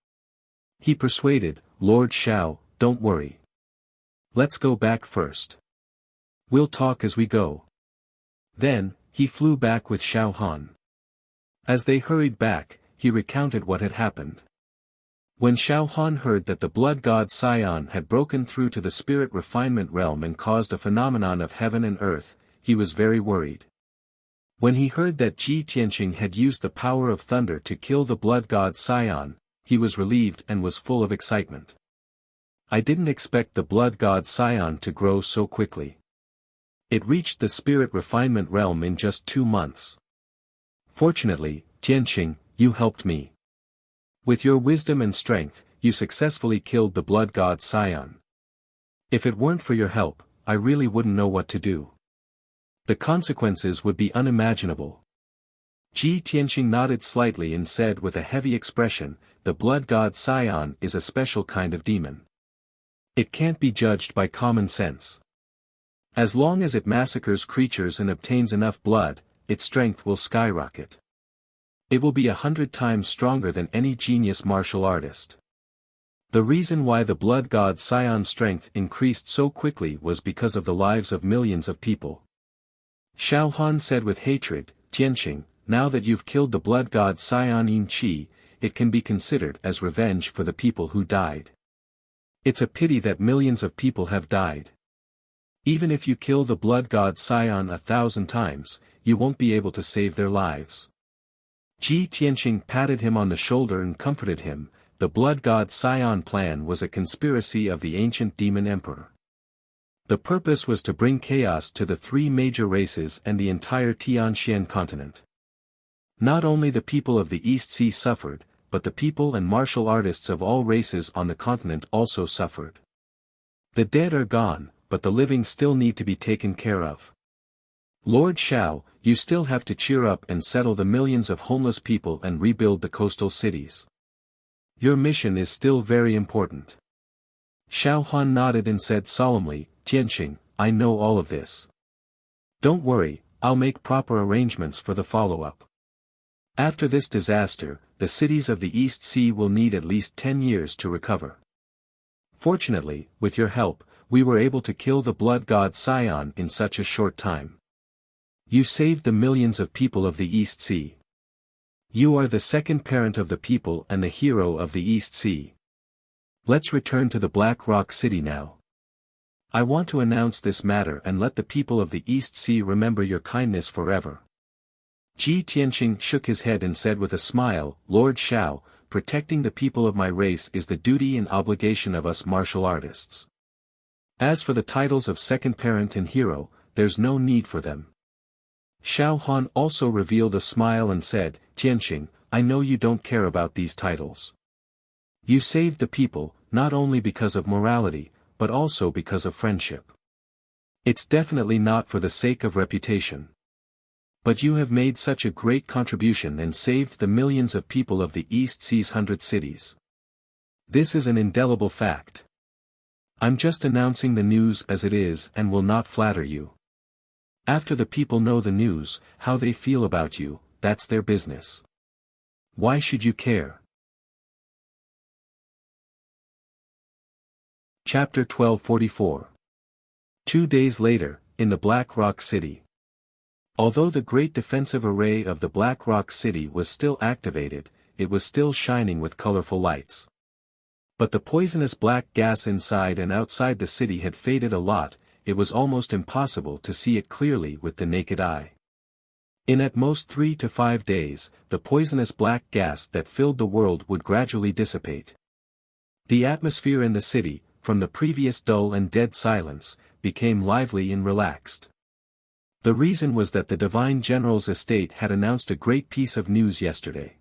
He persuaded, "Lord Xiao, don't worry. Let's go back first. We'll talk as we go." Then, he flew back with Xiao Han. As they hurried back, he recounted what had happened. When Xiao Han heard that the blood god Sion had broken through to the spirit refinement realm and caused a phenomenon of heaven and earth, he was very worried. When he heard that Ji Tianqing had used the power of thunder to kill the blood god Sion, he was relieved and was full of excitement. "I didn't expect the blood god Sion to grow so quickly. It reached the spirit refinement realm in just 2 months. Fortunately, Tianqing, you helped me. With your wisdom and strength, you successfully killed the blood god Sion. If it weren't for your help, I really wouldn't know what to do. The consequences would be unimaginable." Ji Tianqing nodded slightly and said with a heavy expression, "The blood god Sion is a special kind of demon. It can't be judged by common sense. As long as it massacres creatures and obtains enough blood, its strength will skyrocket. It will be 100 times stronger than any genius martial artist." The reason why the blood god Sion's strength increased so quickly was because of the lives of millions of people. Xiao Han said with hatred, "Tianqing, now that you've killed the blood god Sion Yin Qi, it can be considered as revenge for the people who died. It's a pity that millions of people have died. Even if you kill the blood god Sion 1,000 times, you won't be able to save their lives." Ji Tianqing patted him on the shoulder and comforted him. The blood god Sion plan was a conspiracy of the ancient demon emperor. The purpose was to bring chaos to the 3 major races and the entire Tianxian continent. Not only the people of the East Sea suffered, but the people and martial artists of all races on the continent also suffered. The dead are gone, but the living still need to be taken care of. Lord Xiao, you still have to cheer up and settle the millions of homeless people and rebuild the coastal cities. Your mission is still very important." Xiao Han nodded and said solemnly, "Tianqing, I know all of this. Don't worry, I'll make proper arrangements for the follow-up. After this disaster, the cities of the East Sea will need at least 10 years to recover. Fortunately, with your help, we were able to kill the blood god Sion in such a short time. You saved the millions of people of the East Sea. You are the second parent of the people and the hero of the East Sea. Let's return to the Black Rock City now. I want to announce this matter and let the people of the East Sea remember your kindness forever." Ji Tianqing shook his head and said with a smile, "Lord Xiao, protecting the people of my race is the duty and obligation of us martial artists. As for the titles of second parent and hero, there's no need for them." Xiao Han also revealed a smile and said, "Tianqing, I know you don't care about these titles. You saved the people, not only because of morality, but also because of friendship. It's definitely not for the sake of reputation. But you have made such a great contribution and saved the millions of people of the East Sea's 100 cities. This is an indelible fact. I'm just announcing the news as it is and will not flatter you. After the people know the news, how they feel about you, that's their business. Why should you care?" Chapter 1244. 2 days later, in the Black Rock City. Although the great defensive array of the Black Rock City was still activated, it was still shining with colorful lights. But the poisonous black gas inside and outside the city had faded a lot. It was almost impossible to see it clearly with the naked eye. In at most 3 to 5 days, the poisonous black gas that filled the world would gradually dissipate. The atmosphere in the city, from the previous dull and dead silence, became lively and relaxed. The reason was that the Divine General's estate had announced a great piece of news yesterday.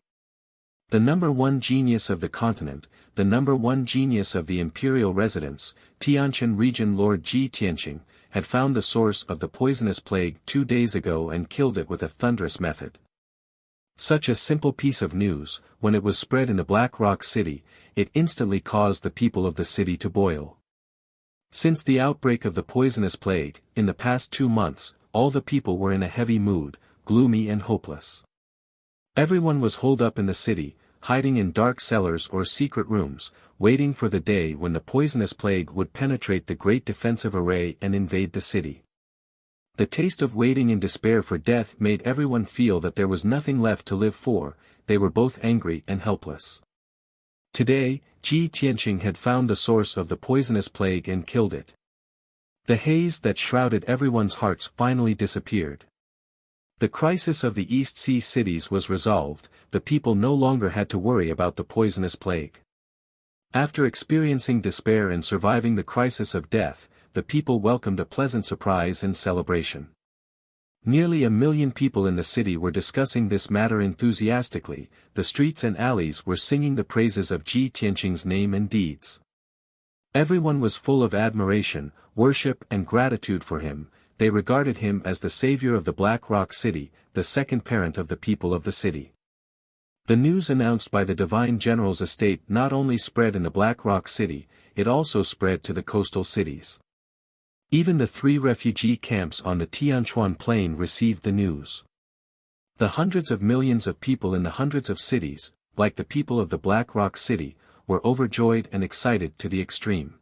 The number one genius of the continent, the number one genius of the imperial residence, Tianshan region Lord Ji Tianqing, had found the source of the poisonous plague 2 days ago and killed it with a thunderous method. Such a simple piece of news, when it was spread in the Black Rock City, it instantly caused the people of the city to boil. Since the outbreak of the poisonous plague, in the past 2 months, all the people were in a heavy mood, gloomy and hopeless. Everyone was holed up in the city, hiding in dark cellars or secret rooms, waiting for the day when the poisonous plague would penetrate the great defensive array and invade the city. The taste of waiting in despair for death made everyone feel that there was nothing left to live for. They were both angry and helpless. Today, Ji Tianqing had found the source of the poisonous plague and killed it. The haze that shrouded everyone's hearts finally disappeared. The crisis of the East Sea cities was resolved. The people no longer had to worry about the poisonous plague. After experiencing despair and surviving the crisis of death, the people welcomed a pleasant surprise and celebration. Nearly 1 million people in the city were discussing this matter enthusiastically. The streets and alleys were singing the praises of Ji Tianqing's name and deeds. Everyone was full of admiration, worship and gratitude for him. They regarded him as the savior of the Black Rock City, the second parent of the people of the city. The news announced by the Divine General's estate not only spread in the Black Rock City, it also spread to the coastal cities. Even the 3 refugee camps on the Tianchuan Plain received the news. The hundreds of millions of people in the hundreds of cities, like the people of the Black Rock City, were overjoyed and excited to the extreme.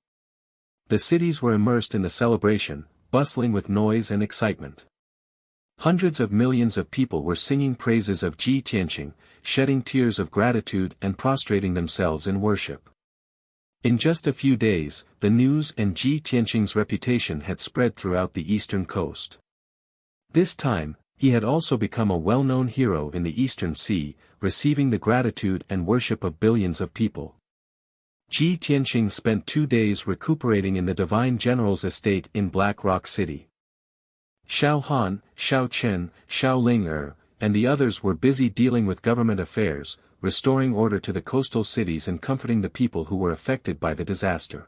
The cities were immersed in the celebration, bustling with noise and excitement. Hundreds of millions of people were singing praises of Ji Tianqing, shedding tears of gratitude and prostrating themselves in worship. In just a few days, the news and Ji Tianqing's reputation had spread throughout the eastern coast. This time, he had also become a well-known hero in the Eastern Sea, receiving the gratitude and worship of billions of people. Ji Tianqing spent 2 days recuperating in the Divine General's estate in Black Rock City. Xiao Han, Xiao Chen, Xiao Ling and the others were busy dealing with government affairs, restoring order to the coastal cities and comforting the people who were affected by the disaster.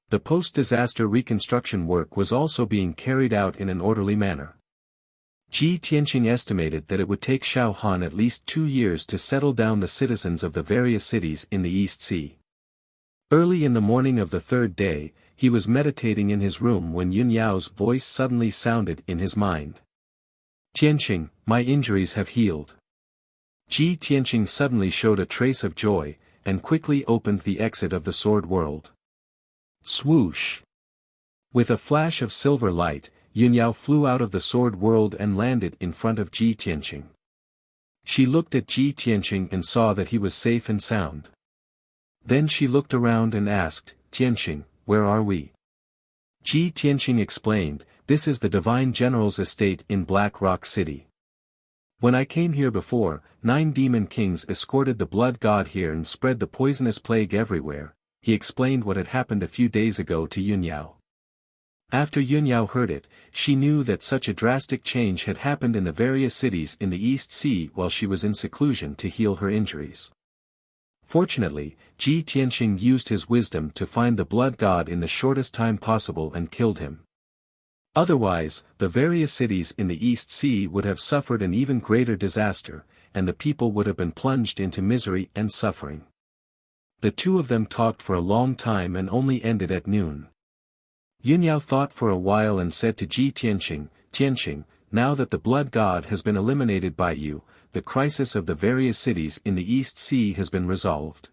The post-disaster reconstruction work was also being carried out in an orderly manner. Ji Tianqing estimated that it would take Xiao Han at least 2 years to settle down the citizens of the various cities in the East Sea. Early in the morning of the 3rd day, he was meditating in his room when Yun Yao's voice suddenly sounded in his mind. Tianqing, my injuries have healed. Ji Tianqing suddenly showed a trace of joy, and quickly opened the exit of the sword world. Swoosh! With a flash of silver light, Yun Yao flew out of the sword world and landed in front of Ji Tianqing. She looked at Ji Tianqing and saw that he was safe and sound. Then she looked around and asked, Tianqing, where are we? Ji Tianqing explained, this is the Divine General's estate in Black Rock City. When I came here before, 9 demon kings escorted the blood god here and spread the poisonous plague everywhere. He explained what had happened a few days ago to Yun Yao. After Yun Yao heard it, she knew that such a drastic change had happened in the various cities in the East Sea while she was in seclusion to heal her injuries. Fortunately, Ji Tianqing used his wisdom to find the blood god in the shortest time possible and killed him. Otherwise, the various cities in the East Sea would have suffered an even greater disaster, and the people would have been plunged into misery and suffering. The two of them talked for a long time and only ended at noon. Yun Yao thought for a while and said to Ji Tianqing, Tianqing, now that the blood god has been eliminated by you, the crisis of the various cities in the East Sea has been resolved.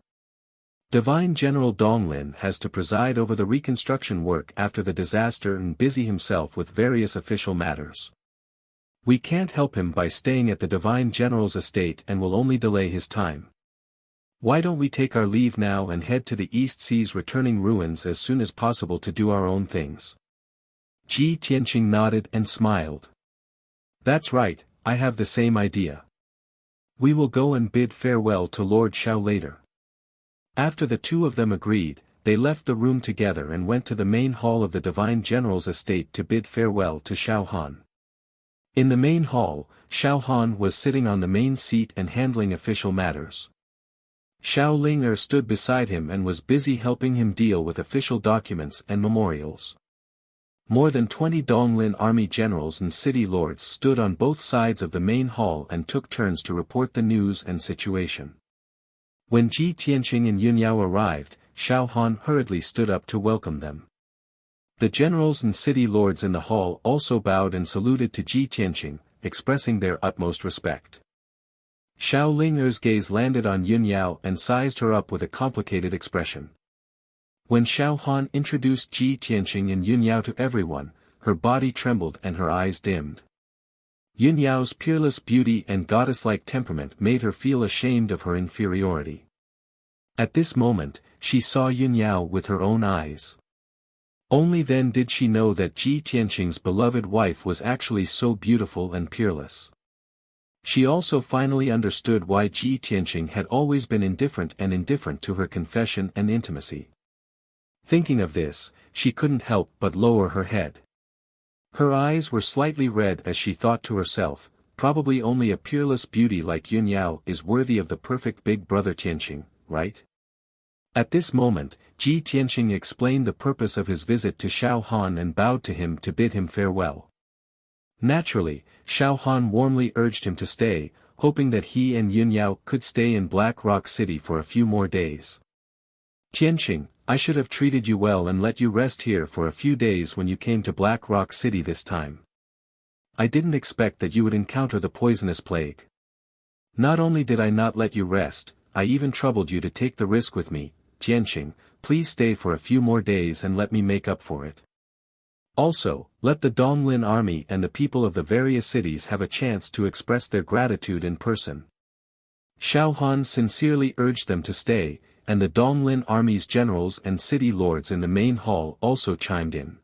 Divine General Donglin has to preside over the reconstruction work after the disaster and busy himself with various official matters. We can't help him by staying at the Divine General's estate and will only delay his time. Why don't we take our leave now and head to the East Sea's returning ruins as soon as possible to do our own things? Ji Tianqing nodded and smiled. That's right, I have the same idea. We will go and bid farewell to Lord Xiao later. After the two of them agreed, they left the room together and went to the main hall of the Divine General's estate to bid farewell to Xiao Han. In the main hall, Xiao Han was sitting on the main seat and handling official matters. Xiao Ling stood beside him and was busy helping him deal with official documents and memorials. More than 20 Donglin army generals and city lords stood on both sides of the main hall and took turns to report the news and situation. When Ji Tianqing and Yun Yao arrived, Xiao Han hurriedly stood up to welcome them. The generals and city lords in the hall also bowed and saluted to Ji Tianqing, expressing their utmost respect. Xiao Ling's gaze landed on Yun Yao and sized her up with a complicated expression. When Xiao Han introduced Ji Tianqing and Yun Yao to everyone, her body trembled and her eyes dimmed. Yun Yao's peerless beauty and goddess-like temperament made her feel ashamed of her inferiority. At this moment, she saw Yun Yao with her own eyes. Only then did she know that Ji Tianqing's beloved wife was actually so beautiful and peerless. She also finally understood why Ji Tianqing had always been indifferent to her confession and intimacy. Thinking of this, she couldn't help but lower her head. Her eyes were slightly red as she thought to herself, probably only a peerless beauty like Yun Yao is worthy of the perfect big brother Tianqing, right? At this moment, Ji Tianqing explained the purpose of his visit to Xiao Han and bowed to him to bid him farewell. Naturally, Xiao Han warmly urged him to stay, hoping that he and Yun Yao could stay in Black Rock City for a few more days. Tianqing, I should have treated you well and let you rest here for a few days when you came to Black Rock City this time. I didn't expect that you would encounter the poisonous plague. Not only did I not let you rest, I even troubled you to take the risk with me. Tianqing, please stay for a few more days and let me make up for it. Also, let the Donglin army and the people of the various cities have a chance to express their gratitude in person. Xiao Han sincerely urged them to stay, and the Donglin army's generals and city lords in the main hall also chimed in.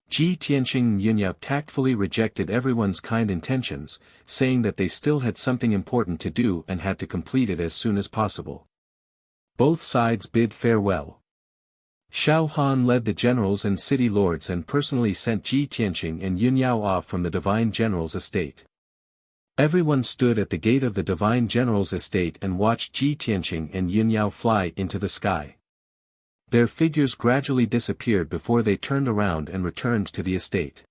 Ji Tianqing and Yun Yao tactfully rejected everyone's kind intentions, saying that they still had something important to do and had to complete it as soon as possible. Both sides bid farewell. Xiao Han led the generals and city lords and personally sent Ji Tianqing and Yun Yao off from the Divine General's estate. Everyone stood at the gate of the Divine General's estate and watched Ji Tianqing and Yun Yao fly into the sky. Their figures gradually disappeared before they turned around and returned to the estate.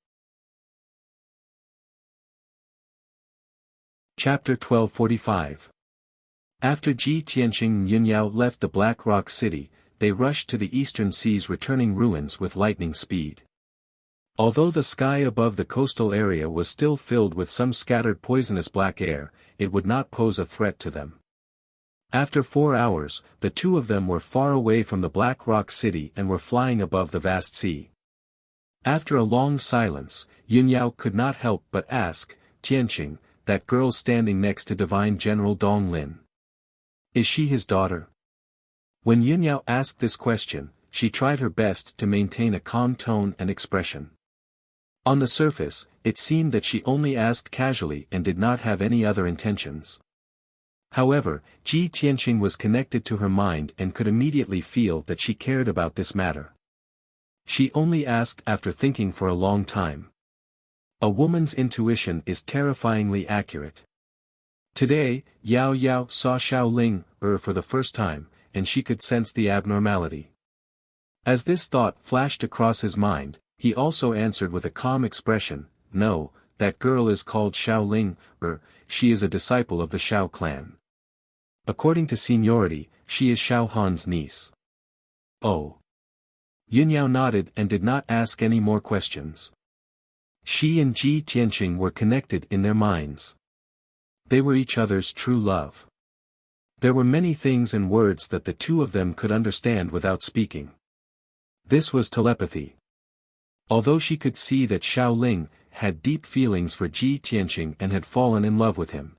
Chapter 1245. After Ji Tianqing and Yun Yao left the Black Rock City, they rushed to the Eastern Sea's returning ruins with lightning speed. Although the sky above the coastal area was still filled with some scattered poisonous black air, it would not pose a threat to them. After 4 hours, the two of them were far away from the Black Rock City and were flying above the vast sea. After a long silence, Yun Yao could not help but ask, Tianqing, that girl standing next to Divine General Dong Lin. Is she his daughter? When Yun Yao asked this question, she tried her best to maintain a calm tone and expression. On the surface, it seemed that she only asked casually and did not have any other intentions. However, Ji Tianqing was connected to her mind and could immediately feel that she cared about this matter. She only asked after thinking for a long time. A woman's intuition is terrifyingly accurate. Today, Yao Yao saw Xiao Ling for the first time, and she could sense the abnormality. As this thought flashed across his mind, he also answered with a calm expression, no, that girl is called Xiao Ling, she is a disciple of the Xiao clan. According to seniority, she is Xiao Han's niece. Oh. Yun Yao nodded and did not ask any more questions. She and Ji Tianqing were connected in their minds. They were each other's true love. There were many things and words that the two of them could understand without speaking. This was telepathy. Although she could see that Xiao Ling had deep feelings for Ji Tianqing and had fallen in love with him.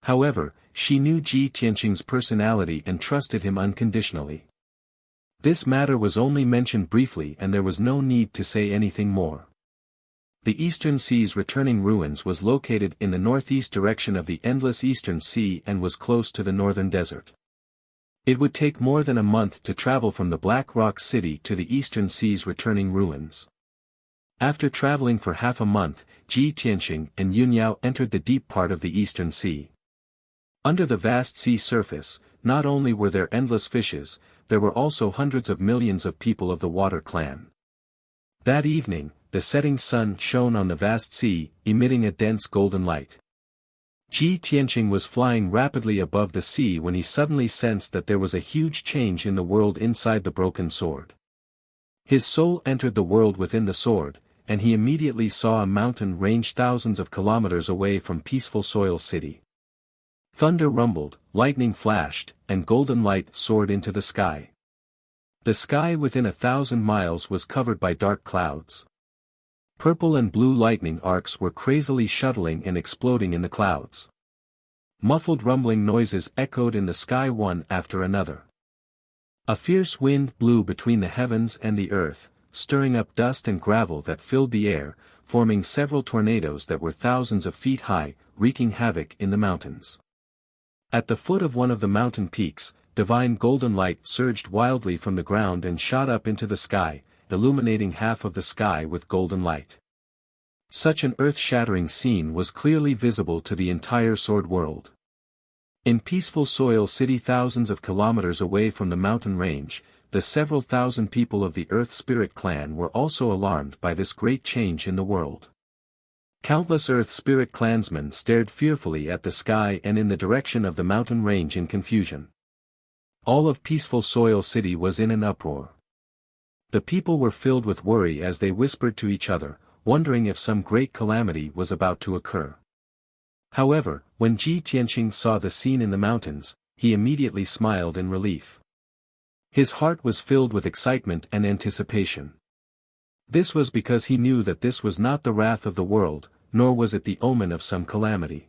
However, she knew Ji Tianqing's personality and trusted him unconditionally. This matter was only mentioned briefly and there was no need to say anything more. The Eastern Sea's returning ruins was located in the northeast direction of the endless Eastern Sea and was close to the northern desert. It would take more than a month to travel from the Black Rock City to the Eastern Sea's returning ruins. After traveling for half a month, Ji Tianqing and Yunyao entered the deep part of the Eastern Sea. Under the vast sea surface, not only were there endless fishes, there were also hundreds of millions of people of the Water Clan. That evening, the setting sun shone on the vast sea, emitting a dense golden light. Ji Tianqing was flying rapidly above the sea when he suddenly sensed that there was a huge change in the world inside the broken sword. His soul entered the world within the sword, and he immediately saw a mountain range thousands of kilometers away from peaceful Soil City. Thunder rumbled, lightning flashed, and golden light soared into the sky. The sky within 1,000 miles was covered by dark clouds. Purple and blue lightning arcs were crazily shuttling and exploding in the clouds. Muffled rumbling noises echoed in the sky one after another. A fierce wind blew between the heavens and the earth, stirring up dust and gravel that filled the air, forming several tornadoes that were thousands of feet high, wreaking havoc in the mountains. At the foot of one of the mountain peaks, divine golden light surged wildly from the ground and shot up into the sky, illuminating half of the sky with golden light. Such an earth-shattering scene was clearly visible to the entire sword world. In peaceful Soil City thousands of kilometers away from the mountain range, the several thousand people of the Earth Spirit clan were also alarmed by this great change in the world. Countless Earth Spirit clansmen stared fearfully at the sky and in the direction of the mountain range in confusion. All of peaceful Soil City was in an uproar. The people were filled with worry as they whispered to each other, wondering if some great calamity was about to occur. However, when Ji Tianqing saw the scene in the mountains, he immediately smiled in relief. His heart was filled with excitement and anticipation. This was because he knew that this was not the wrath of the world, nor was it the omen of some calamity.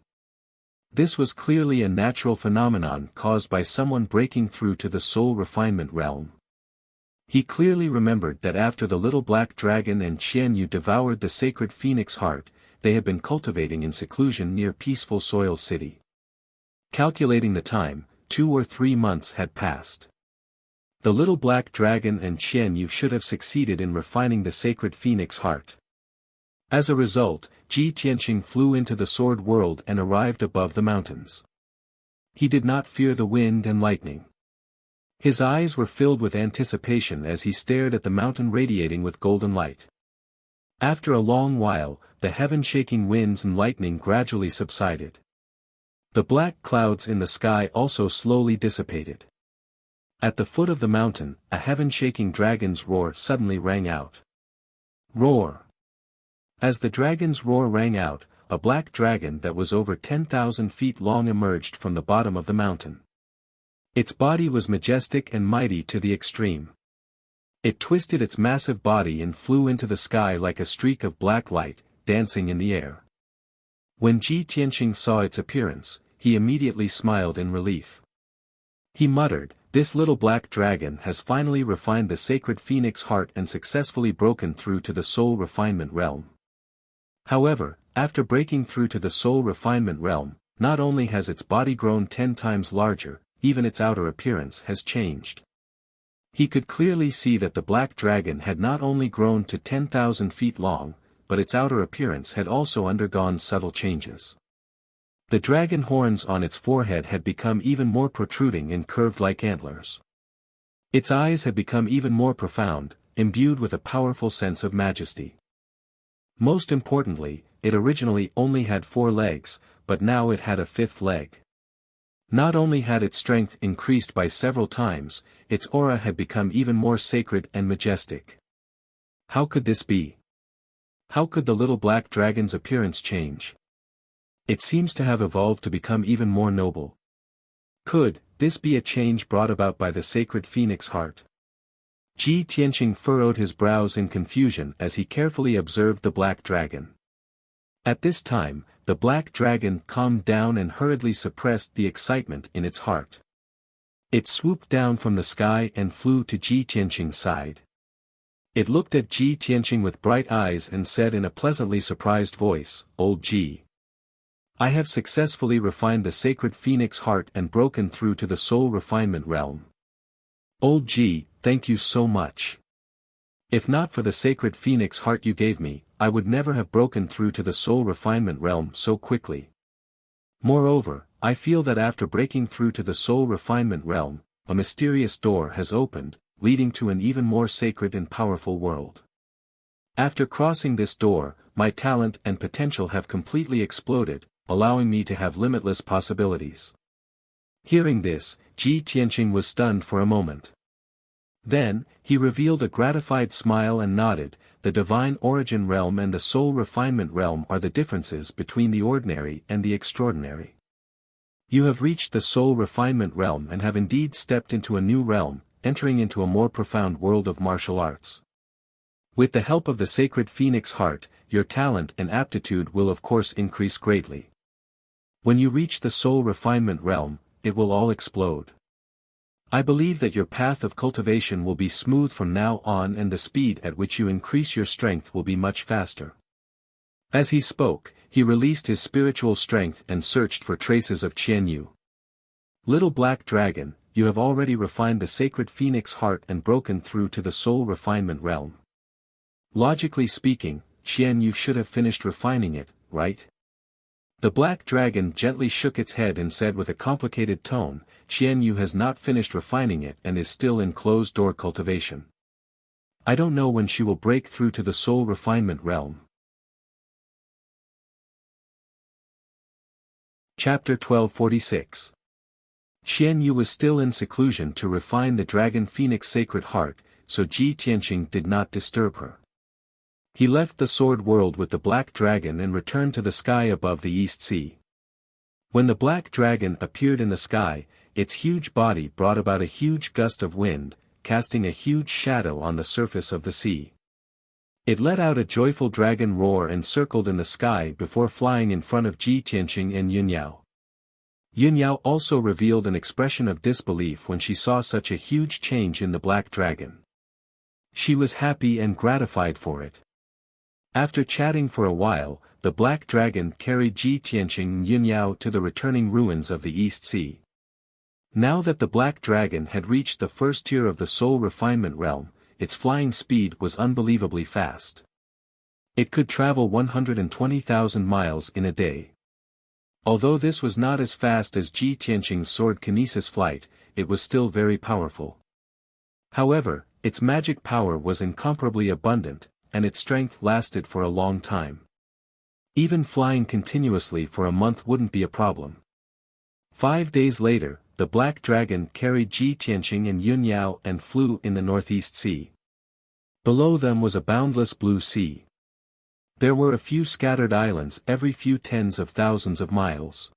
This was clearly a natural phenomenon caused by someone breaking through to the soul refinement realm. He clearly remembered that after the little black dragon and Qian Yu devoured the sacred phoenix heart, they had been cultivating in seclusion near peaceful Soil City. Calculating the time, 2 or 3 months had passed. The little black dragon and Qian Yu should have succeeded in refining the sacred phoenix heart. As a result, Ji Tianqing flew into the sword world and arrived above the mountains. He did not fear the wind and lightning. His eyes were filled with anticipation as he stared at the mountain radiating with golden light. After a long while, the heaven-shaking winds and lightning gradually subsided. The black clouds in the sky also slowly dissipated. At the foot of the mountain, a heaven-shaking dragon's roar suddenly rang out. Roar! As the dragon's roar rang out, a black dragon that was over 10,000 feet long emerged from the bottom of the mountain. Its body was majestic and mighty to the extreme. It twisted its massive body and flew into the sky like a streak of black light, dancing in the air. When Ji Tianqing saw its appearance, he immediately smiled in relief. He muttered, "This little black dragon has finally refined the sacred phoenix heart and successfully broken through to the soul refinement realm." However, after breaking through to the soul refinement realm, not only has its body grown 10 times larger, even its outer appearance has changed. He could clearly see that the black dragon had not only grown to 10,000 feet long, but its outer appearance had also undergone subtle changes. The dragon horns on its forehead had become even more protruding and curved like antlers. Its eyes had become even more profound, imbued with a powerful sense of majesty. Most importantly, it originally only had 4 legs, but now it had a 5th leg. Not only had its strength increased by several times, its aura had become even more sacred and majestic. How could this be? How could the little black dragon's appearance change? It seems to have evolved to become even more noble. Could this be a change brought about by the sacred phoenix heart? Ji Tianqing furrowed his brows in confusion as he carefully observed the black dragon. At this time, the black dragon calmed down and hurriedly suppressed the excitement in its heart. It swooped down from the sky and flew to Ji Tianqing's side. It looked at Ji Tianqing with bright eyes and said in a pleasantly surprised voice, "Old Ji, I have successfully refined the sacred phoenix heart and broken through to the soul refinement realm. Old Ji, thank you so much. If not for the sacred phoenix heart you gave me, I would never have broken through to the soul refinement realm so quickly. Moreover, I feel that after breaking through to the soul refinement realm, a mysterious door has opened, leading to an even more sacred and powerful world. After crossing this door, my talent and potential have completely exploded, allowing me to have limitless possibilities." Hearing this, Ji Tianqing was stunned for a moment. Then, he revealed a gratified smile and nodded. "The divine origin realm and the soul refinement realm are the differences between the ordinary and the extraordinary. You have reached the soul refinement realm and have indeed stepped into a new realm, entering into a more profound world of martial arts. With the help of the sacred phoenix heart, your talent and aptitude will of course increase greatly. When you reach the soul refinement realm, it will all explode. I believe that your path of cultivation will be smooth from now on and the speed at which you increase your strength will be much faster." As he spoke, he released his spiritual strength and searched for traces of Qian Yu. "Little black dragon, you have already refined the sacred phoenix heart and broken through to the soul refinement realm. Logically speaking, Qian Yu should have finished refining it, right?" The black dragon gently shook its head and said with a complicated tone, "Qian Yu has not finished refining it and is still in closed-door cultivation. I don't know when she will break through to the soul refinement realm." Chapter 1246. Qian Yu was still in seclusion to refine the dragon phoenix sacred heart, so Ji Tianqing did not disturb her. He left the sword world with the black dragon and returned to the sky above the East Sea. When the black dragon appeared in the sky, its huge body brought about a huge gust of wind, casting a huge shadow on the surface of the sea. It let out a joyful dragon roar and circled in the sky before flying in front of Ji Tianqing and Yunyao. Yunyao also revealed an expression of disbelief when she saw such a huge change in the black dragon. She was happy and gratified for it. After chatting for a while, the black dragon carried Ji Tianqing and Yunyao to the returning ruins of the East Sea. Now that the black dragon had reached the first tier of the soul refinement realm, its flying speed was unbelievably fast. It could travel 120,000 miles in a day. Although this was not as fast as Ji Tianqing's sword kinesis flight, it was still very powerful. However, its magic power was incomparably abundant, and its strength lasted for a long time. Even flying continuously for a month wouldn't be a problem. 5 days later, the black dragon carried Ji Tianqing and Yunyao and flew in the Northeast Sea. Below them was a boundless blue sea. There were a few scattered islands every few tens of thousands of miles.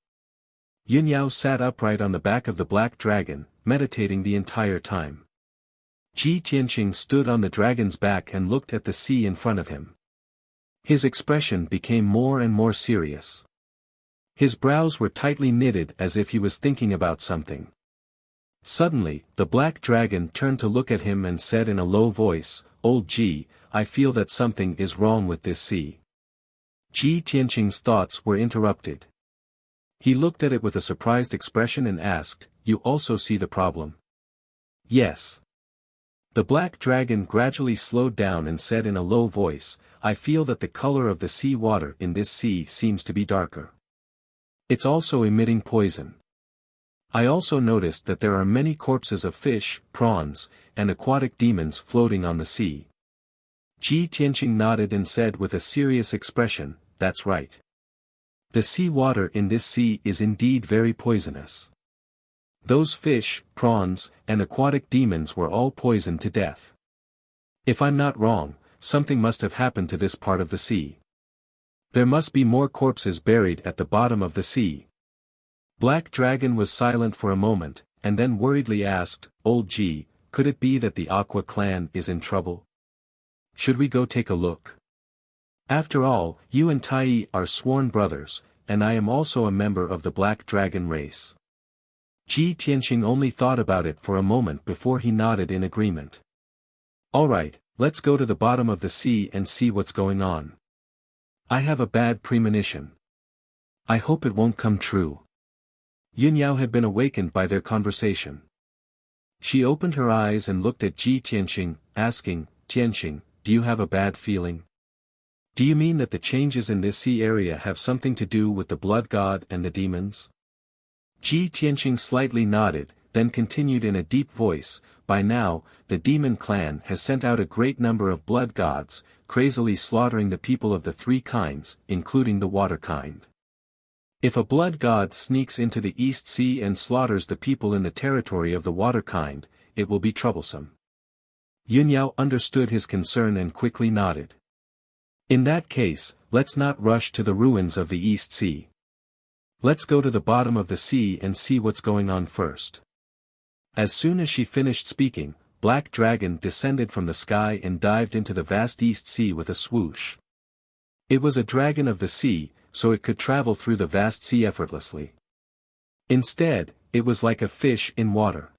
Yunyao sat upright on the back of the black dragon, meditating the entire time. Ji Tianqing stood on the dragon's back and looked at the sea in front of him. His expression became more and more serious. His brows were tightly knitted as if he was thinking about something. Suddenly, the black dragon turned to look at him and said in a low voice, "Old Ji, I feel that something is wrong with this sea." Ji Tianqing's thoughts were interrupted. He looked at it with a surprised expression and asked, "You also see the problem?" "Yes." The black dragon gradually slowed down and said in a low voice, "I feel that the color of the sea water in this sea seems to be darker. It's also emitting poison. I also noticed that there are many corpses of fish, prawns, and aquatic demons floating on the sea." Ji Tianqing nodded and said with a serious expression, "That's right. The sea water in this sea is indeed very poisonous. Those fish, prawns, and aquatic demons were all poisoned to death. If I'm not wrong, something must have happened to this part of the sea. There must be more corpses buried at the bottom of the sea." Black Dragon was silent for a moment, and then worriedly asked, "Old Ji, could it be that the Aqua clan is in trouble? Should we go take a look? After all, you and Tai are sworn brothers, and I am also a member of the Black Dragon race. Ji Tianqing only thought about it for a moment before he nodded in agreement. Alright, let's go to the bottom of the sea and see what's going on. I have a bad premonition. I hope it won't come true. Yunyao had been awakened by their conversation. She opened her eyes and looked at Ji Tianqing, asking, Tianqing, do you have a bad feeling? Do you mean that the changes in this sea area have something to do with the blood god and the demons? Ji Tianqing slightly nodded, then continued in a deep voice, by now, the demon clan has sent out a great number of blood gods, crazily slaughtering the people of the three kinds, including the water kind. If a blood god sneaks into the East Sea and slaughters the people in the territory of the water kind, it will be troublesome. Yunyao understood his concern and quickly nodded. In that case, let's not rush to the ruins of the East Sea. Let's go to the bottom of the sea and see what's going on first. As soon as she finished speaking, Black Dragon descended from the sky and dived into the vast East Sea with a swoosh. It was a dragon of the sea, so it could travel through the vast sea effortlessly. Instead, it was like a fish in water.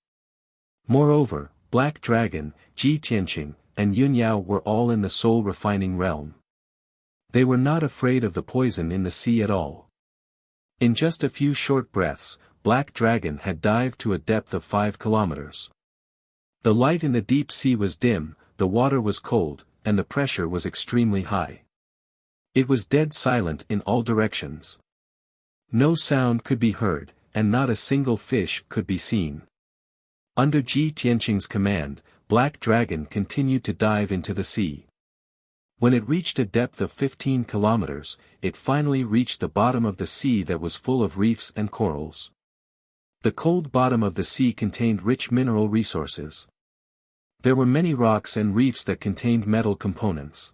Moreover, Black Dragon, Ji Tianqing, and Yunyao were all in the soul-refining realm. They were not afraid of the poison in the sea at all. In just a few short breaths, Black Dragon had dived to a depth of 5 kilometers. The light in the deep sea was dim, the water was cold, and the pressure was extremely high. It was dead silent in all directions. No sound could be heard, and not a single fish could be seen. Under Ji Tianqing's command, Black Dragon continued to dive into the sea. When it reached a depth of 15 kilometers, it finally reached the bottom of the sea that was full of reefs and corals. The cold bottom of the sea contained rich mineral resources. There were many rocks and reefs that contained metal components.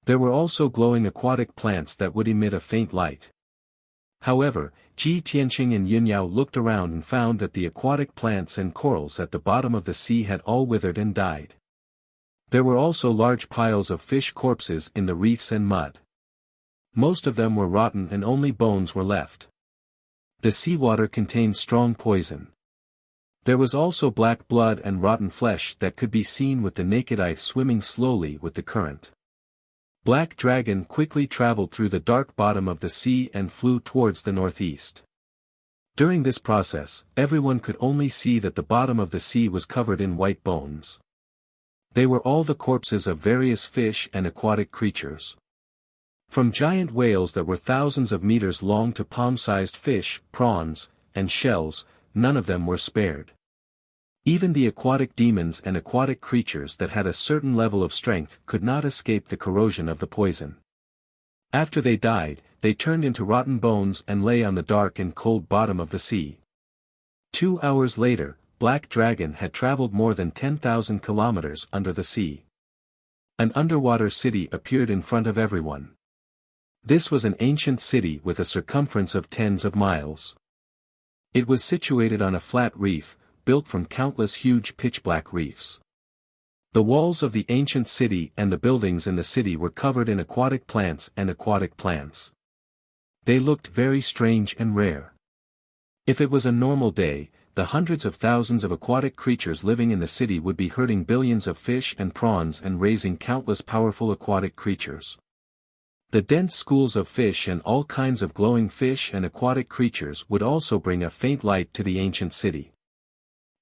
There were also glowing aquatic plants that would emit a faint light. However, Ji Tianqing and Yunyao looked around and found that the aquatic plants and corals at the bottom of the sea had all withered and died. There were also large piles of fish corpses in the reefs and mud. Most of them were rotten and only bones were left. The seawater contained strong poison. There was also black blood and rotten flesh that could be seen with the naked eye swimming slowly with the current. Black Dragon quickly traveled through the dark bottom of the sea and flew towards the northeast. During this process, everyone could only see that the bottom of the sea was covered in white bones. They were all the corpses of various fish and aquatic creatures. From giant whales that were thousands of meters long to palm-sized fish, prawns, and shells, none of them were spared. Even the aquatic demons and aquatic creatures that had a certain level of strength could not escape the corrosion of the poison. After they died, they turned into rotten bones and lay on the dark and cold bottom of the sea. 2 hours later, Black Dragon had traveled more than 10,000 kilometers under the sea. An underwater city appeared in front of everyone. This was an ancient city with a circumference of tens of miles. It was situated on a flat reef, built from countless huge pitch-black reefs. The walls of the ancient city and the buildings in the city were covered in aquatic plants and aquatic plants. They looked very strange and rare. If it was a normal day, the hundreds of thousands of aquatic creatures living in the city would be herding billions of fish and prawns and raising countless powerful aquatic creatures. The dense schools of fish and all kinds of glowing fish and aquatic creatures would also bring a faint light to the ancient city.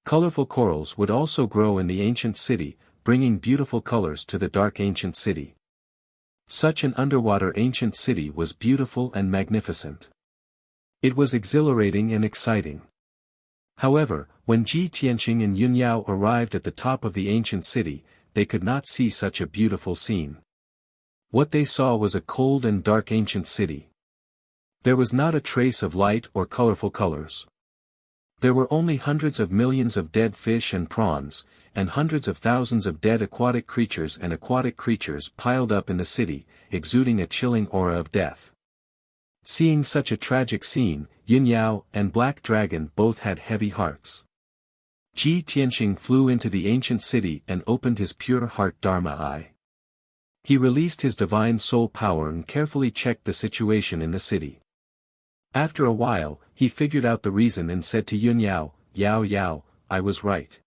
Colorful corals would also grow in the ancient city, bringing beautiful colors to the dark ancient city. Such an underwater ancient city was beautiful and magnificent. It was exhilarating and exciting. However, when Ji Tianqing and Yunyao arrived at the top of the ancient city, they could not see such a beautiful scene. What they saw was a cold and dark ancient city. There was not a trace of light or colorful colors. There were only hundreds of millions of dead fish and prawns, and hundreds of thousands of dead aquatic creatures piled up in the city, exuding a chilling aura of death. Seeing such a tragic scene, Yunyao and Black Dragon both had heavy hearts. Ji Tianqing flew into the ancient city and opened his pure heart Dharma eye. He released his divine soul power and carefully checked the situation in the city. After a while, he figured out the reason and said to Yun Yao, "Yao Yao, I was right.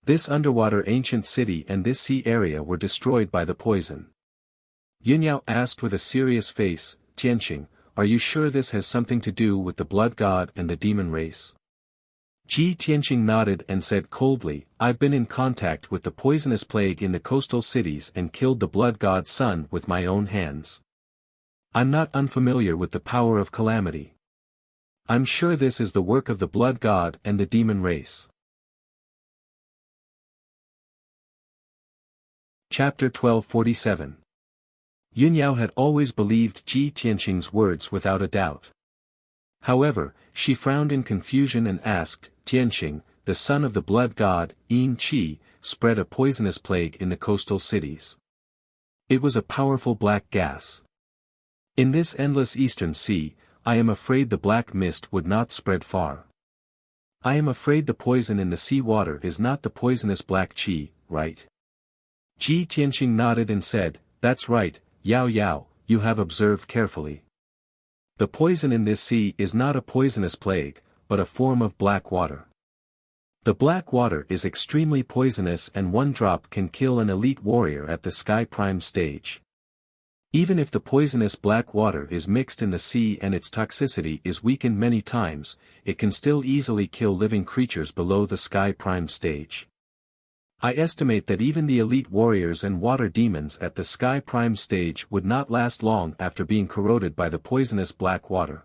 This underwater ancient city and this sea area were destroyed by the poison." Yun Yao asked with a serious face, "Tianqing, are you sure this has something to do with the blood god and the demon race?" Ji Tianqing nodded and said coldly, "I've been in contact with the poisonous plague in the coastal cities and killed the blood god's son with my own hands. I'm not unfamiliar with the power of calamity. I'm sure this is the work of the blood god and the demon race." Chapter 1247. Yun Yao had always believed Ji Tianqing's words without a doubt. However, she frowned in confusion and asked, "Tianqing, the son of the blood god, Yin Qi, spread a poisonous plague in the coastal cities. It was a powerful black gas. In this endless eastern sea, I am afraid the black mist would not spread far. I am afraid the poison in the sea water is not the poisonous black qi, right?" Ji Tianqing nodded and said, "That's right, Yao Yao, you have observed carefully. The poison in this sea is not a poisonous plague, but a form of black water. The black water is extremely poisonous and one drop can kill an elite warrior at the Sky Prime stage. Even if the poisonous black water is mixed in the sea and its toxicity is weakened many times, it can still easily kill living creatures below the Sky Prime stage. I estimate that even the elite warriors and water demons at the Sky Prime stage would not last long after being corroded by the poisonous black water."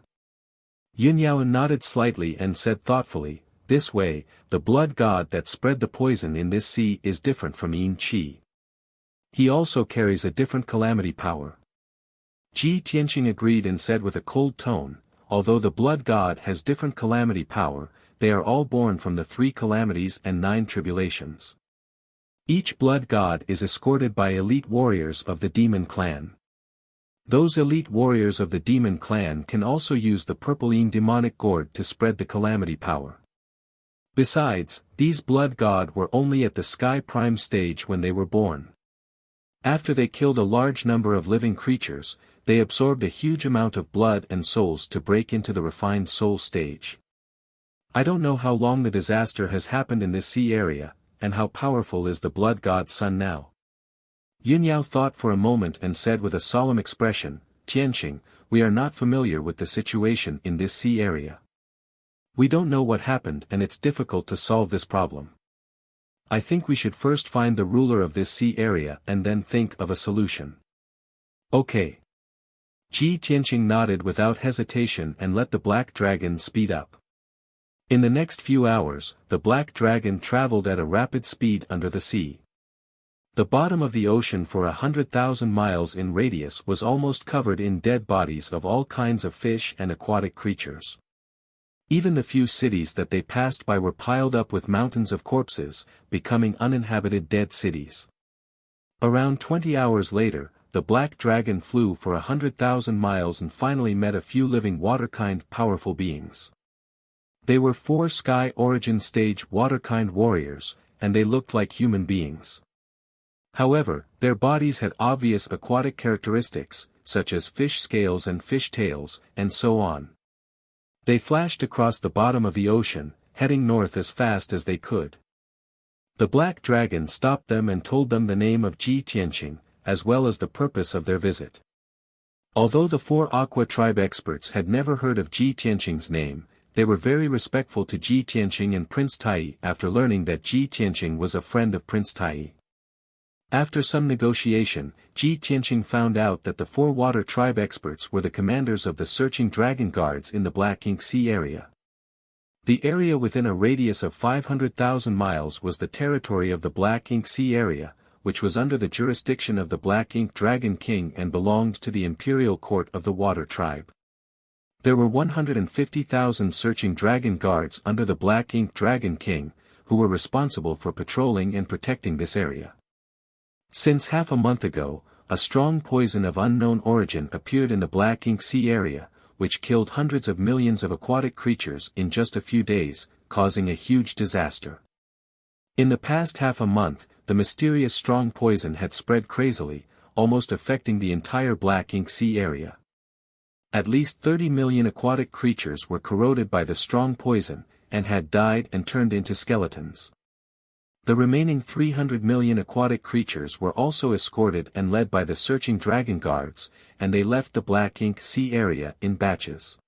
Yun Yao nodded slightly and said thoughtfully, "This way, the blood god that spread the poison in this sea is different from Yin Qi. He also carries a different calamity power." Ji Tianqing agreed and said with a cold tone, "Although the blood god has different calamity power, they are all born from the 3 calamities and 9 tribulations. Each blood god is escorted by elite warriors of the demon clan. Those elite warriors of the demon clan can also use the purple Yin demonic gourd to spread the calamity power. Besides, these blood god were only at the Sky Prime stage when they were born. After they killed a large number of living creatures, they absorbed a huge amount of blood and souls to break into the refined soul stage. I don't know how long the disaster has happened in this sea area, and how powerful is the blood god's son now." Yun Yao thought for a moment and said with a solemn expression, "Tianqing, we are not familiar with the situation in this sea area. We don't know what happened and it's difficult to solve this problem. I think we should first find the ruler of this sea area and then think of a solution." "Okay." Ji Tianqing nodded without hesitation and let the black dragon speed up. In the next few hours, the black dragon traveled at a rapid speed under the sea. The bottom of the ocean for 100,000 miles in radius was almost covered in dead bodies of all kinds of fish and aquatic creatures. Even the few cities that they passed by were piled up with mountains of corpses, becoming uninhabited dead cities. Around 20 hours later, the black dragon flew for 100,000 miles and finally met a few living water-kind powerful beings. They were 4 Sky Origin Stage water-kind warriors, and they looked like human beings. However, their bodies had obvious aquatic characteristics, such as fish scales and fish tails, and so on. They flashed across the bottom of the ocean, heading north as fast as they could. The black dragon stopped them and told them the name of Ji Tianqing, as well as the purpose of their visit. Although the 4 Aqua tribe experts had never heard of Ji Tianqing's name, they were very respectful to Ji Tianqing and Prince Tai after learning that Ji Tianqing was a friend of Prince Tai. After some negotiation, Ji Tianqing found out that the 4 water tribe experts were the commanders of the searching dragon guards in the Black Ink Sea area. The area within a radius of 500,000 miles was the territory of the Black Ink Sea area, which was under the jurisdiction of the Black Ink Dragon King and belonged to the imperial court of the Water Tribe. There were 150,000 searching dragon guards under the Black Ink Dragon King, who were responsible for patrolling and protecting this area. Since half a month ago, a strong poison of unknown origin appeared in the Black Ink Sea area, which killed hundreds of millions of aquatic creatures in just a few days, causing a huge disaster. In the past half a month, the mysterious strong poison had spread crazily, almost affecting the entire Black Ink Sea area. At least 30 million aquatic creatures were corroded by the strong poison, and had died and turned into skeletons. The remaining 300 million aquatic creatures were also escorted and led by the searching dragon guards, and they left the Black Ink Sea area in batches.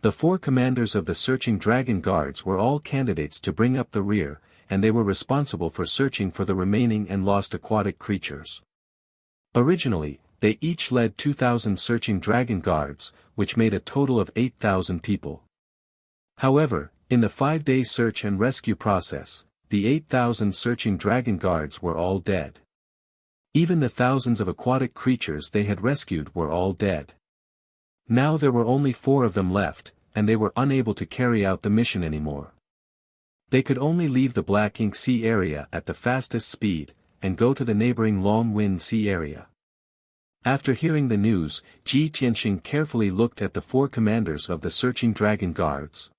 The 4 commanders of the searching dragon guards were all candidates to bring up the rear, and they were responsible for searching for the remaining and lost aquatic creatures. Originally, they each led 2,000 searching dragon guards, which made a total of 8,000 people. However, in the 5-day search and rescue process, the 8,000 searching dragon guards were all dead. Even the thousands of aquatic creatures they had rescued were all dead. Now there were only 4 of them left, and they were unable to carry out the mission anymore. They could only leave the Black Ink Sea area at the fastest speed, and go to the neighboring Long Wind Sea area. After hearing the news, Ji Tianxing carefully looked at the 4 commanders of the searching dragon guards.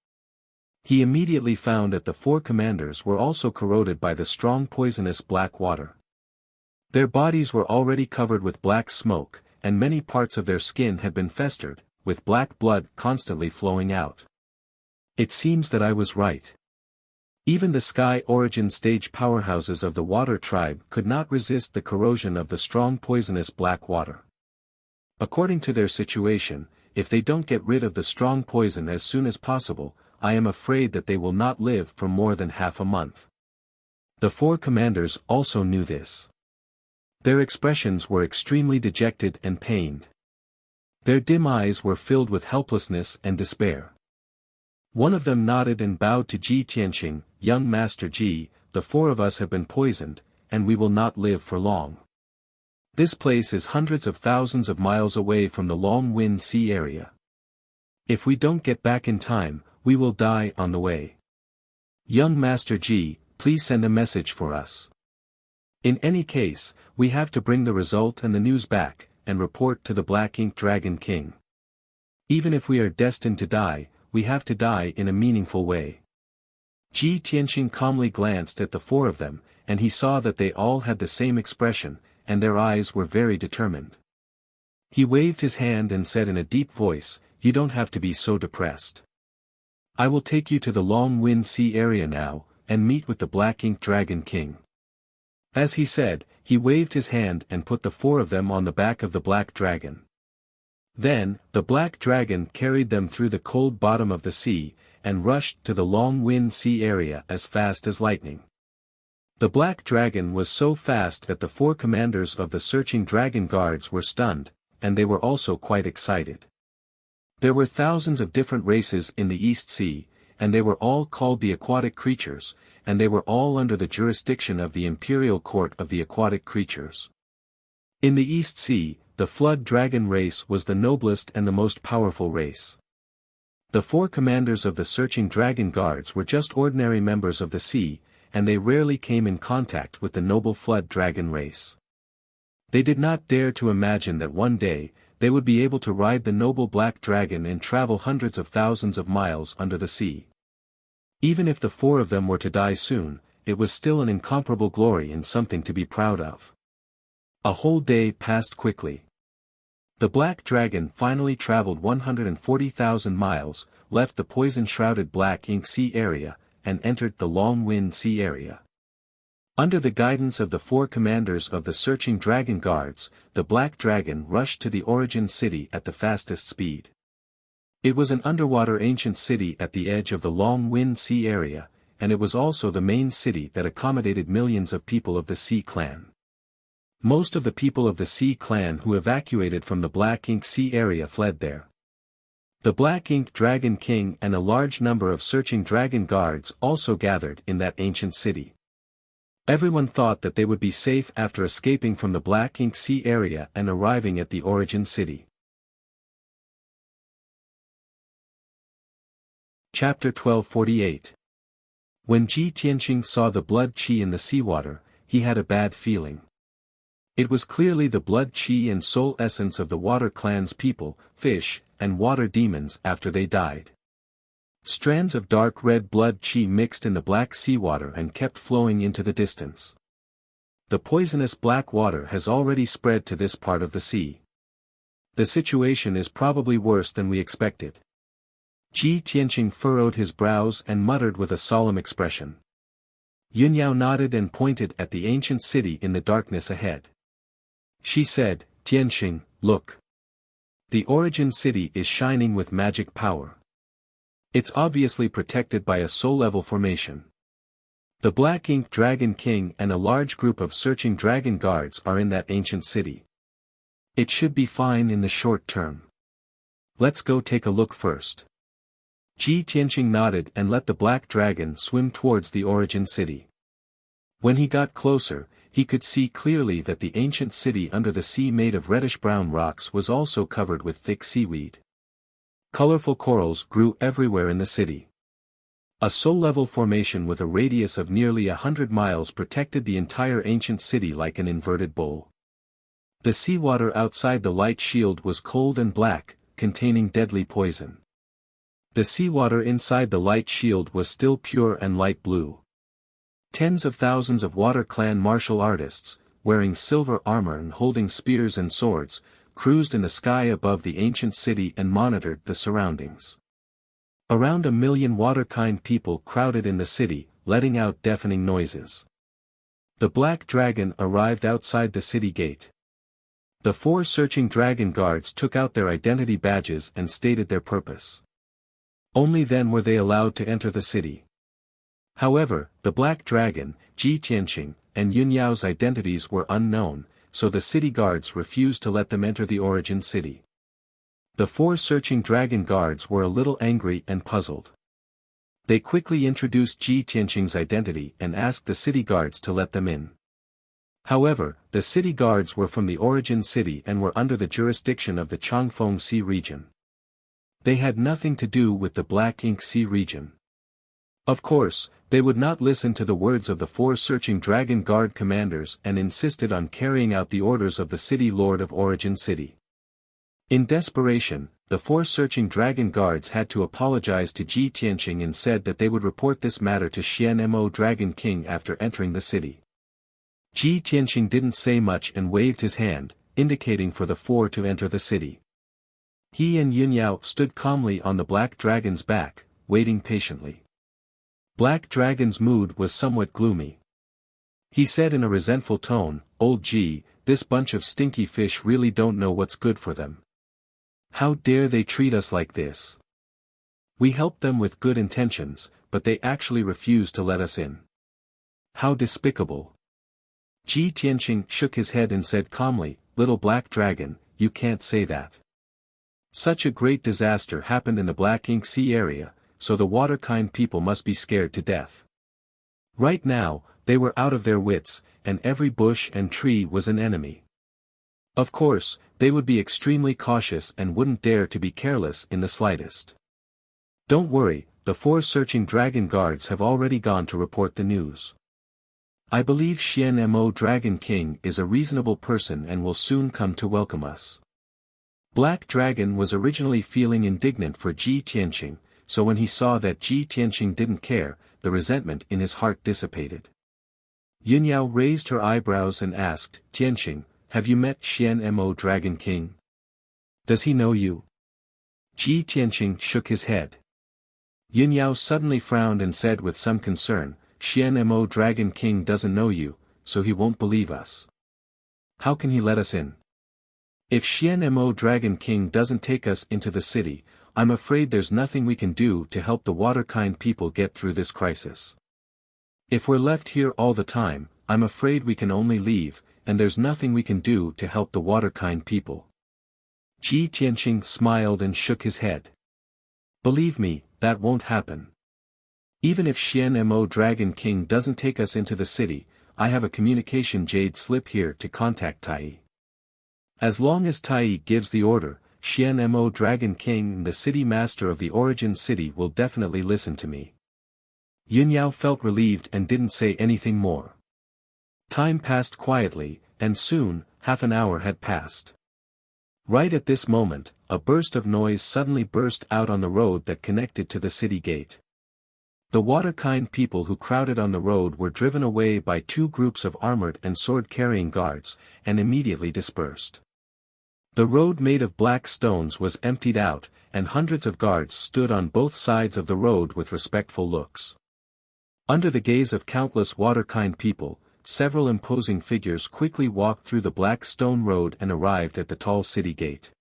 He immediately found that the 4 commanders were also corroded by the strong poisonous black water. Their bodies were already covered with black smoke, and many parts of their skin had been festered, with black blood constantly flowing out. It seems that I was right. Even the Sky Origin stage powerhouses of the Water Tribe could not resist the corrosion of the strong poisonous black water. According to their situation, if they don't get rid of the strong poison as soon as possible, I am afraid that they will not live for more than half a month. The 4 commanders also knew this. Their expressions were extremely dejected and pained. Their dim eyes were filled with helplessness and despair. One of them nodded and bowed to Ji Tianxing. "Young Master Ji, the 4 of us have been poisoned, and we will not live for long. This place is hundreds of thousands of miles away from the Long Wind Sea area. If we don't get back in time, we will die on the way. Young Master Ji, please send a message for us. In any case, we have to bring the result and the news back, and report to the Black Ink Dragon King. Even if we are destined to die, we have to die in a meaningful way." Ji Tianxing calmly glanced at the 4 of them, and he saw that they all had the same expression, and their eyes were very determined. He waved his hand and said in a deep voice, "You don't have to be so depressed. I will take you to the Long Wind Sea area now, and meet with the Black Ink Dragon King." As he said, he waved his hand and put the 4 of them on the back of the Black Dragon. Then, the Black Dragon carried them through the cold bottom of the sea, and rushed to the Long Wind Sea area as fast as lightning. The Black Dragon was so fast that the 4 commanders of the searching dragon guards were stunned, and they were also quite excited. There were thousands of different races in the East Sea, and they were all called the aquatic creatures, and they were all under the jurisdiction of the Imperial Court of the Aquatic Creatures. In the East Sea, the Flood Dragon race was the noblest and the most powerful race. The 4 commanders of the searching dragon guards were just ordinary members of the sea, and they rarely came in contact with the noble Flood Dragon race. They did not dare to imagine that one day, they would be able to ride the noble Black Dragon and travel hundreds of thousands of miles under the sea. Even if the 4 of them were to die soon, it was still an incomparable glory and something to be proud of. A whole day passed quickly. The Black Dragon finally traveled 140,000 miles, left the poison-shrouded Black Ink Sea area, and entered the Long Wind Sea area. Under the guidance of the 4 commanders of the searching dragon guards, the Black Dragon rushed to the Origin City at the fastest speed. It was an underwater ancient city at the edge of the Long Wind Sea area, and it was also the main city that accommodated millions of people of the Sea Clan. Most of the people of the Sea Clan who evacuated from the Black Ink Sea area fled there. The Black Ink Dragon King and a large number of searching dragon guards also gathered in that ancient city. Everyone thought that they would be safe after escaping from the Black Ink Sea area and arriving at the Origin City. Chapter 1248. When Ji Tianxing saw the blood qi in the seawater, he had a bad feeling. It was clearly the blood qi and soul essence of the Water Clan's people, fish, and water demons after they died. Strands of dark red blood qi mixed in the black seawater and kept flowing into the distance. The poisonous black water has already spread to this part of the sea. The situation is probably worse than we expected. Ji Tianqing furrowed his brows and muttered with a solemn expression. Yunyao nodded and pointed at the ancient city in the darkness ahead. She said, Tianqing, look. The origin city is shining with magic power. It's obviously protected by a soul-level formation. The Black Ink Dragon King and a large group of searching dragon guards are in that ancient city. It should be fine in the short term. Let's go take a look first. Ji Tianqing nodded and let the black dragon swim towards the origin city. When he got closer, he could see clearly that the ancient city under the sea made of reddish-brown rocks was also covered with thick seaweed. Colorful corals grew everywhere in the city. A soul-level formation with a radius of nearly 100 miles protected the entire ancient city like an inverted bowl. The seawater outside the light shield was cold and black, containing deadly poison. The seawater inside the light shield was still pure and light blue. Tens of thousands of Water Clan martial artists, wearing silver armor and holding spears and swords, cruised in the sky above the ancient city and monitored the surroundings. Around 1 million water-kind people crowded in the city, letting out deafening noises. The black dragon arrived outside the city gate. The 4 searching dragon guards took out their identity badges and stated their purpose. Only then were they allowed to enter the city. However, the black dragon, Ji Tianqing, and Yunyao's identities were unknown, so the city guards refused to let them enter the origin city. The 4 searching dragon guards were a little angry and puzzled. They quickly introduced Ji Tianqing's identity and asked the city guards to let them in. However, the city guards were from the origin city and were under the jurisdiction of the Changfeng Sea region. They had nothing to do with the Black Ink Sea region. Of course, they would not listen to the words of the 4 searching dragon guard commanders and insisted on carrying out the orders of the city lord of Origin City. In desperation, the 4 searching dragon guards had to apologize to Ji Tianqing and said that they would report this matter to Xianmo Dragon King after entering the city. Ji Tianqing didn't say much and waved his hand, indicating for the 4 to enter the city. He and Yunyao stood calmly on the black dragon's back, waiting patiently. Black Dragon's mood was somewhat gloomy. He said in a resentful tone, "Old Ji, this bunch of stinky fish really don't know what's good for them. How dare they treat us like this? We helped them with good intentions, but they actually refuse to let us in. How despicable." Ji Tianqing shook his head and said calmly, "Little Black Dragon, you can't say that. Such a great disaster happened in the Black Ink Sea area, so the water-kind people must be scared to death. Right now, they were out of their wits, and every bush and tree was an enemy. Of course, they would be extremely cautious and wouldn't dare to be careless in the slightest. Don't worry, the 4 searching dragon guards have already gone to report the news. I believe Xianmo Dragon King is a reasonable person and will soon come to welcome us." Black Dragon was originally feeling indignant for Ji Tianqing, so when he saw that Ji Tianqing didn't care, the resentment in his heart dissipated. Yunyao raised her eyebrows and asked, "Tianqing, have you met Xianmo Dragon King? Does he know you?" Ji Tianqing shook his head. Yunyao suddenly frowned and said with some concern, "Xianmo Dragon King doesn't know you, so he won't believe us. How can he let us in? If Xianmo Dragon King doesn't take us into the city, I'm afraid there's nothing we can do to help the water-kind people get through this crisis. If we're left here all the time, I'm afraid we can only leave, and there's nothing we can do to help the water-kind people." Ji Tianqing smiled and shook his head. "Believe me, that won't happen. Even if Xianmo Dragon King doesn't take us into the city, I have a communication jade slip here to contact Tai. As long as Tai gives the order, Xianmo Dragon King and the city master of the origin city will definitely listen to me." Yunyao felt relieved and didn't say anything more. Time passed quietly, and soon, half an hour had passed. Right at this moment, a burst of noise suddenly burst out on the road that connected to the city gate. The water-kind people who crowded on the road were driven away by 2 groups of armored and sword-carrying guards, and immediately dispersed. The road made of black stones was emptied out, and hundreds of guards stood on both sides of the road with respectful looks. Under the gaze of countless water-kind people, several imposing figures quickly walked through the black stone road and arrived at the tall city gate.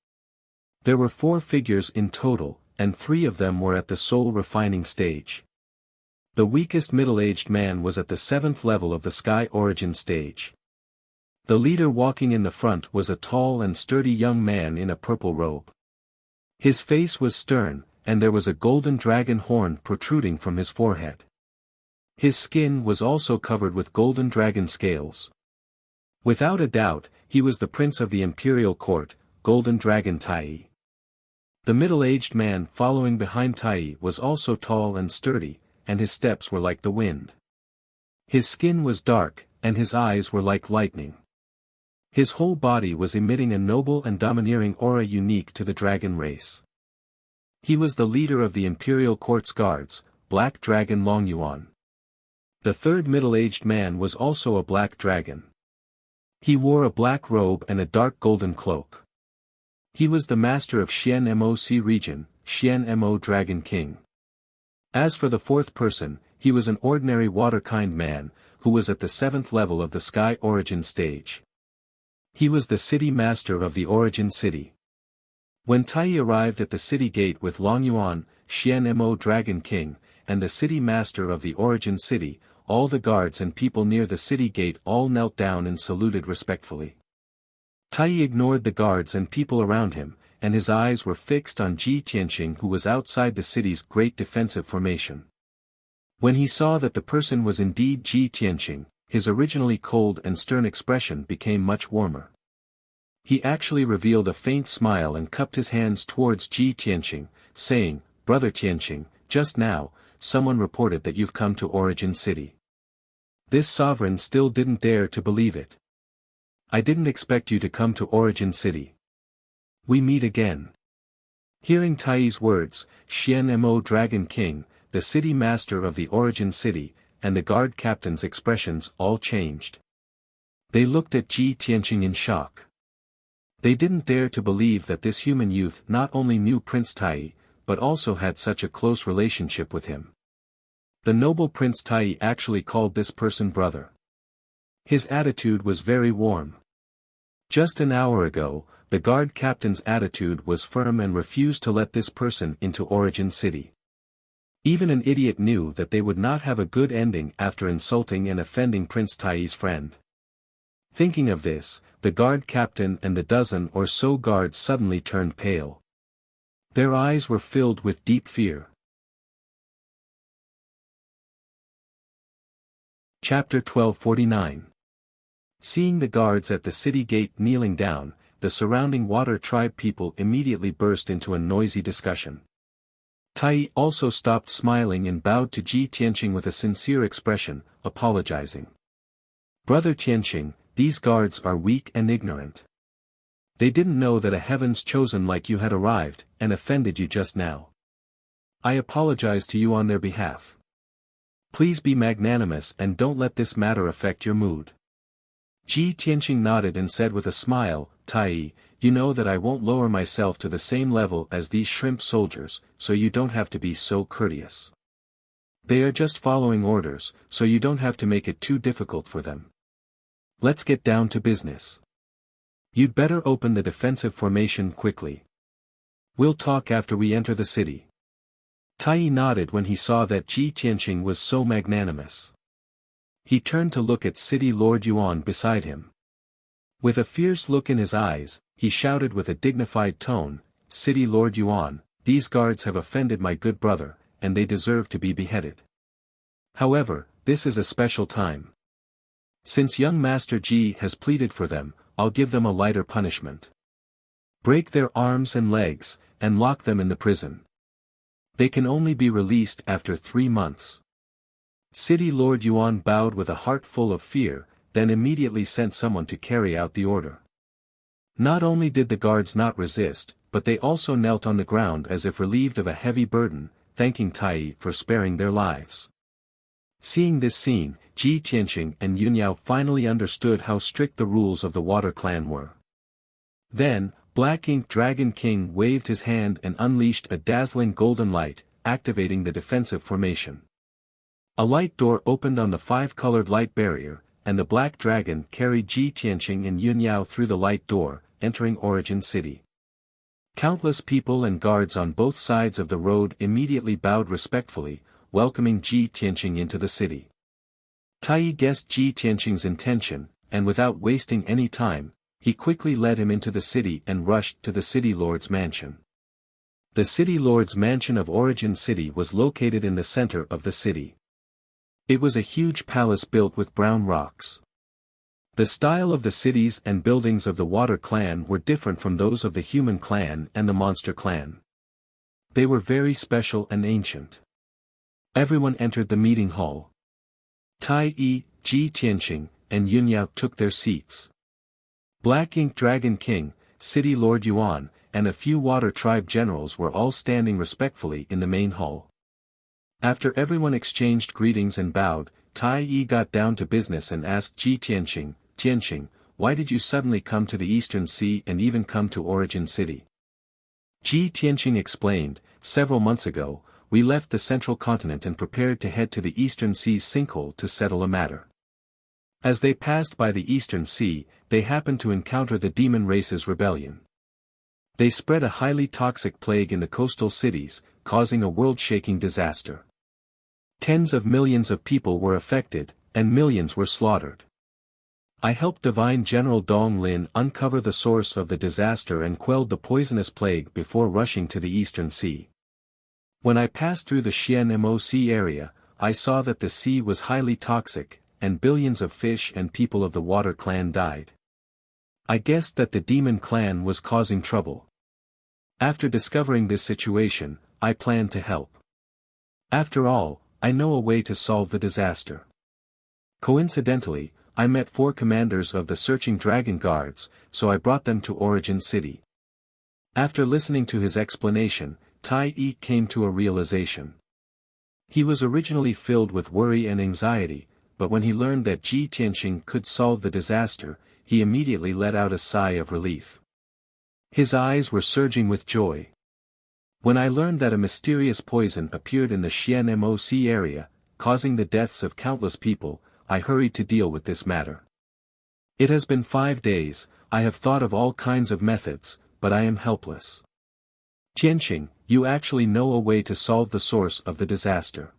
There were 4 figures in total, and 3 of them were at the soul-refining stage. The weakest middle-aged man was at the 7th level of the sky origin stage. The leader walking in the front was a tall and sturdy young man in a purple robe. His face was stern, and there was a golden dragon horn protruding from his forehead. His skin was also covered with golden dragon scales. Without a doubt, he was the prince of the imperial court, Golden Dragon Tai. The middle-aged man following behind Tai was also tall and sturdy, and his steps were like the wind. His skin was dark, and his eyes were like lightning. His whole body was emitting a noble and domineering aura unique to the dragon race. He was the leader of the imperial court's guards, Black Dragon Long Yuan. The third middle-aged man was also a black dragon. He wore a black robe and a dark golden cloak. He was the master of Xian Moc region, Xian Mo Dragon King. As for the fourth person, he was an ordinary water-kind man, who was at the 7th level of the sky origin stage. He was the city master of the origin city. When Tai arrived at the city gate with Long Yuan, Xian Mo Dragon King, and the city master of the origin city, all the guards and people near the city gate all knelt down and saluted respectfully. Tai ignored the guards and people around him, and his eyes were fixed on Ji Tianqing, who was outside the city's great defensive formation. When he saw that the person was indeed Ji Tianqing, his originally cold and stern expression became much warmer. He actually revealed a faint smile and cupped his hands towards Ji Tianqing, saying, "Brother Tianqing, just now, someone reported that you've come to Origin City." This sovereign still didn't dare to believe it. "I didn't expect you to come to Origin City. We meet again." Hearing Tai's words, Xian Mo Dragon King, the city master of the Origin City, and the guard captain's expressions all changed. They looked at Ji Tianqing in shock. They didn't dare to believe that this human youth not only knew Prince Tai, but also had such a close relationship with him. The noble Prince Tai actually called this person brother. His attitude was very warm. Just an hour ago, the guard captain's attitude was firm and refused to let this person into Origin City. Even an idiot knew that they would not have a good ending after insulting and offending Prince Tai's friend. Thinking of this, the guard captain and the dozen or so guards suddenly turned pale. Their eyes were filled with deep fear. Chapter 1249. Seeing the guards at the city gate kneeling down, the surrounding water tribe people immediately burst into a noisy discussion. Tai also stopped smiling and bowed to Ji Tianqing with a sincere expression, apologizing. "Brother Tianqing, these guards are weak and ignorant. They didn't know that a heaven's chosen like you had arrived, and offended you just now. I apologize to you on their behalf. Please be magnanimous and don't let this matter affect your mood." Ji Tianqing nodded and said with a smile, "Tai, you know that I won't lower myself to the same level as these shrimp soldiers, so you don't have to be so courteous. They are just following orders, so you don't have to make it too difficult for them. Let's get down to business. You'd better open the defensive formation quickly. We'll talk after we enter the city." Tai nodded when he saw that Ji Tianqing was so magnanimous. He turned to look at City Lord Yuan beside him. With a fierce look in his eyes, he shouted with a dignified tone, "City Lord Yuan, these guards have offended my good brother, and they deserve to be beheaded. However, this is a special time. Since young Master Ji has pleaded for them, I'll give them a lighter punishment. Break their arms and legs, and lock them in the prison. They can only be released after 3 months." City Lord Yuan bowed with a heart full of fear, then immediately sent someone to carry out the order. Not only did the guards not resist, but they also knelt on the ground as if relieved of a heavy burden, thanking Tai for sparing their lives. Seeing this scene, Ji Tianqing and Yunyao finally understood how strict the rules of the Water Clan were. Then, Black Ink Dragon King waved his hand and unleashed a dazzling golden light, activating the defensive formation. A light door opened on the five-colored light barrier, and the Black Dragon carried Ji Tianqing and Yun Yao through the light door, entering Origin City. Countless people and guards on both sides of the road immediately bowed respectfully, welcoming Ji Tianqing into the city. Tai guessed Ji Tianqing's intention, and without wasting any time, he quickly led him into the city and rushed to the City Lord's mansion. The City Lord's mansion of Origin City was located in the center of the city. It was a huge palace built with brown rocks. The style of the cities and buildings of the Water Clan were different from those of the Human Clan and the Monster Clan. They were very special and ancient. Everyone entered the meeting hall. Tai, Ji Tianqing, and Yun Yao took their seats. Black Ink Dragon King, City Lord Yuan, and a few Water Tribe generals were all standing respectfully in the main hall. After everyone exchanged greetings and bowed, Tai got down to business and asked Ji Tianqing, "Tianqing, why did you suddenly come to the Eastern Sea and even come to Origin City?" Ji Tianqing explained, "Several months ago, we left the central continent and prepared to head to the Eastern Sea's sinkhole to settle a matter. As they passed by the Eastern Sea, they happened to encounter the demon race's rebellion. They spread a highly toxic plague in the coastal cities, causing a world-shaking disaster. Tens of millions of people were affected, and millions were slaughtered. I helped Divine General Dong Lin uncover the source of the disaster and quelled the poisonous plague before rushing to the Eastern Sea. When I passed through the Xian Moc area, I saw that the sea was highly toxic, and billions of fish and people of the Water Clan died. I guessed that the Demon Clan was causing trouble. After discovering this situation, I planned to help. After all, I know a way to solve the disaster. Coincidentally, I met 4 commanders of the Searching Dragon Guards, so I brought them to Origin City." After listening to his explanation, Tai came to a realization. He was originally filled with worry and anxiety, but when he learned that Ji Tianqing could solve the disaster, he immediately let out a sigh of relief. His eyes were surging with joy. "When I learned that a mysterious poison appeared in the Xian Moc area, causing the deaths of countless people, I hurried to deal with this matter. It has been 5 days, I have thought of all kinds of methods, but I am helpless." "Tianqing, you actually know a way to solve the source of the disaster.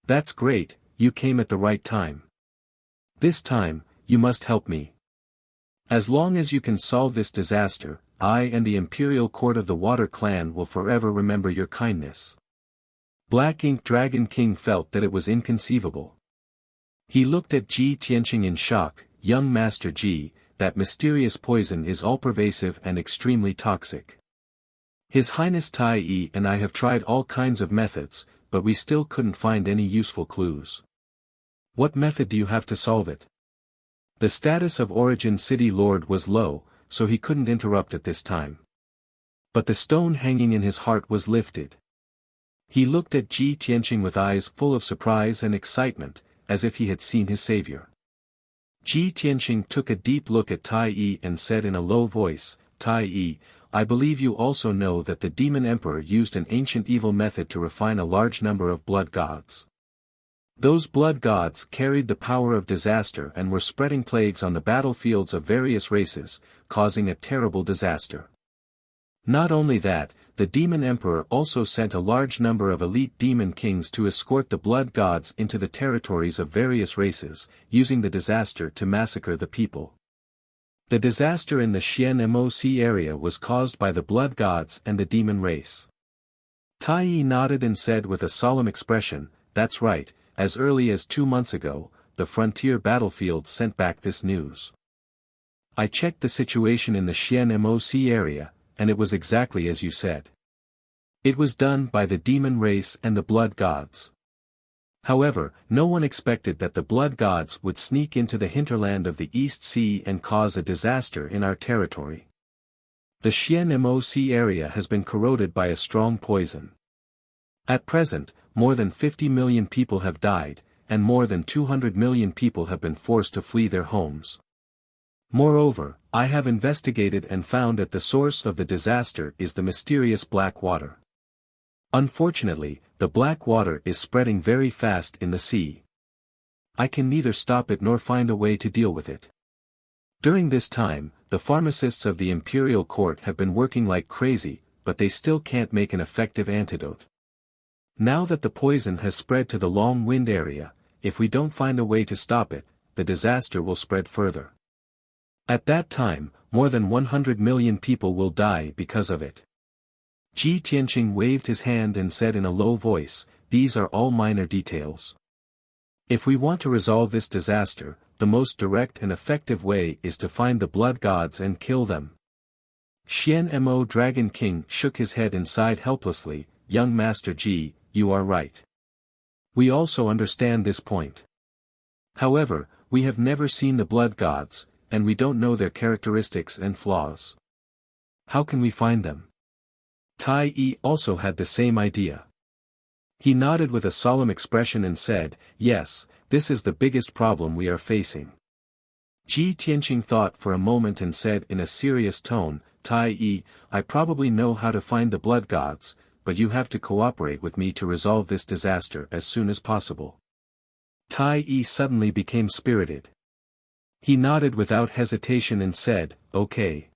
That's great, you came at the right time. This time, you must help me. As long as you can solve this disaster, I and the Imperial Court of the Water Clan will forever remember your kindness." Black Ink Dragon King felt that it was inconceivable. He looked at Ji Tianqing in shock. "Young Master Ji, that mysterious poison is all-pervasive and extremely toxic. His Highness Tai and I have tried all kinds of methods, but we still couldn't find any useful clues. What method do you have to solve it?" The status of Origin City Lord was low, so he couldn't interrupt at this time. But the stone hanging in his heart was lifted. He looked at Ji Tianqing with eyes full of surprise and excitement, as if he had seen his savior. Ji Tianqing took a deep look at Tai and said in a low voice, "Tai, I believe you also know that the Demon Emperor used an ancient evil method to refine a large number of blood gods. Those blood gods carried the power of disaster and were spreading plagues on the battlefields of various races, causing a terrible disaster. Not only that, the Demon Emperor also sent a large number of elite demon kings to escort the blood gods into the territories of various races, using the disaster to massacre the people. The disaster in the Xian Moc area was caused by the blood gods and the demon race." Tai nodded and said with a solemn expression, "That's right, as early as 2 months ago, the frontier battlefield sent back this news. I checked the situation in the Xian Moc area, and it was exactly as you said. It was done by the demon race and the blood gods. However, no one expected that the blood gods would sneak into the hinterland of the East Sea and cause a disaster in our territory. The Xian Moc area has been corroded by a strong poison. At present, more than 50 million people have died, and more than 200 million people have been forced to flee their homes. Moreover, I have investigated and found that the source of the disaster is the mysterious black water. Unfortunately, the black water is spreading very fast in the sea. I can neither stop it nor find a way to deal with it. During this time, the pharmacists of the imperial court have been working like crazy, but they still can't make an effective antidote. Now that the poison has spread to the Long Wind area, if we don't find a way to stop it, the disaster will spread further. At that time, more than 100 million people will die because of it. Ji Tianqing waved his hand and said in a low voice, "These are all minor details. If we want to resolve this disaster, the most direct and effective way is to find the blood gods and kill them." Xian Mo Dragon King shook his head and sighed helplessly. "Young Master Ji, you are right. We also understand this point. However, we have never seen the blood gods, and we don't know their characteristics and flaws. How can we find them?" Tai Yi also had the same idea. He nodded with a solemn expression and said, "Yes, this is the biggest problem we are facing." Ji Tianqing thought for a moment and said in a serious tone, "Tai Yi, I probably know how to find the blood gods, but you have to cooperate with me to resolve this disaster as soon as possible." Tai Yi suddenly became spirited. He nodded without hesitation and said, "Okay.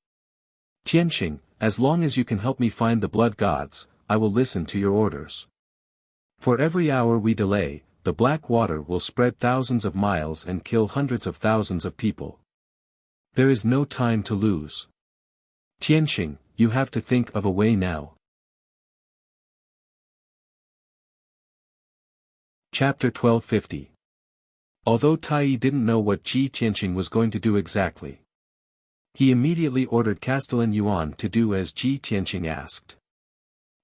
Tianqing, as long as you can help me find the blood gods, I will listen to your orders. For every hour we delay, the black water will spread thousands of miles and kill hundreds of thousands of people. There is no time to lose. Tianqing, you have to think of a way now." Chapter 1250. Although Tai Yi didn't know what Ji Tianqing was going to do exactly, he immediately ordered Castellan Yuan to do as Ji Tianqing asked.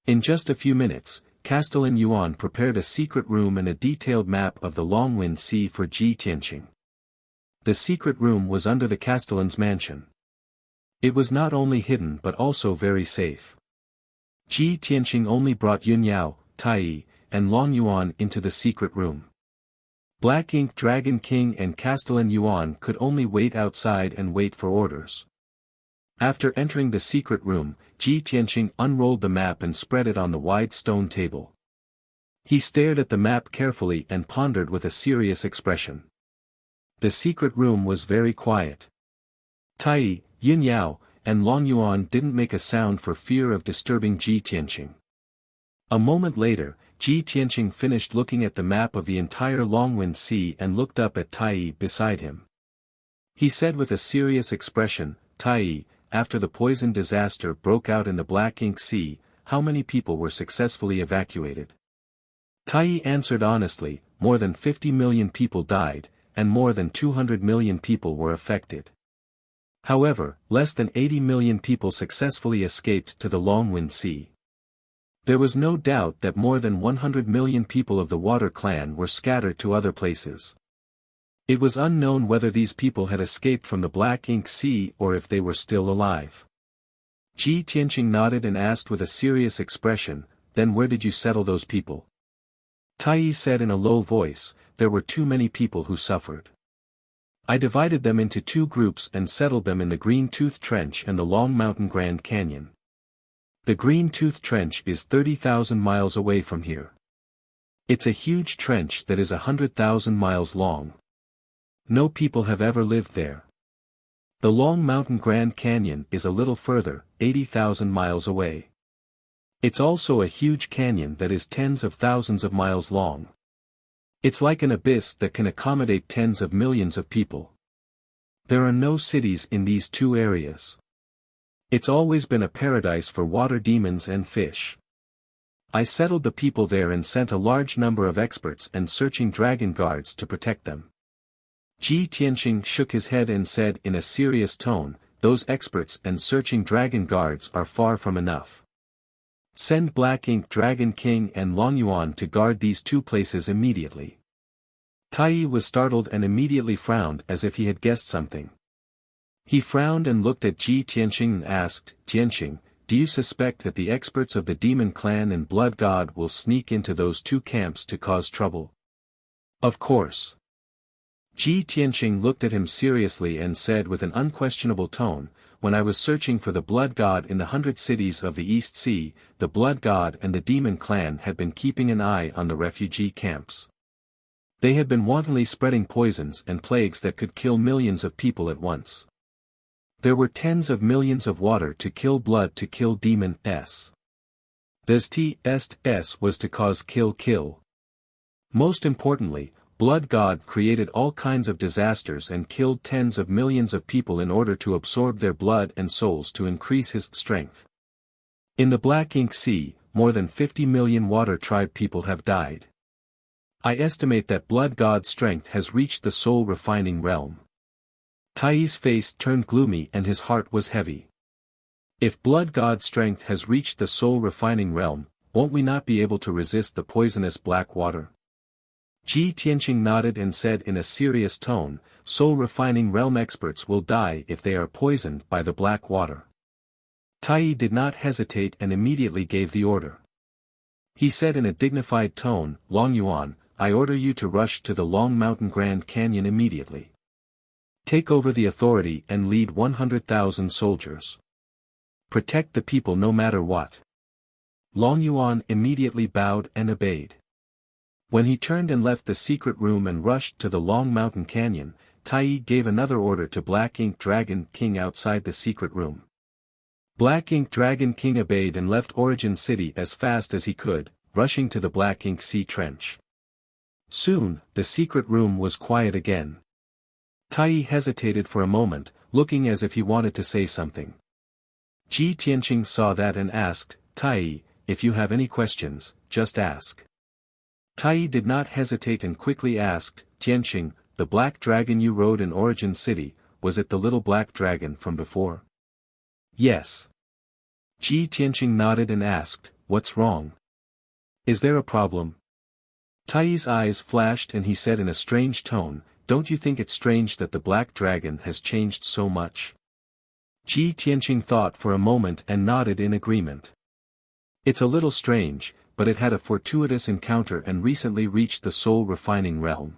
In just a few minutes, Castellan Yuan prepared a secret room and a detailed map of the Longwind Sea for Ji Tianqing. The secret room was under the Castellan's mansion. It was not only hidden but also very safe. Ji Tianqing only brought Yun Yao, Tai Yi, and Long Yuan into the secret room. Black Ink Dragon King and Castellan Yuan could only wait outside and wait for orders. After entering the secret room, Ji Tianqing unrolled the map and spread it on the wide stone table. He stared at the map carefully and pondered with a serious expression. The secret room was very quiet. Tai Yi, Yin Yao, and Long Yuan didn't make a sound for fear of disturbing Ji Tianqing. A moment later, Ji Tianqing finished looking at the map of the entire Longwind Sea and looked up at Tai Yi beside him. He said with a serious expression, "Tai Yi, after the poison disaster broke out in the Black Ink Sea, how many people were successfully evacuated?" Tai Yi answered honestly, "More than 50 million people died, and more than 200 million people were affected. However, less than 80 million people successfully escaped to the Longwind Sea. There was no doubt that more than 100 million people of the Water Clan were scattered to other places. It was unknown whether these people had escaped from the Black Ink Sea or if they were still alive." Ji Tianqing nodded and asked with a serious expression, "Then where did you settle those people?" Tai Yi said in a low voice, "There were too many people who suffered. I divided them into two groups and settled them in the Green Tooth Trench and the Long Mountain Grand Canyon. The Green Tooth Trench is 30,000 miles away from here. It's a huge trench that is 100,000 miles long. No people have ever lived there. The Long Mountain Grand Canyon is a little further, 80,000 miles away. It's also a huge canyon that is tens of thousands of miles long. It's like an abyss that can accommodate tens of millions of people. There are no cities in these two areas. It's always been a paradise for water demons and fish. I settled the people there and sent a large number of experts and searching dragon guards to protect them." Ji Tianqing shook his head and said in a serious tone, "Those experts and searching dragon guards are far from enough. Send Black Ink Dragon King and Long Yuan to guard these two places immediately." Tai Yi was startled and immediately frowned as if he had guessed something. He frowned and looked at Ji Tianqing and asked, "Tianqing, do you suspect that the experts of the Demon Clan and Blood God will sneak into those two camps to cause trouble?" "Of course. Ji Tianqing looked at him seriously and said with an unquestionable tone, "When I was searching for the blood god in the 100 cities of the East Sea, the blood god and the demon clan had been keeping an eye on the refugee camps. They had been wantonly spreading poisons and plagues that could kill millions of people at once. There were tens of millions of water to kill blood to kill demon s. This T-est-s was to cause kill. Most importantly, blood god created all kinds of disasters and killed tens of millions of people in order to absorb their blood and souls to increase his strength. In the Black Ink Sea, more than 50 million water tribe people have died. I estimate that blood god's strength has reached the soul-refining realm." Tai's face turned gloomy and his heart was heavy. "If blood god's strength has reached the soul-refining realm, won't we not be able to resist the poisonous black water?" Ji Tianqing nodded and said in a serious tone, "Soul-refining realm experts will die if they are poisoned by the black water." Tai did not hesitate and immediately gave the order. He said in a dignified tone, "Long Yuan, I order you to rush to the Long Mountain Grand Canyon immediately. Take over the authority and lead 100,000 soldiers. Protect the people no matter what." Long Yuan immediately bowed and obeyed. When he turned and left the secret room and rushed to the Long Mountain Canyon, Tai gave another order to Black Ink Dragon King outside the secret room. Black Ink Dragon King obeyed and left Origin City as fast as he could, rushing to the Black Ink Sea Trench. Soon, the secret room was quiet again. Tai hesitated for a moment, looking as if he wanted to say something. Ji Tianqing saw that and asked, "Tai, if you have any questions, just ask." Tai did not hesitate and quickly asked, "Tianqing, the black dragon you rode in Origin City, was it the little black dragon from before?" "Yes." Ji Tianqing nodded and asked, "What's wrong? Is there a problem?" Tai's eyes flashed and he said in a strange tone, "Don't you think it's strange that the black dragon has changed so much?" Ji Tianqing thought for a moment and nodded in agreement. "It's a little strange, but it had a fortuitous encounter and recently reached the soul-refining realm.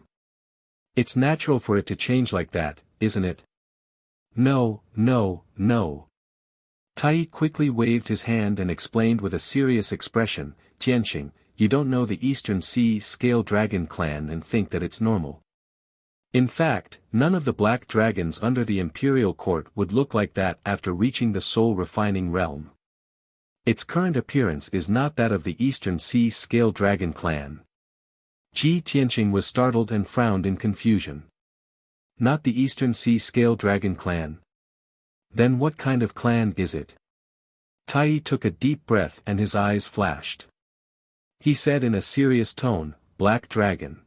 It's natural for it to change like that, isn't it?" No. Tai quickly waved his hand and explained with a serious expression, "Tianqing, you don't know the Eastern Sea Scale Dragon clan and think that it's normal. In fact, none of the black dragons under the imperial court would look like that after reaching the soul-refining realm. Its current appearance is not that of the Eastern Sea Scale Dragon clan." Ji Tianqing was startled and frowned in confusion. "Not the Eastern Sea Scale Dragon clan? Then what kind of clan is it?" Tai took a deep breath and his eyes flashed. He said in a serious tone, "Black Dragon.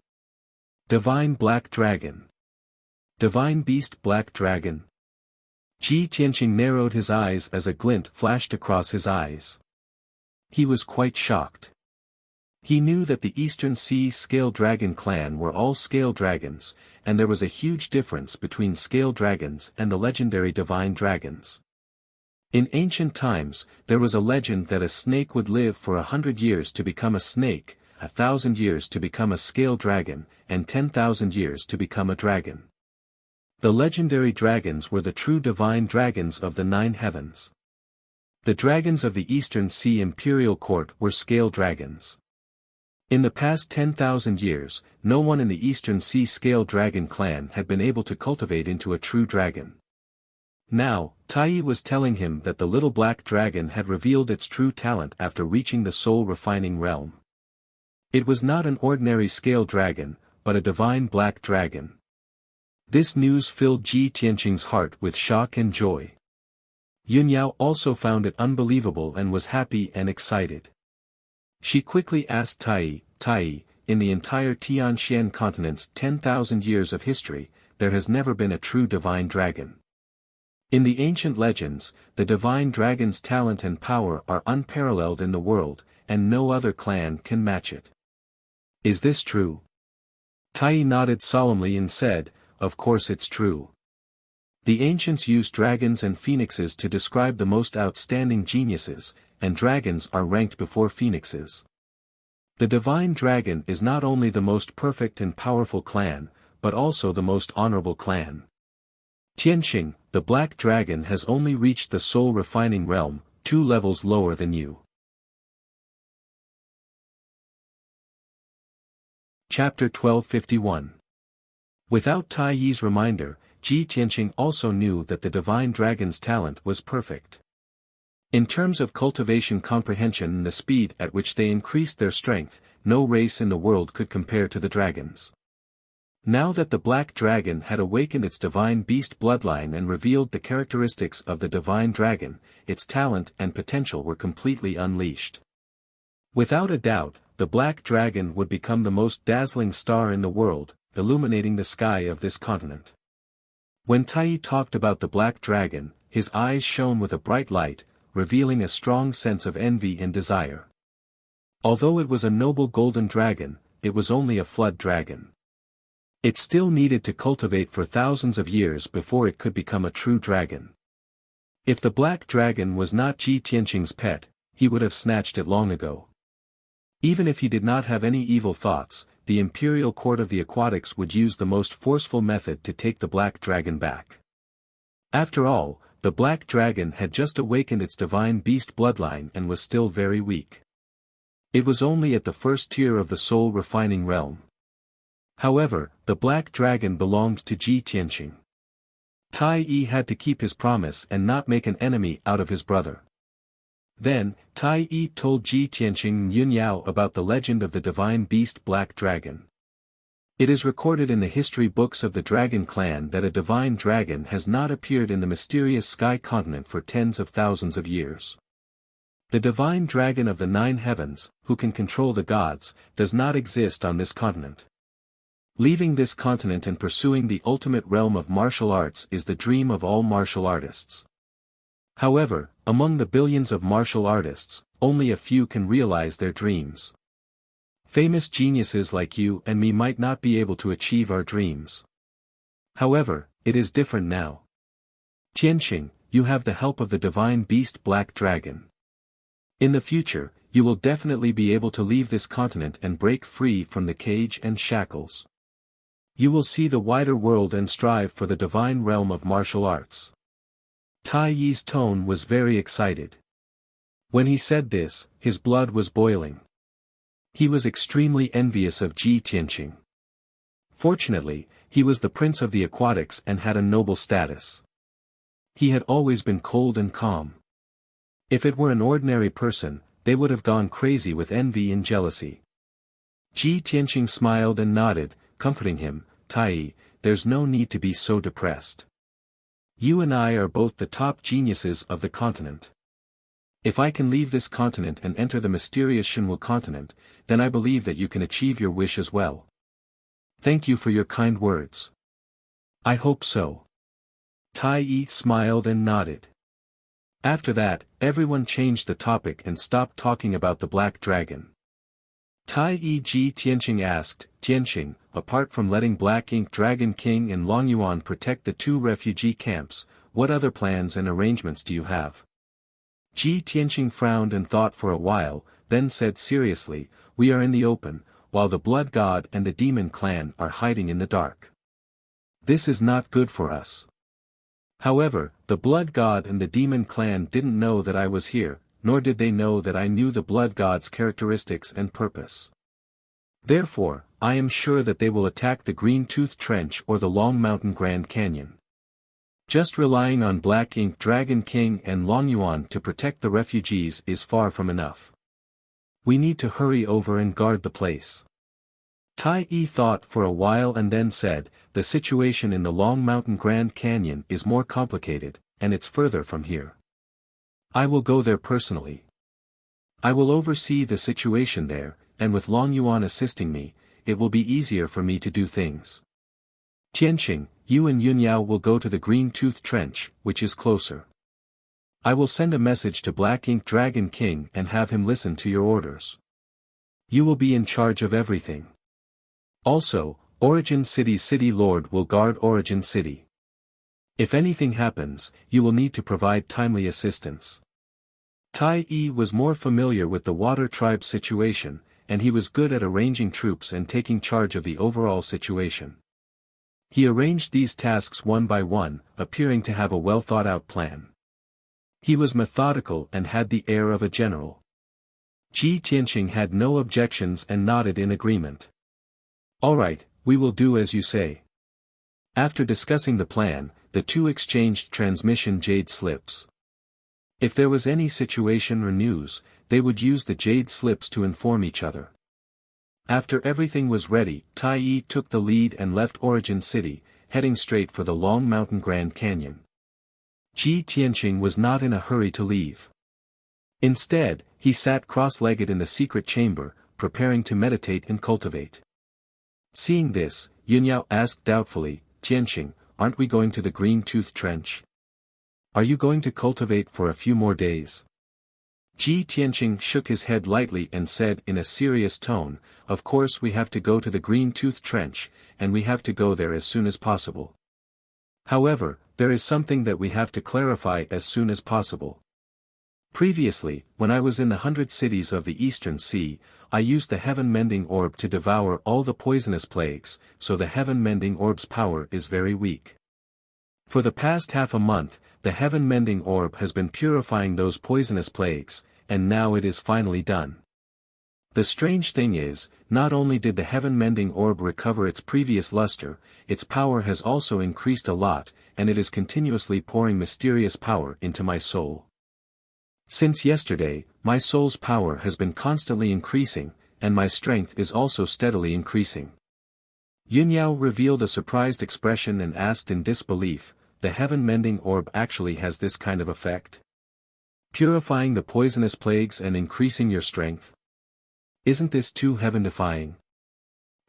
Divine Black Dragon. Divine Beast Black Dragon." Ji Tianqing narrowed his eyes as a glint flashed across his eyes. He was quite shocked. He knew that the Eastern Sea Scale Dragon clan were all scale dragons, and there was a huge difference between scale dragons and the legendary divine dragons. In ancient times, there was a legend that a snake would live for 100 years to become a snake, 1,000 years to become a scale dragon, and 10,000 years to become a dragon. The legendary dragons were the true divine dragons of the 9 heavens. The dragons of the Eastern Sea Imperial Court were scale dragons. In the past 10,000 years, no one in the Eastern Sea Scale Dragon clan had been able to cultivate into a true dragon. Now, Tai was telling him that the little black dragon had revealed its true talent after reaching the soul-refining realm. It was not an ordinary scale dragon, but a divine black dragon. This news filled Ji Tianqing's heart with shock and joy. Yunyao also found it unbelievable and was happy and excited. She quickly asked Tai, "In the entire Tianxian continent's 10,000 years of history, there has never been a true divine dragon. In the ancient legends, the divine dragon's talent and power are unparalleled in the world, and no other clan can match it. Is this true?" Tai nodded solemnly and said, "Of course it's true. The ancients used dragons and phoenixes to describe the most outstanding geniuses, and dragons are ranked before phoenixes. The divine dragon is not only the most perfect and powerful clan, but also the most honorable clan. Tianqing, the Black Dragon has only reached the soul refining realm, 2 levels lower than you. Chapter 1251. Without Tai Yi's reminder, Ji Tianqing also knew that the divine dragon's talent was perfect. In terms of cultivation comprehension and the speed at which they increased their strength, no race in the world could compare to the dragons. Now that the Black Dragon had awakened its divine beast bloodline and revealed the characteristics of the divine dragon, its talent and potential were completely unleashed. Without a doubt, the Black Dragon would become the most dazzling star in the world, illuminating the sky of this continent. When Tai Yi talked about the Black Dragon, his eyes shone with a bright light, revealing a strong sense of envy and desire. Although it was a noble golden dragon, it was only a flood dragon. It still needed to cultivate for thousands of years before it could become a true dragon. If the Black Dragon was not Ji Tianqing's pet, he would have snatched it long ago. Even if he did not have any evil thoughts, the Imperial Court of the Aquatics would use the most forceful method to take the Black Dragon back. After all, the Black Dragon had just awakened its divine beast bloodline and was still very weak. It was only at the first tier of the soul refining realm. However, the Black Dragon belonged to Ji Tianqing. Tai Yi had to keep his promise and not make an enemy out of his brother. Then, Tai Yi told Ji Tianqing and Yun Yao about the legend of the divine beast Black Dragon. It is recorded in the history books of the Dragon Clan that a divine dragon has not appeared in the mysterious sky continent for tens of thousands of years. The divine dragon of the 9 heavens, who can control the gods, does not exist on this continent. Leaving this continent and pursuing the ultimate realm of martial arts is the dream of all martial artists. However, among the billions of martial artists, only a few can realize their dreams. Famous geniuses like you and me might not be able to achieve our dreams. However, it is different now. Tianqing, you have the help of the divine beast Black Dragon. In the future, you will definitely be able to leave this continent and break free from the cage and shackles. You will see the wider world and strive for the divine realm of martial arts. Tai Yi's tone was very excited. When he said this, his blood was boiling. He was extremely envious of Ji Tianqing. Fortunately, he was the prince of the aquatics and had a noble status. He had always been cold and calm. If it were an ordinary person, they would have gone crazy with envy and jealousy. Ji Tianqing smiled and nodded, comforting him. Tai Yi, there's no need to be so depressed. You and I are both the top geniuses of the continent. If I can leave this continent and enter the mysterious Shenwu continent, then I believe that you can achieve your wish as well. Thank you for your kind words. I hope so. Tai Yi smiled and nodded. After that, everyone changed the topic and stopped talking about the Black Dragon. Tai Yi Ji Tianqing asked, Tianqing, apart from letting Black Ink Dragon King and Long Yuan protect the 2 refugee camps, what other plans and arrangements do you have? Ji Tianqing frowned and thought for a while, then said seriously, we are in the open, while the Blood God and the Demon Clan are hiding in the dark. This is not good for us. However, the Blood God and the Demon Clan didn't know that I was here, nor did they know that I knew the Blood God's characteristics and purpose. Therefore, I am sure that they will attack the Green Tooth Trench or the Long Mountain Grand Canyon. Just relying on Black Ink Dragon King and Long Yuan to protect the refugees is far from enough. We need to hurry over and guard the place. Tai Yi thought for a while and then said, the situation in the Long Mountain Grand Canyon is more complicated, and it's further from here. I will go there personally. I will oversee the situation there, and with Long Yuan assisting me, it will be easier for me to do things. Tianqing, you and Yun Yao will go to the Green Tooth Trench, which is closer. I will send a message to Black Ink Dragon King and have him listen to your orders. You will be in charge of everything. Also, Origin City's City Lord will guard Origin City. If anything happens, you will need to provide timely assistance. Tai Yi was more familiar with the Water Tribe situation, and he was good at arranging troops and taking charge of the overall situation. He arranged these tasks one by one, appearing to have a well-thought-out plan. He was methodical and had the air of a general. Ji Tianqing had no objections and nodded in agreement. "All right, we will do as you say." After discussing the plan, the two exchanged transmission jade slips. If there was any situation or news, they would use the jade slips to inform each other. After everything was ready, Tai Yi took the lead and left Origin City, heading straight for the Long Mountain Grand Canyon. Ji Tianqing was not in a hurry to leave. Instead, he sat cross-legged in the secret chamber, preparing to meditate and cultivate. Seeing this, Yunyao asked doubtfully, "Tianqing, aren't we going to the Green-Tooth Trench? Are you going to cultivate for a few more days?" Ji Tianqing shook his head lightly and said in a serious tone, "Of course we have to go to the Green-Tooth Trench, and we have to go there as soon as possible. However, there is something that we have to clarify as soon as possible. Previously, when I was in the 100 cities of the Eastern Sea, I used the heaven-mending orb to devour all the poisonous plagues, so the heaven-mending orb's power is very weak. For the past half a month, the heaven-mending orb has been purifying those poisonous plagues, and now it is finally done. The strange thing is, not only did the heaven-mending orb recover its previous luster, its power has also increased a lot, and it is continuously pouring mysterious power into my soul. Since yesterday, my soul's power has been constantly increasing, and my strength is also steadily increasing." Yunyao revealed a surprised expression and asked in disbelief, "The heaven-mending orb actually has this kind of effect? Purifying the poisonous plagues and increasing your strength? Isn't this too heaven-defying?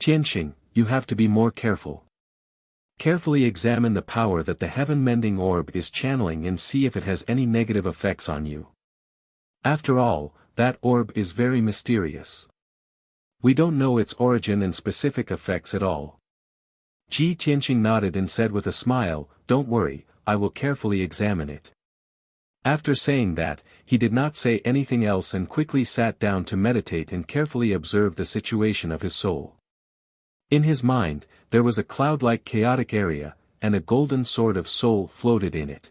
Tianqing, you have to be more careful. Carefully examine the power that the heaven-mending orb is channeling and see if it has any negative effects on you. After all, that orb is very mysterious. We don't know its origin and specific effects at all." Ji Tianqing nodded and said with a smile, "Don't worry, I will carefully examine it." After saying that, he did not say anything else and quickly sat down to meditate and carefully observe the situation of his soul. In his mind, there was a cloud-like chaotic area, and a golden sword of soul floated in it.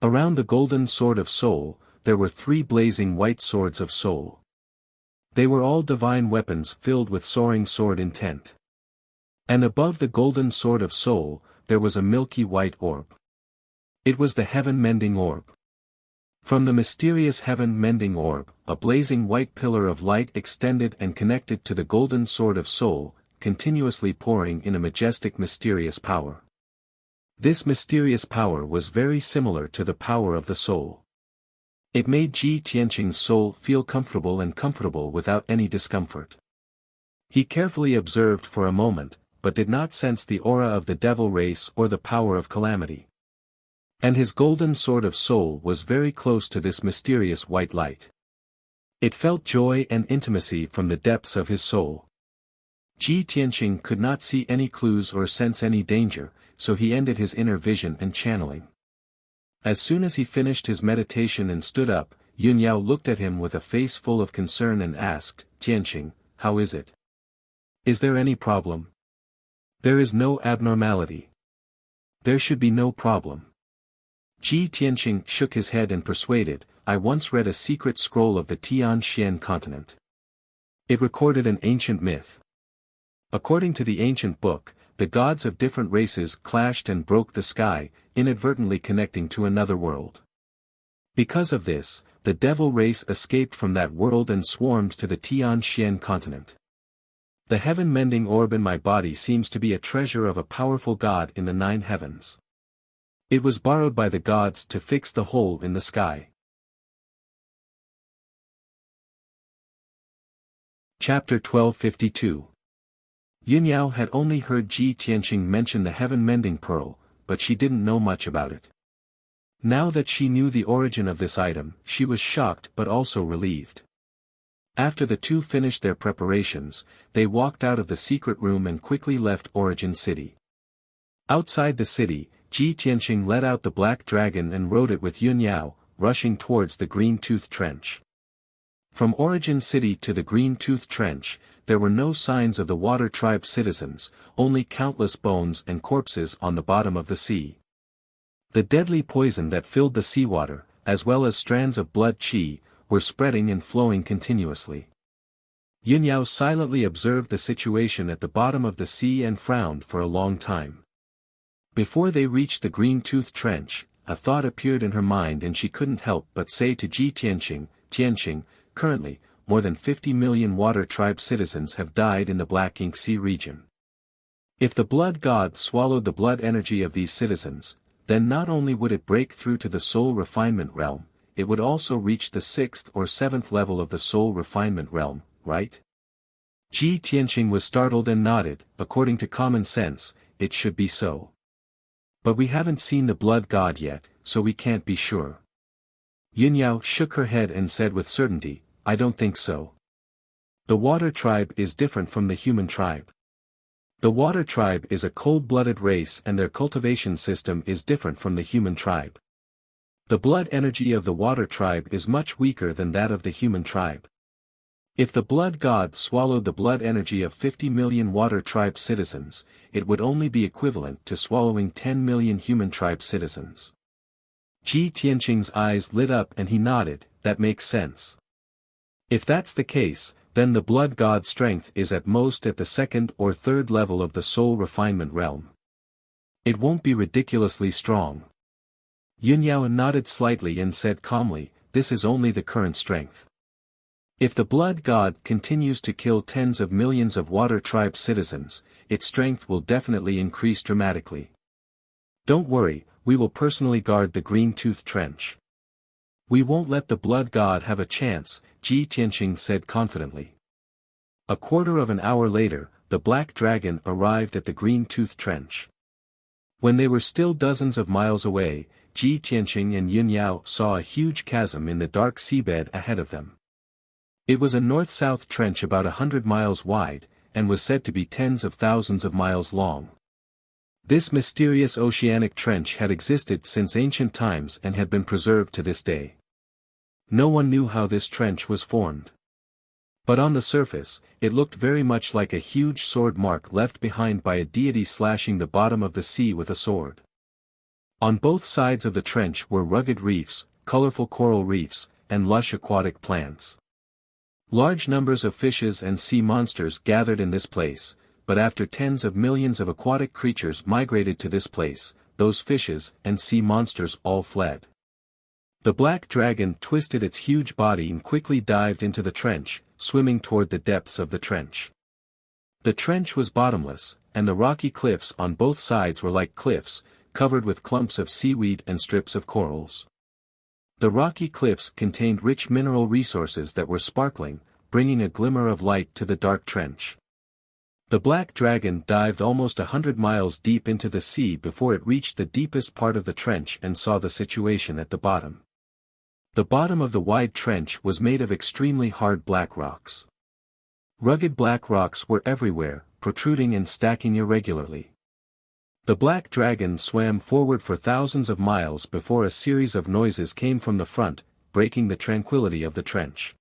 Around the golden sword of soul, there were 3 blazing white swords of soul. They were all divine weapons filled with soaring sword intent. And above the golden sword of soul, there was a milky white orb. It was the heaven-mending orb. From the mysterious heaven-mending orb, a blazing white pillar of light extended and connected to the golden sword of soul, continuously pouring in a majestic mysterious power. This mysterious power was very similar to the power of the soul. It made Ji Tianqing's soul feel comfortable without any discomfort. He carefully observed for a moment, but did not sense the aura of the devil race or the power of calamity. And his golden sword of soul was very close to this mysterious white light. It felt joy and intimacy from the depths of his soul. Ji Tianqing could not see any clues or sense any danger, so he ended his inner vision and channeling. As soon as he finished his meditation and stood up, Yunyao looked at him with a face full of concern and asked, "Tianqing, how is it? Is there any problem?" "There is no abnormality. There should be no problem." Ji Tianqing shook his head and persuaded, "I once read a secret scroll of the Tian-Xian continent. It recorded an ancient myth. According to the ancient book, the gods of different races clashed and broke the sky, inadvertently connecting to another world. Because of this, the devil race escaped from that world and swarmed to the Tian-Xian continent. The heaven-mending orb in my body seems to be a treasure of a powerful god in the 9 heavens. It was borrowed by the gods to fix the hole in the sky." Chapter 1252. Yunyao had only heard Ji Tianqing mention the heaven-mending pearl, but she didn't know much about it. Now that she knew the origin of this item, she was shocked but also relieved. After the two finished their preparations, they walked out of the secret room and quickly left Origin City. Outside the city, Ji Tianqing let out the black dragon and rode it with Yunyao, rushing towards the Green-Tooth Trench. From Origin City to the Green-Tooth Trench, there were no signs of the Water Tribe citizens, only countless bones and corpses on the bottom of the sea. The deadly poison that filled the seawater, as well as strands of blood qi, were spreading and flowing continuously. Yunyao silently observed the situation at the bottom of the sea and frowned for a long time. Before they reached the Green-Tooth Trench, a thought appeared in her mind and she couldn't help but say to Ji Tianqing, currently, more than 50 million Water Tribe citizens have died in the Black Ink Sea region. If the blood god swallowed the blood energy of these citizens, then not only would it break through to the soul refinement realm, it would also reach the 6th or 7th level of the soul refinement realm, right? Ji Tianqing was startled and nodded. According to common sense, it should be so. But we haven't seen the blood god yet, so we can't be sure. Yunyao shook her head and said with certainty, I don't think so. The Water Tribe is different from the human tribe. The Water Tribe is a cold-blooded race and their cultivation system is different from the human tribe. The blood energy of the Water Tribe is much weaker than that of the human tribe. If the blood god swallowed the blood energy of 50 million Water Tribe citizens, it would only be equivalent to swallowing 10 million human tribe citizens. Ji Tianqing's eyes lit up and he nodded, that makes sense. If that's the case, then the blood god's strength is at most at the 2nd or 3rd level of the soul refinement realm. It won't be ridiculously strong. Yunyao nodded slightly and said calmly, this is only the current strength. If the blood god continues to kill tens of millions of Water Tribe citizens, its strength will definitely increase dramatically. Don't worry, we will personally guard the Green-Tooth Trench. We won't let the blood god have a chance, Ji Tianqing said confidently. A quarter of an hour later, the Black Dragon arrived at the Green-Tooth Trench. When they were still dozens of miles away, Ji Tianqing and Yunyao saw a huge chasm in the dark seabed ahead of them. It was a north-south trench about 100 miles wide, and was said to be tens of thousands of miles long. This mysterious oceanic trench had existed since ancient times and had been preserved to this day. No one knew how this trench was formed. But on the surface, it looked very much like a huge sword mark left behind by a deity slashing the bottom of the sea with a sword. On both sides of the trench were rugged reefs, colorful coral reefs, and lush aquatic plants. Large numbers of fishes and sea monsters gathered in this place, but after tens of millions of aquatic creatures migrated to this place, those fishes and sea monsters all fled. The Black Dragon twisted its huge body and quickly dived into the trench, swimming toward the depths of the trench. The trench was bottomless, and the rocky cliffs on both sides were like cliffs, covered with clumps of seaweed and strips of corals. The rocky cliffs contained rich mineral resources that were sparkling, bringing a glimmer of light to the dark trench. The Black Dragon dived almost 100 miles deep into the sea before it reached the deepest part of the trench and saw the situation at the bottom. The bottom of the wide trench was made of extremely hard black rocks. Rugged black rocks were everywhere, protruding and stacking irregularly. The Black Dragon swam forward for thousands of miles before a series of noises came from the front, breaking the tranquility of the trench.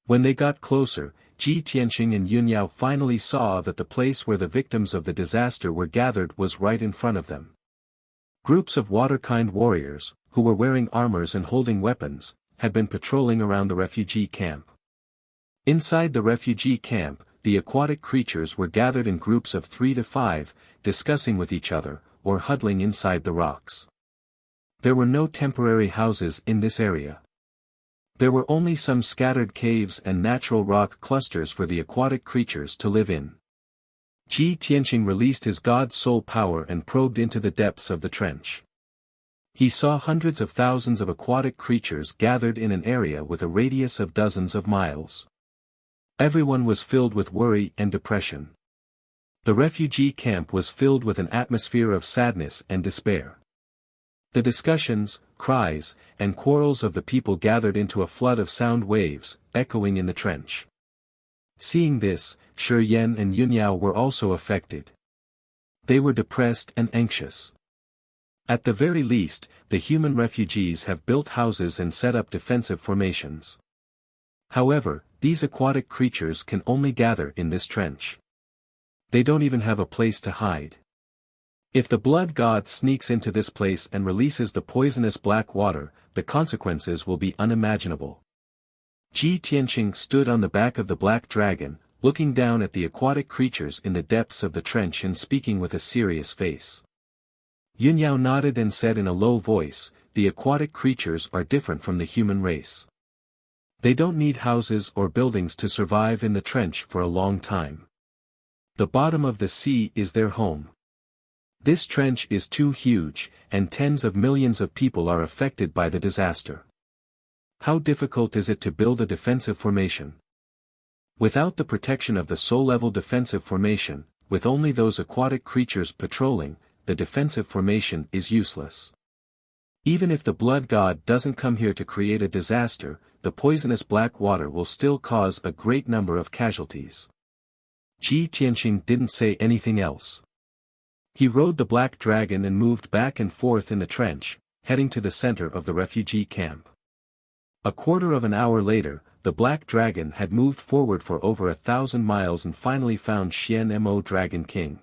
When they got closer, Ji Tianqing and Yunyao finally saw that the place where the victims of the disaster were gathered was right in front of them. Groups of waterkind warriors, who were wearing armors and holding weapons, had been patrolling around the refugee camp. Inside the refugee camp, the aquatic creatures were gathered in groups of 3 to 5, discussing with each other, or huddling inside the rocks. There were no temporary houses in this area. There were only some scattered caves and natural rock clusters for the aquatic creatures to live in. Ji Tianqing released his god soul power and probed into the depths of the trench. He saw hundreds of thousands of aquatic creatures gathered in an area with a radius of dozens of miles. Everyone was filled with worry and depression. The refugee camp was filled with an atmosphere of sadness and despair. The discussions, cries, and quarrels of the people gathered into a flood of sound waves, echoing in the trench. Seeing this, Shi Yan and Yunyao were also affected. They were depressed and anxious. At the very least, the human refugees have built houses and set up defensive formations. However, these aquatic creatures can only gather in this trench. They don't even have a place to hide. If the blood god sneaks into this place and releases the poisonous black water, the consequences will be unimaginable. Ji Tianqing stood on the back of the black dragon, looking down at the aquatic creatures in the depths of the trench and speaking with a serious face. Yunyao nodded and said in a low voice, "The aquatic creatures are different from the human race. They don't need houses or buildings to survive in the trench for a long time. The bottom of the sea is their home. This trench is too huge, and tens of millions of people are affected by the disaster. How difficult is it to build a defensive formation? Without the protection of the soul-level defensive formation, with only those aquatic creatures patrolling, the defensive formation is useless. Even if the blood god doesn't come here to create a disaster, the poisonous black water will still cause a great number of casualties." Ji Tianqing didn't say anything else. He rode the black dragon and moved back and forth in the trench, heading to the center of the refugee camp. A quarter of an hour later, the black dragon had moved forward for over 1,000 miles and finally found Xian Mo Dragon King.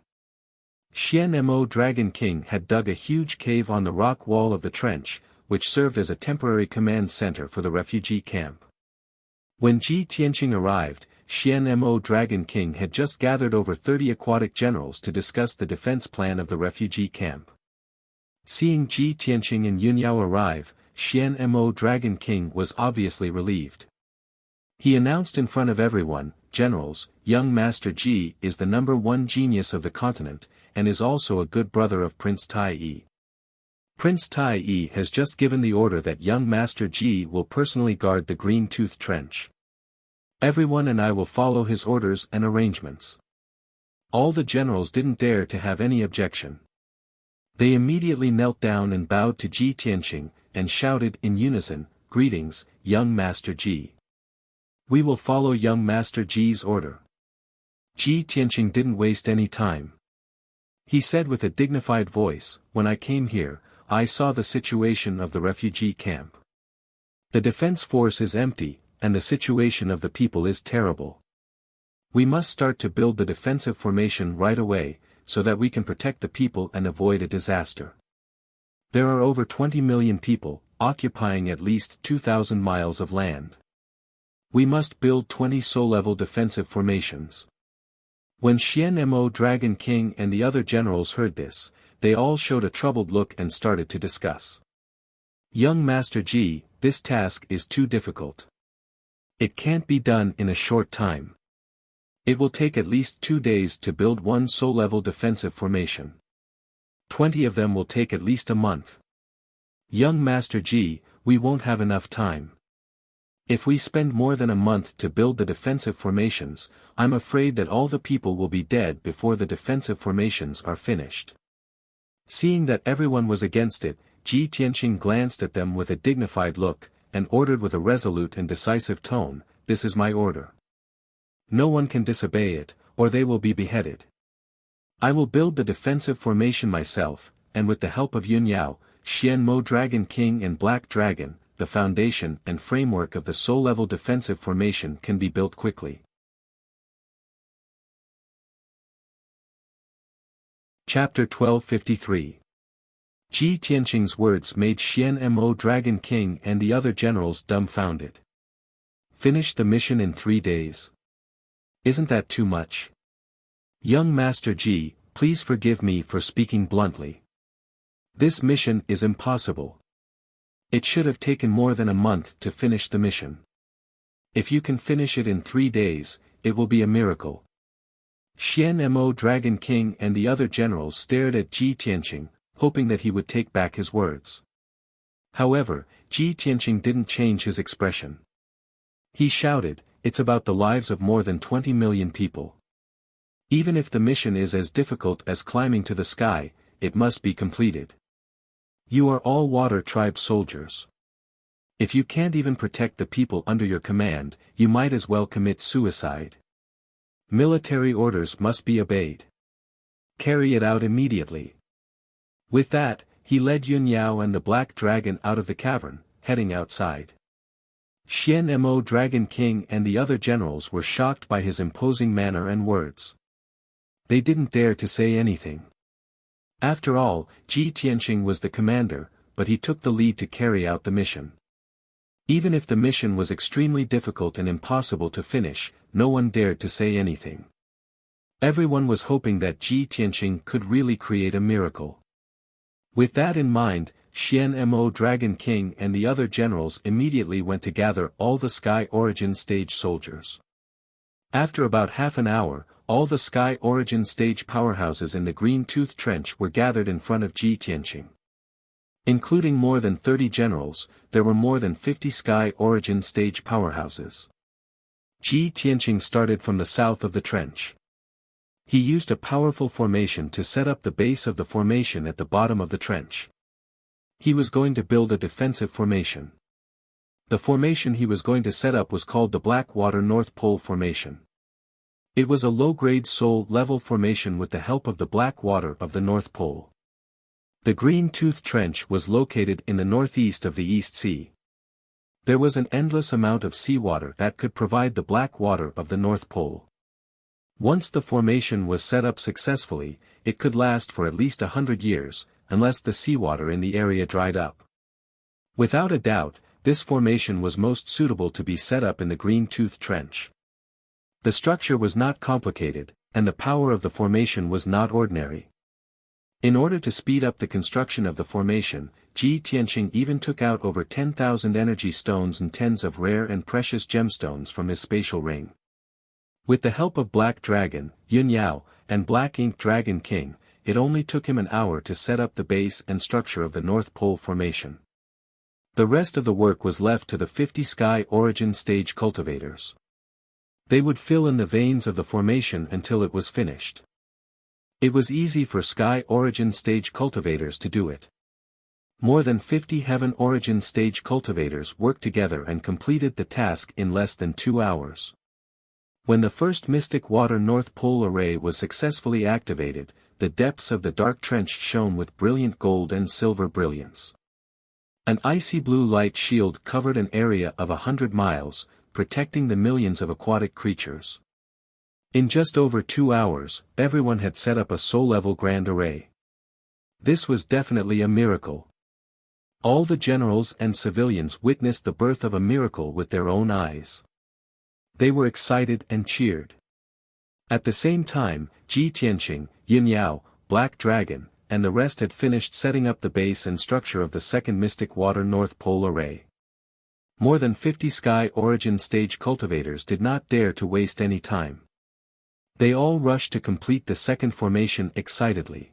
Xian Mo Dragon King had dug a huge cave on the rock wall of the trench, which served as a temporary command center for the refugee camp. When Ji Tianqing arrived, Xian Mo Dragon King had just gathered over 30 aquatic generals to discuss the defense plan of the refugee camp. Seeing Ji Tianqing and Yunyao arrive, Xian Mo Dragon King was obviously relieved. He announced in front of everyone, "Generals, young Master Ji is the #1 genius of the continent, and is also a good brother of Prince Tai Yi. Prince Tai Yi has just given the order that young Master Ji will personally guard the Green Tooth Trench. Everyone and I will follow his orders and arrangements." All the generals didn't dare to have any objection. They immediately knelt down and bowed to Ji Tianqing, and shouted in unison, "Greetings, young Master Ji. We will follow young Master Ji's order." Ji Tianqing didn't waste any time. He said with a dignified voice, "When I came here, I saw the situation of the refugee camp. The defense force is empty, and the situation of the people is terrible. We must start to build the defensive formation right away, so that we can protect the people and avoid a disaster. There are over 20 million people, occupying at least 2,000 miles of land. We must build 20 soul-level defensive formations." When Xian Mo Dragon King and the other generals heard this, they all showed a troubled look and started to discuss. "Young Master Ji, this task is too difficult. It can't be done in a short time. It will take at least 2 days to build one soul-level defensive formation. 20 of them will take at least a month. Young Master Ji, we won't have enough time. If we spend more than a month to build the defensive formations, I'm afraid that all the people will be dead before the defensive formations are finished." Seeing that everyone was against it, Ji Tianqing glanced at them with a dignified look, and ordered with a resolute and decisive tone, "This is my order. No one can disobey it, or they will be beheaded. I will build the defensive formation myself, and with the help of Yunyao, Xian Mo Dragon King and Black Dragon, the foundation and framework of the soul-level defensive formation can be built quickly." Chapter 1253. Ji Tianqing's words made Xian Mo Dragon King and the other generals dumbfounded. "Finish the mission in 3 days. Isn't that too much? Young Master Ji, please forgive me for speaking bluntly. This mission is impossible. It should have taken more than a month to finish the mission. If you can finish it in 3 days, it will be a miracle." Xian Mo Dragon King and the other generals stared at Ji Tianqing, hoping that he would take back his words. However, Ji Tianqing didn't change his expression. He shouted, "It's about the lives of more than 20 million people. Even if the mission is as difficult as climbing to the sky, it must be completed. You are all Water Tribe soldiers. If you can't even protect the people under your command, you might as well commit suicide. Military orders must be obeyed. Carry it out immediately." With that, he led Yunyao and the Black Dragon out of the cavern, heading outside. Xian-Mo Dragon King and the other generals were shocked by his imposing manner and words. They didn't dare to say anything. After all, Ji Tianqing was the commander, but he took the lead to carry out the mission. Even if the mission was extremely difficult and impossible to finish, no one dared to say anything. Everyone was hoping that Ji Tianqing could really create a miracle. With that in mind, Xian-Mo Dragon King and the other generals immediately went to gather all the Sky Origin Stage soldiers. After about half an hour, all the Sky Origin Stage powerhouses in the Green Tooth Trench were gathered in front of Ji Tianqing. Including more than 30 generals, there were more than 50 Sky Origin Stage powerhouses. Ji Tianqing started from the south of the trench. He used a powerful formation to set up the base of the formation at the bottom of the trench. He was going to build a defensive formation. The formation he was going to set up was called the Blackwater North Pole Formation. It was a low-grade soul-level formation with the help of the black water of the North Pole. The Green Tooth Trench was located in the northeast of the East Sea. There was an endless amount of seawater that could provide the black water of the North Pole. Once the formation was set up successfully, it could last for at least 100 years, unless the seawater in the area dried up. Without a doubt, this formation was most suitable to be set up in the Green Tooth Trench. The structure was not complicated, and the power of the formation was not ordinary. In order to speed up the construction of the formation, Ji Tianqing even took out over 10,000 energy stones and tens of rare and precious gemstones from his spatial ring. With the help of Black Dragon, Yun Yao, and Black Ink Dragon King, it only took him an hour to set up the base and structure of the North Pole Formation. The rest of the work was left to the 50 Sky Origin Stage cultivators. They would fill in the veins of the formation until it was finished. It was easy for Sky Origin Stage cultivators to do it. More than 50 Heaven Origin Stage cultivators worked together and completed the task in less than 2 hours. When the first Mystic Water North Pole Array was successfully activated, the depths of the dark trench shone with brilliant gold and silver brilliance. An icy blue light shield covered an area of 100 miles, protecting the millions of aquatic creatures. In just over 2 hours, everyone had set up a soul-level grand array. This was definitely a miracle. All the generals and civilians witnessed the birth of a miracle with their own eyes. They were excited and cheered. At the same time, Ji Tianqing, Yin Yao, Black Dragon, and the rest had finished setting up the base and structure of the second Mystic Water North Pole Array. More than 50 Sky Origin Stage cultivators did not dare to waste any time. They all rushed to complete the second formation excitedly.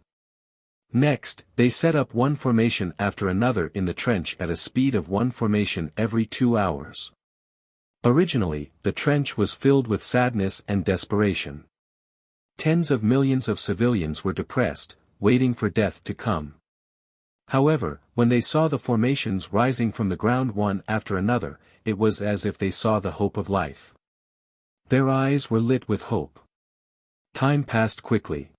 Next, they set up one formation after another in the trench at a speed of one formation every 2 hours. Originally, the trench was filled with sadness and desperation. Tens of millions of civilians were depressed, waiting for death to come. However, when they saw the formations rising from the ground one after another, it was as if they saw the hope of life. Their eyes were lit with hope. Time passed quickly.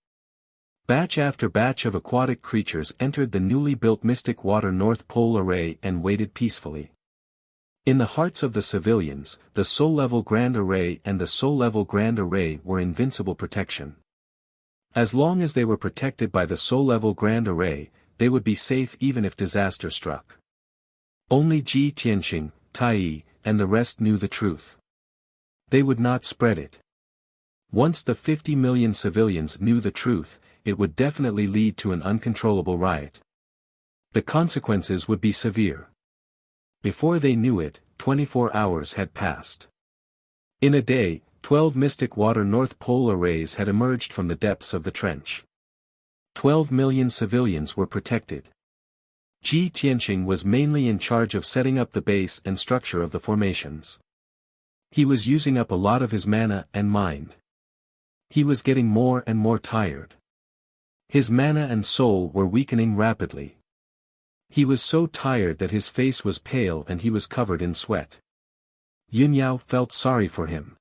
Batch after batch of aquatic creatures entered the newly built Mystic Water North Pole Array and waited peacefully. In the hearts of the civilians, the Soul-Level Grand Array and the Soul-Level Grand Array were invincible protection. As long as they were protected by the Soul-Level Grand Array, they would be safe even if disaster struck. Only Ji Tianqing, Tai, and the rest knew the truth. They would not spread it. Once the 50 million civilians knew the truth, it would definitely lead to an uncontrollable riot. The consequences would be severe. Before they knew it, 24 hours had passed. In a day, 12 Mystic Water North Pole Arrays had emerged from the depths of the trench. 12 million civilians were protected. Ji Tianqing was mainly in charge of setting up the base and structure of the formations. He was using up a lot of his mana and mind. He was getting more and more tired. His mana and soul were weakening rapidly. He was so tired that his face was pale and he was covered in sweat. Yun Yao felt sorry for him.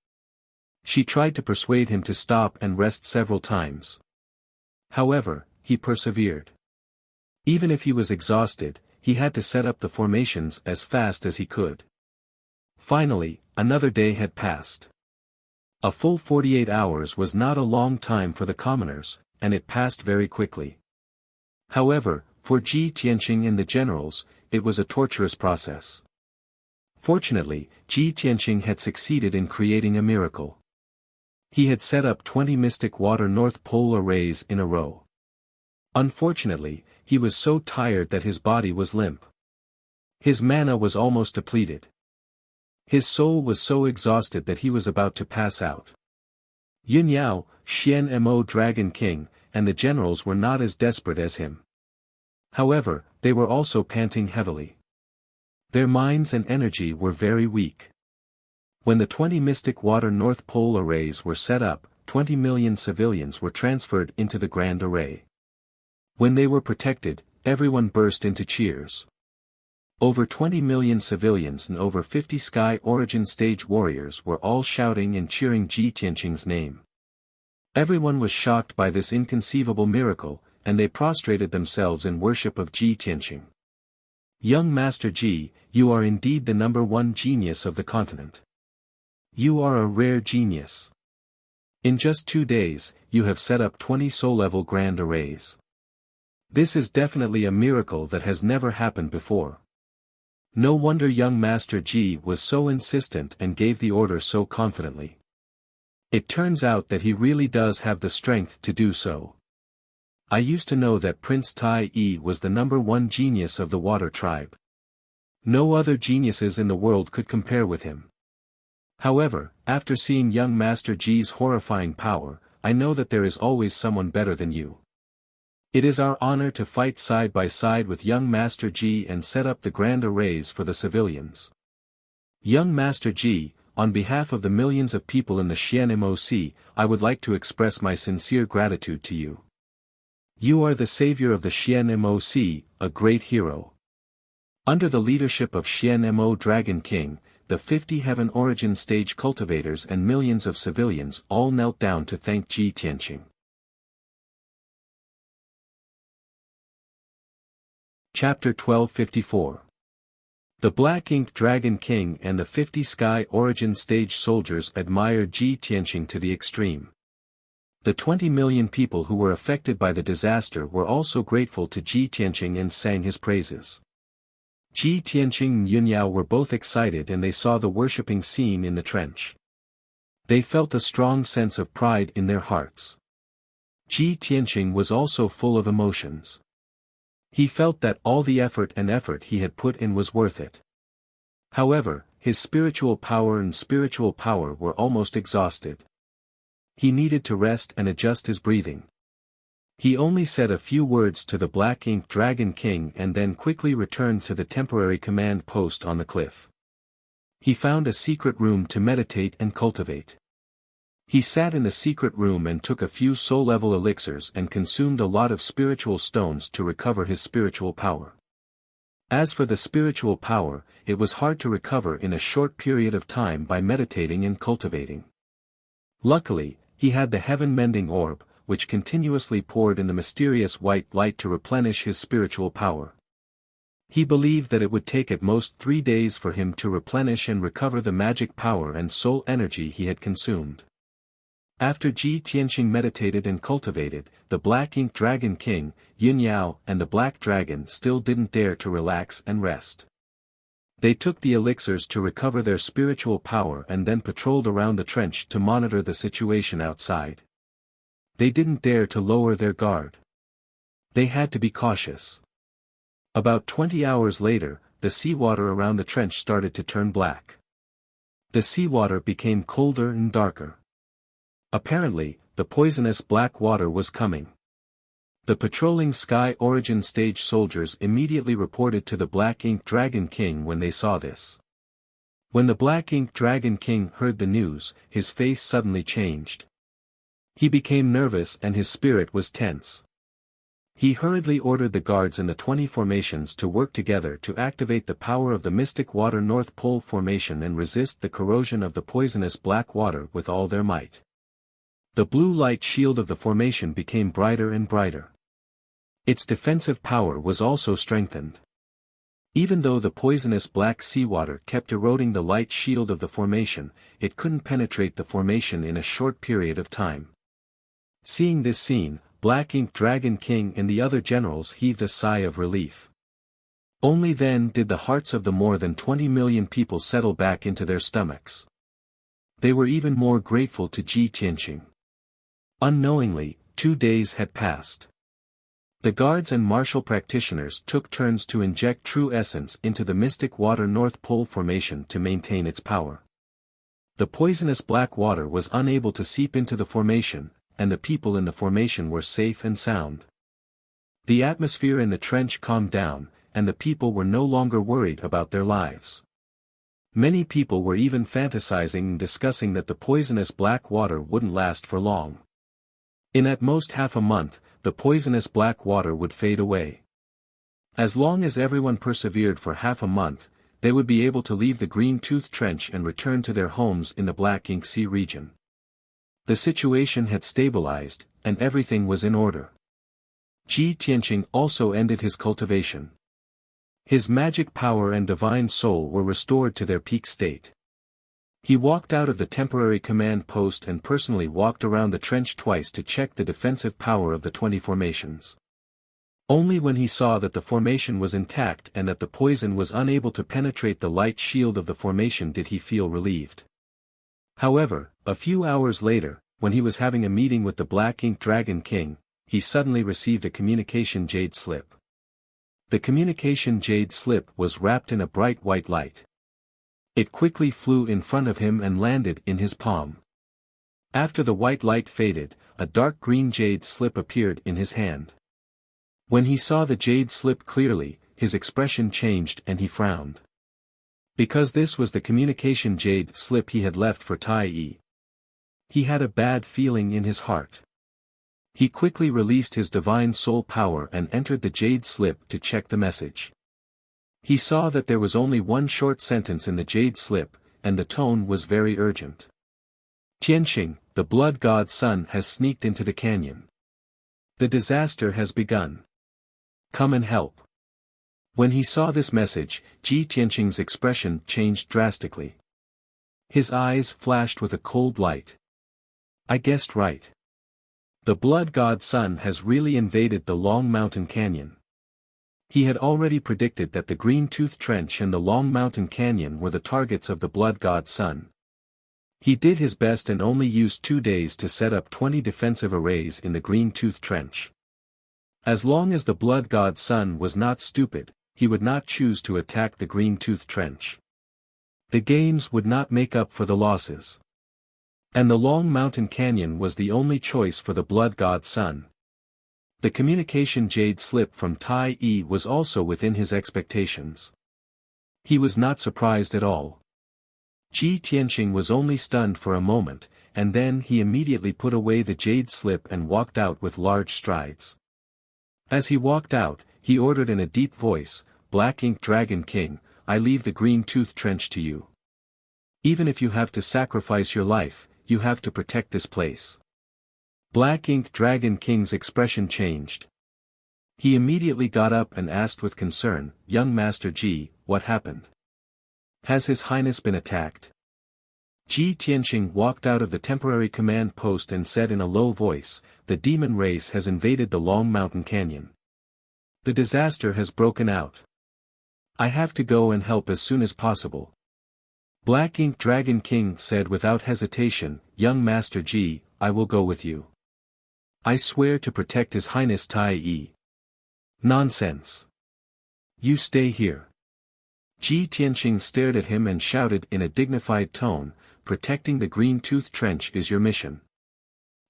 She tried to persuade him to stop and rest several times. However, he persevered. Even if he was exhausted, he had to set up the formations as fast as he could. Finally, another day had passed. A full 48 hours was not a long time for the commoners, and it passed very quickly. However, for Ji Tianqing and the generals, it was a torturous process. Fortunately, Ji Tianqing had succeeded in creating a miracle. He had set up 20 mystic water North Pole arrays in a row. Unfortunately, he was so tired that his body was limp. His mana was almost depleted. His soul was so exhausted that he was about to pass out. Yun Yao, Xian Mo Dragon King, and the generals were not as desperate as him. However, they were also panting heavily. Their minds and energy were very weak. When the 20 mystic water North Pole arrays were set up, 20 million civilians were transferred into the Grand Array. When they were protected, everyone burst into cheers. Over 20 million civilians and over 50 Sky Origin Stage warriors were all shouting and cheering Ji Tianqing's name. Everyone was shocked by this inconceivable miracle, and they prostrated themselves in worship of Ji Tianqing. Young Master Ji, you are indeed the #1 genius of the continent. You are a rare genius. In just 2 days, you have set up 20 soul-level grand arrays. This is definitely a miracle that has never happened before. No wonder young Master Ji was so insistent and gave the order so confidently. It turns out that he really does have the strength to do so. I used to know that Prince Tai Yi was the #1 genius of the Water Tribe. No other geniuses in the world could compare with him. However, after seeing young Master Ji's horrifying power, I know that there is always someone better than you. It is our honor to fight side by side with young Master Ji and set up the grand arrays for the civilians. Young Master Ji, on behalf of the millions of people in the Xianmoc, I would like to express my sincere gratitude to you. You are the savior of the Xianmoc, a great hero. Under the leadership of Xianmo Dragon King, the 50 Heaven Origin Stage cultivators and millions of civilians all knelt down to thank Ji Tianqing. Chapter 1254. The Black Ink Dragon King and the 50 Sky Origin Stage soldiers admired Ji Tianqing to the extreme. The 20 million people who were affected by the disaster were also grateful to Ji Tianqing and sang his praises. Ji Tianqing and Yun Yao were both excited and they saw the worshipping scene in the trench. They felt a strong sense of pride in their hearts. Ji Tianqing was also full of emotions. He felt that all the effort he had put in was worth it. However, his spiritual power were almost exhausted. He needed to rest and adjust his breathing. He only said a few words to the Black Ink Dragon King and then quickly returned to the temporary command post on the cliff. He found a secret room to meditate and cultivate. He sat in the secret room and took a few soul-level elixirs and consumed a lot of spiritual stones to recover his spiritual power. As for the spiritual power, it was hard to recover in a short period of time by meditating and cultivating. Luckily, he had the heaven-mending orb, which continuously poured in the mysterious white light to replenish his spiritual power. He believed that it would take at most 3 days for him to replenish and recover the magic power and soul energy he had consumed. After Ji Tianqing meditated and cultivated, the Black Ink Dragon King, Yun Yao and the Black Dragon still didn't dare to relax and rest. They took the elixirs to recover their spiritual power and then patrolled around the trench to monitor the situation outside. They didn't dare to lower their guard. They had to be cautious. About 20 hours later, the seawater around the trench started to turn black. The seawater became colder and darker. Apparently, the poisonous black water was coming. The patrolling Sky Origin Stage soldiers immediately reported to the Black Ink Dragon King when they saw this. When the Black Ink Dragon King heard the news, his face suddenly changed. He became nervous and his spirit was tense. He hurriedly ordered the guards in the 20 formations to work together to activate the power of the Mystic Water North Pole formation and resist the corrosion of the poisonous black water with all their might. The blue light shield of the formation became brighter and brighter. Its defensive power was also strengthened. Even though the poisonous black seawater kept eroding the light shield of the formation, it couldn't penetrate the formation in a short period of time. Seeing this scene, Black Ink Dragon King and the other generals heaved a sigh of relief. Only then did the hearts of the more than 20 million people settle back into their stomachs. They were even more grateful to Ji Tianqing. Unknowingly, 2 days had passed. The guards and martial practitioners took turns to inject true essence into the mystic water North Pole formation to maintain its power. The poisonous black water was unable to seep into the formation, and the people in the formation were safe and sound. The atmosphere in the trench calmed down, and the people were no longer worried about their lives. Many people were even fantasizing and discussing that the poisonous black water wouldn't last for long. In at most half a month, the poisonous black water would fade away. As long as everyone persevered for half a month, they would be able to leave the Green Tooth Trench and return to their homes in the Black Ink Sea region. The situation had stabilized, and everything was in order. Ji Tianqing also ended his cultivation. His magic power and divine soul were restored to their peak state. He walked out of the temporary command post and personally walked around the trench twice to check the defensive power of the 20 formations. Only when he saw that the formation was intact and that the poison was unable to penetrate the light shield of the formation did he feel relieved. However, a few hours later, when he was having a meeting with the Black Ink Dragon King, he suddenly received a communication jade slip. The communication jade slip was wrapped in a bright white light. It quickly flew in front of him and landed in his palm. After the white light faded, a dark green jade slip appeared in his hand. When he saw the jade slip clearly, his expression changed and he frowned. Because this was the communication jade slip he had left for Tai Yi. He had a bad feeling in his heart. He quickly released his divine soul power and entered the jade slip to check the message. He saw that there was only one short sentence in the jade slip, and the tone was very urgent. Tianqing, the blood god's son has sneaked into the canyon. The disaster has begun. Come and help. When he saw this message, Ji Tianqing's expression changed drastically. His eyes flashed with a cold light. I guessed right. The blood god's son has really invaded the Long Mountain Canyon. He had already predicted that the Green Tooth Trench and the Long Mountain Canyon were the targets of the blood god's son. He did his best and only used 2 days to set up 20 defensive arrays in the Green Tooth Trench. As long as the blood god's son was not stupid, he would not choose to attack the Green Tooth Trench. The games would not make up for the losses. And the Long Mountain Canyon was the only choice for the blood god's son. The communication jade slip from Tai Yi was also within his expectations. He was not surprised at all. Ji Tianqing was only stunned for a moment, and then he immediately put away the jade slip and walked out with large strides. As he walked out, he ordered in a deep voice, Black Ink Dragon King, I leave the Green Tooth Trench to you. Even if you have to sacrifice your life, you have to protect this place. Black Ink Dragon King's expression changed. He immediately got up and asked with concern, Young Master Ji, what happened? Has His Highness been attacked? Ji Tianqing walked out of the temporary command post and said in a low voice, the demon race has invaded the Long Mountain Canyon. The disaster has broken out. I have to go and help as soon as possible. Black Ink Dragon King said without hesitation, Young Master Ji, I will go with you. I swear to protect His Highness Tai Yi. Nonsense. You stay here. Ji Tianqing stared at him and shouted in a dignified tone, protecting the Green Tooth Trench is your mission.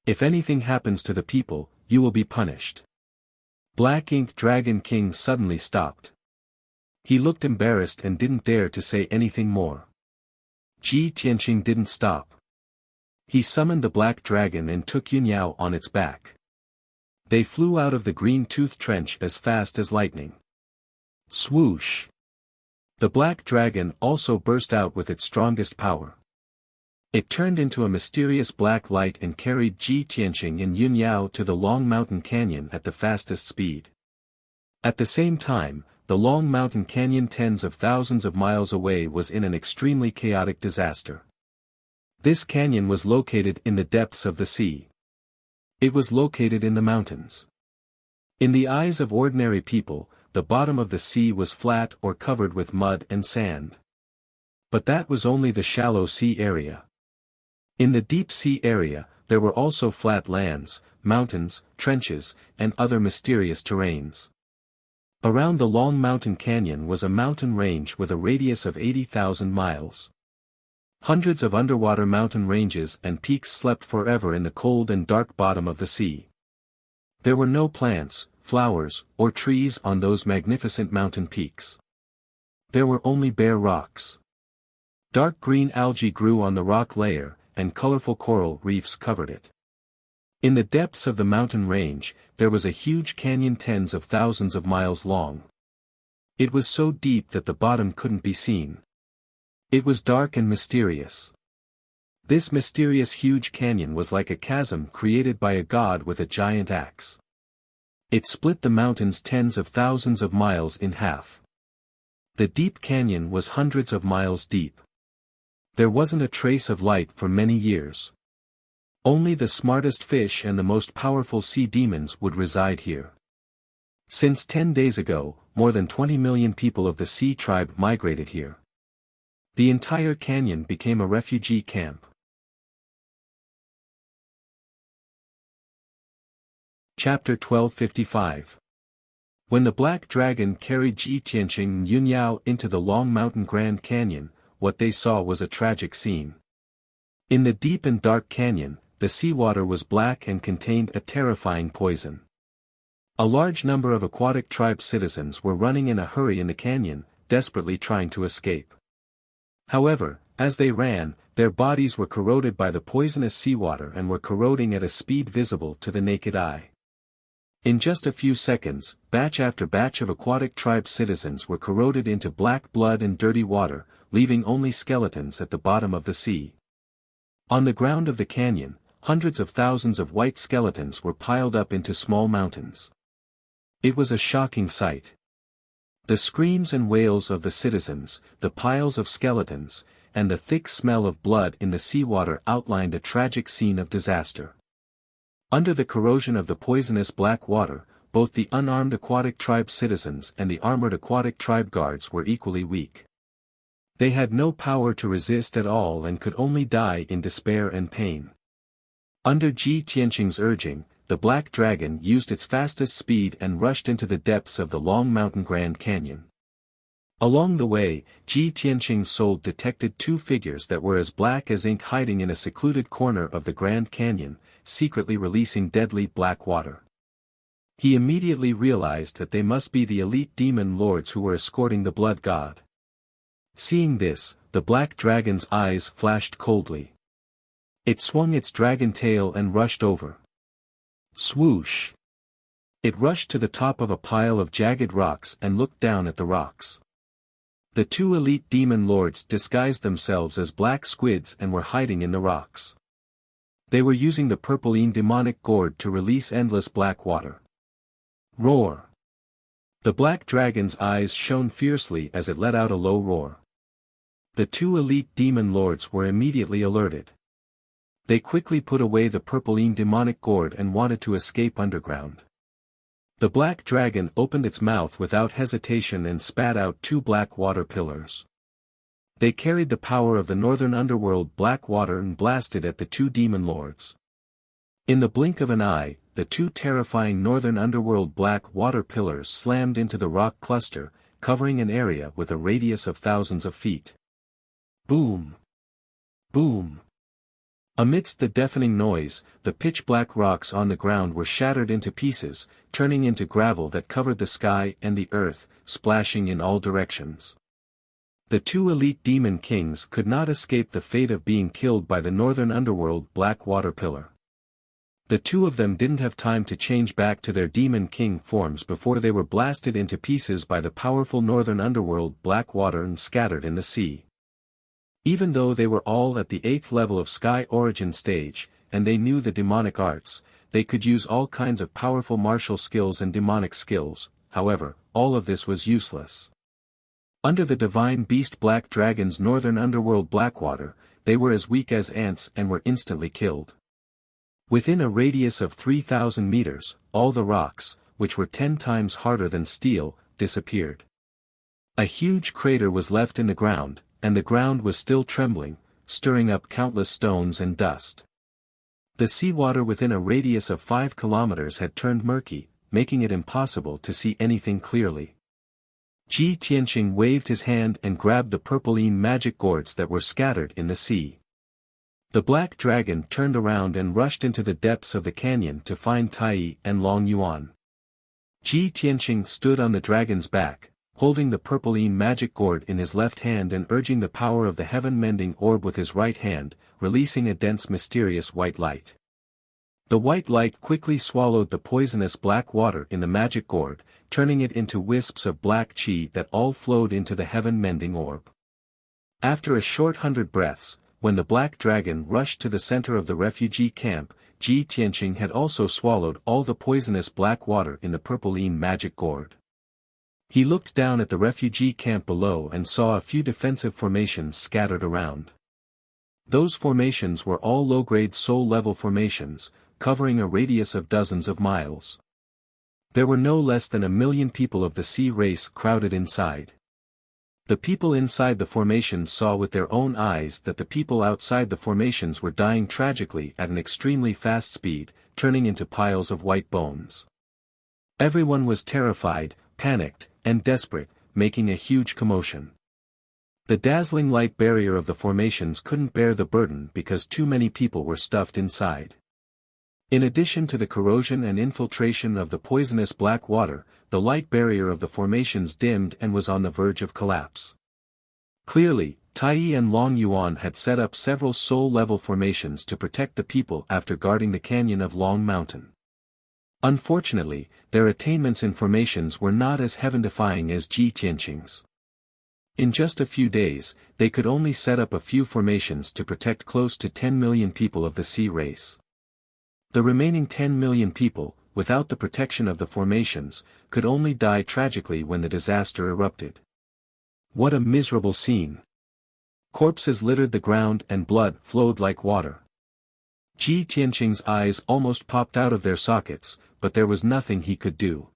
If anything happens to the people, you will be punished. Black Ink Dragon King suddenly stopped. He looked embarrassed and didn't dare to say anything more. Ji Tianqing didn't stop. He summoned the black dragon and took Yunyao on its back. They flew out of the Green Tooth Trench as fast as lightning. Swoosh! The black dragon also burst out with its strongest power. It turned into a mysterious black light and carried Ji Tianqing and Yunyao to the Long Mountain Canyon at the fastest speed. At the same time, the long mountain canyon tens of thousands of miles away was in an extremely chaotic disaster. This canyon was located in the depths of the sea. It was located in the mountains. In the eyes of ordinary people, the bottom of the sea was flat or covered with mud and sand. But that was only the shallow sea area. In the deep sea area, there were also flat lands, mountains, trenches, and other mysterious terrains. Around the long mountain canyon was a mountain range with a radius of 80,000 miles. Hundreds of underwater mountain ranges and peaks slept forever in the cold and dark bottom of the sea. There were no plants, flowers, or trees on those magnificent mountain peaks. There were only bare rocks. Dark green algae grew on the rock layer, and colorful coral reefs covered it. In the depths of the mountain range, there was a huge canyon tens of thousands of miles long. It was so deep that the bottom couldn't be seen. It was dark and mysterious. This mysterious huge canyon was like a chasm created by a god with a giant axe. It split the mountains tens of thousands of miles in half. The deep canyon was hundreds of miles deep. There wasn't a trace of light for many years. Only the smartest fish and the most powerful sea demons would reside here. Since 10 days ago, more than 20 million people of the sea tribe migrated here. The entire canyon became a refugee camp. Chapter 1255. When the Black Dragon carried Ji Tianqing and Yunyao into the Long Mountain Grand Canyon, what they saw was a tragic scene. In the deep and dark canyon, the seawater was black and contained a terrifying poison. A large number of aquatic tribe citizens were running in a hurry in the canyon, desperately trying to escape. However, as they ran, their bodies were corroded by the poisonous seawater and were corroding at a speed visible to the naked eye. In just a few seconds, batch after batch of aquatic tribe citizens were corroded into black blood and dirty water, leaving only skeletons at the bottom of the sea. On the ground of the canyon, hundreds of thousands of white skeletons were piled up into small mountains. It was a shocking sight. The screams and wails of the citizens, the piles of skeletons, and the thick smell of blood in the seawater outlined a tragic scene of disaster. Under the corrosion of the poisonous black water, both the unarmed aquatic tribe citizens and the armored aquatic tribe guards were equally weak. They had no power to resist at all and could only die in despair and pain. Under Ji Tianqing's urging, the Black Dragon used its fastest speed and rushed into the depths of the Long Mountain Grand Canyon. Along the way, Ji Tianqing's soul detected two figures that were as black as ink hiding in a secluded corner of the Grand Canyon, secretly releasing deadly black water. He immediately realized that they must be the elite demon lords who were escorting the blood god. Seeing this, the Black Dragon's eyes flashed coldly. It swung its dragon tail and rushed over. Swoosh! It rushed to the top of a pile of jagged rocks and looked down at the rocks. The two elite demon lords disguised themselves as black squids and were hiding in the rocks. They were using the purpline demonic gourd to release endless black water. Roar! The Black Dragon's eyes shone fiercely as it let out a low roar. The two elite demon lords were immediately alerted. They quickly put away the purpline demonic gourd and wanted to escape underground. The Black Dragon opened its mouth without hesitation and spat out two black water pillars. They carried the power of the northern underworld black water and blasted at the two demon lords. In the blink of an eye, the two terrifying northern underworld black water pillars slammed into the rock cluster, covering an area with a radius of thousands of feet. Boom! Boom! Amidst the deafening noise, the pitch-black rocks on the ground were shattered into pieces, turning into gravel that covered the sky and the earth, splashing in all directions. The two elite demon kings could not escape the fate of being killed by the northern underworld black water pillar. The two of them didn't have time to change back to their demon king forms before they were blasted into pieces by the powerful northern underworld black water and scattered in the sea. Even though they were all at the 8th level of Sky Origin stage, and they knew the demonic arts, they could use all kinds of powerful martial skills and demonic skills. However, all of this was useless. Under the divine beast Black Dragon's northern underworld Blackwater, they were as weak as ants and were instantly killed. Within a radius of 3,000 meters, all the rocks, which were 10 times harder than steel, disappeared. A huge crater was left in the ground, and the ground was still trembling, stirring up countless stones and dust. The seawater within a radius of 5 kilometers had turned murky, making it impossible to see anything clearly. Ji Tianqing waved his hand and grabbed the purpline magic gourds that were scattered in the sea. The black dragon turned around and rushed into the depths of the canyon to find Tai and Long Yuan. Ji Tianqing stood on the dragon's back, holding the purpline magic gourd in his left hand and urging the power of the heaven-mending orb with his right hand, releasing a dense mysterious white light. The white light quickly swallowed the poisonous black water in the magic gourd, turning it into wisps of black qi that all flowed into the heaven-mending orb. After a short 100 breaths, when the black dragon rushed to the center of the refugee camp, Ji Tianqing had also swallowed all the poisonous black water in the purpline magic gourd. He looked down at the refugee camp below and saw a few defensive formations scattered around. Those formations were all low-grade soul-level formations, covering a radius of dozens of miles. There were no less than 1 million people of the sea race crowded inside. The people inside the formations saw with their own eyes that the people outside the formations were dying tragically at an extremely fast speed, turning into piles of white bones. Everyone was terrified, panicked, and desperate, making a huge commotion. The dazzling light barrier of the formations couldn't bear the burden because too many people were stuffed inside. In addition to the corrosion and infiltration of the poisonous black water, the light barrier of the formations dimmed and was on the verge of collapse. Clearly, Tai and Long Yuan had set up several soul-level formations to protect the people after guarding the canyon of Long Mountain. Unfortunately, their attainments in formations were not as heaven-defying as Ji Tianqing's. In just a few days, they could only set up a few formations to protect close to 10 million people of the sea race. The remaining 10 million people, without the protection of the formations, could only die tragically when the disaster erupted. What a miserable scene! Corpses littered the ground and blood flowed like water. Ji Tianqing's eyes almost popped out of their sockets, but there was nothing he could do.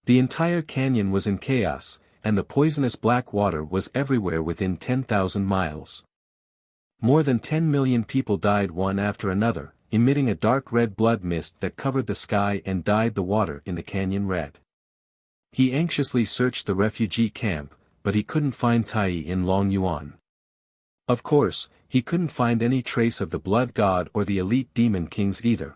The entire canyon was in chaos, and the poisonous black water was everywhere within 10,000 miles. More than 10 million people died one after another, emitting a dark red blood mist that covered the sky and dyed the water in the canyon red. He anxiously searched the refugee camp, but he couldn't find Tai in Long Yuan. Of course, he couldn't find any trace of the blood god or the elite demon kings either.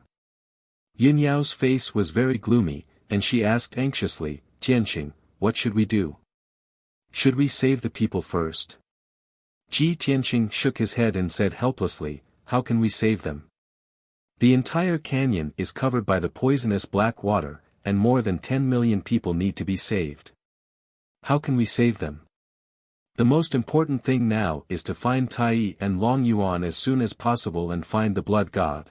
Yin Yao's face was very gloomy, and she asked anxiously, "Tianqing, what should we do? Should we save the people first?" Ji Tianqing shook his head and said helplessly, "How can we save them? The entire canyon is covered by the poisonous black water, and more than 10 million people need to be saved. How can we save them? The most important thing now is to find Tai and Long Yuan as soon as possible and find the blood god."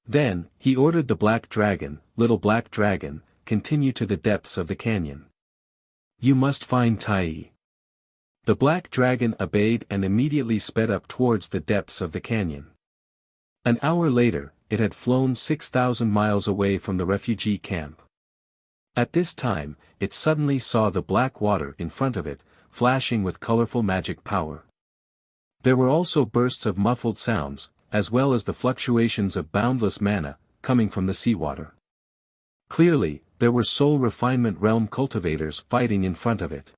Then, he ordered the black dragon, "Little black dragon, continue to the depths of the canyon. You must find Tai." The black dragon obeyed and immediately sped up towards the depths of the canyon. An hour later, it had flown 6,000 miles away from the refugee camp. At this time, it suddenly saw the black water in front of it, flashing with colorful magic power. There were also bursts of muffled sounds, as well as the fluctuations of boundless mana, coming from the seawater. Clearly, there were soul refinement realm cultivators fighting in front of it.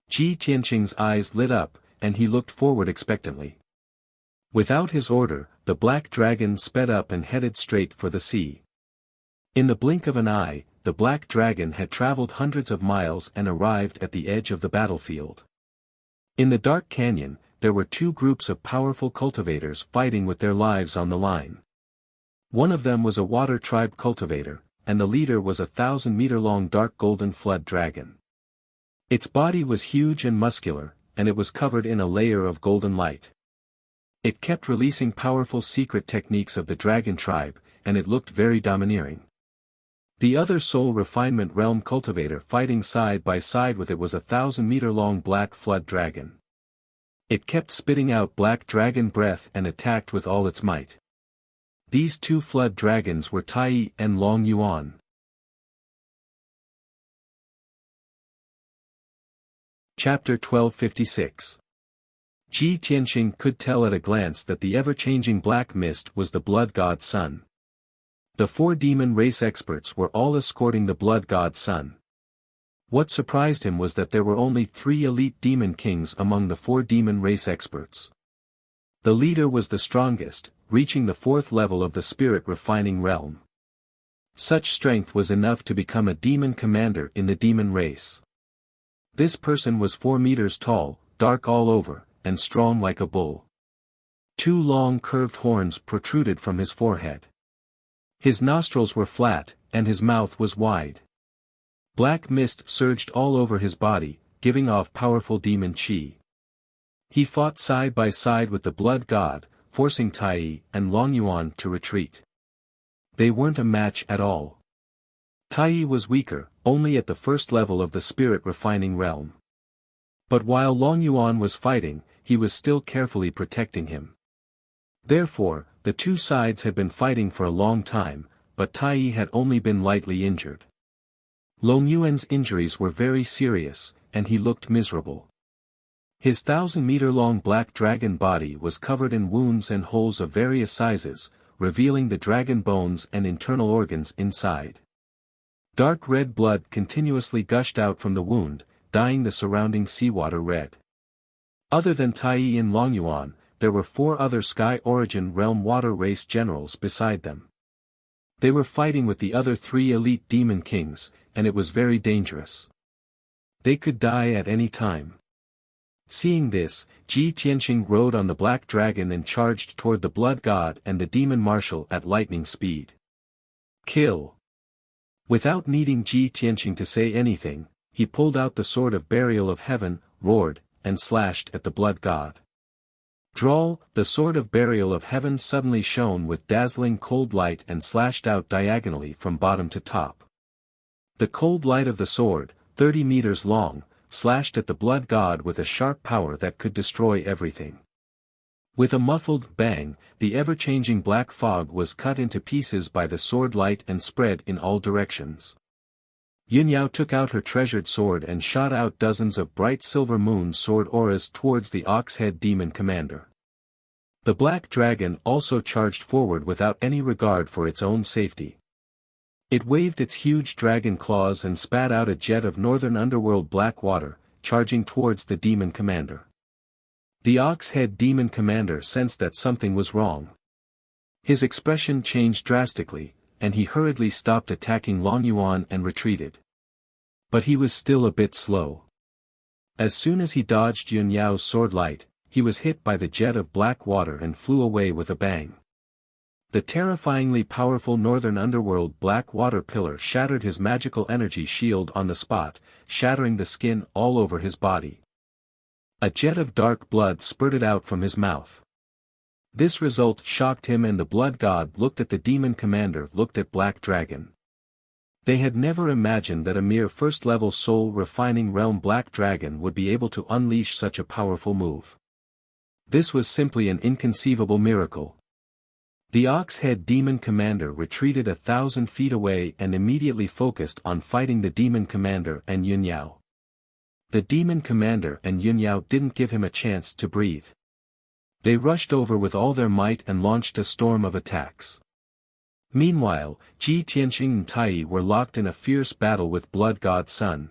Ji Tianqing's eyes lit up, and he looked forward expectantly. Without his order, the black dragon sped up and headed straight for the sea. In the blink of an eye, the black dragon had traveled hundreds of miles and arrived at the edge of the battlefield. In the dark canyon, there were two groups of powerful cultivators fighting with their lives on the line. One of them was a water tribe cultivator, and the leader was a 1,000-meter-long dark golden flood dragon. Its body was huge and muscular, and it was covered in a layer of golden light. It kept releasing powerful secret techniques of the dragon tribe, and it looked very domineering. The other soul refinement realm cultivator fighting side by side with it was a 1,000-meter-long black flood dragon. It kept spitting out black dragon breath and attacked with all its might. These two flood dragons were Tai and Long Yuan. Chapter 1256. Ji Tianqing could tell at a glance that the ever-changing black mist was the blood god sun. The 4 demon race experts were all escorting the blood god sun. What surprised him was that there were only 3 elite demon kings among the 4 demon race experts. The leader was the strongest, reaching the 4th level of the spirit refining realm. Such strength was enough to become a demon commander in the demon race. This person was 4 meters tall, dark all over, and strong like a bull. 2 long curved horns protruded from his forehead. His nostrils were flat, and his mouth was wide. Black mist surged all over his body, giving off powerful demon qi. He fought side by side with the blood god, forcing Tai and Long Yuan to retreat. They weren't a match at all. Tai was weaker, only at the 1st level of the spirit refining realm. But while Long Yuan was fighting, he was still carefully protecting him. Therefore, the 2 sides had been fighting for a long time, but Tai had only been lightly injured. Long Yuan's injuries were very serious, and he looked miserable. His 1,000-meter-long black dragon body was covered in wounds and holes of various sizes, revealing the dragon bones and internal organs inside. Dark red blood continuously gushed out from the wound, dyeing the surrounding seawater red. Other than Tai and Long Yuan, there were 4 other Sky Origin Realm Water Race generals beside them. They were fighting with the other 3 elite demon kings, and it was very dangerous. They could die at any time. Seeing this, Ji Tianqing rode on the black dragon and charged toward the blood god and the demon marshal at lightning speed. Kill! Without needing Ji Tianqing to say anything, he pulled out the sword of burial of heaven, roared, and slashed at the blood god. Drawl, the sword of burial of heaven suddenly shone with dazzling cold light and slashed out diagonally from bottom to top. The cold light of the sword, 30 meters long, slashed at the blood god with a sharp power that could destroy everything. With a muffled bang, the ever-changing black fog was cut into pieces by the sword light and spread in all directions. Yunyao took out her treasured sword and shot out dozens of bright silver moon sword auras towards the ox-head demon commander. The black dragon also charged forward without any regard for its own safety. It waved its huge dragon claws and spat out a jet of northern underworld black water, charging towards the demon commander. The ox-head demon commander sensed that something was wrong. His expression changed drastically, and he hurriedly stopped attacking Long Yuan and retreated. But he was still a bit slow. As soon as he dodged Yun Yao's sword light, he was hit by the jet of black water and flew away with a bang. The terrifyingly powerful northern underworld black water pillar shattered his magical energy shield on the spot, shattering the skin all over his body. A jet of dark blood spurted out from his mouth. This result shocked him, and the blood god looked at the demon commander, looked at Black Dragon. They had never imagined that a mere first-level soul refining realm Black Dragon would be able to unleash such a powerful move. This was simply an inconceivable miracle. The ox-head demon commander retreated 1,000 feet away and immediately focused on fighting the demon commander and Yun Yao. The demon commander and Yun Yao didn't give him a chance to breathe. They rushed over with all their might and launched a storm of attacks. Meanwhile, Ji Tianqing and Tai were locked in a fierce battle with Blood God Sun.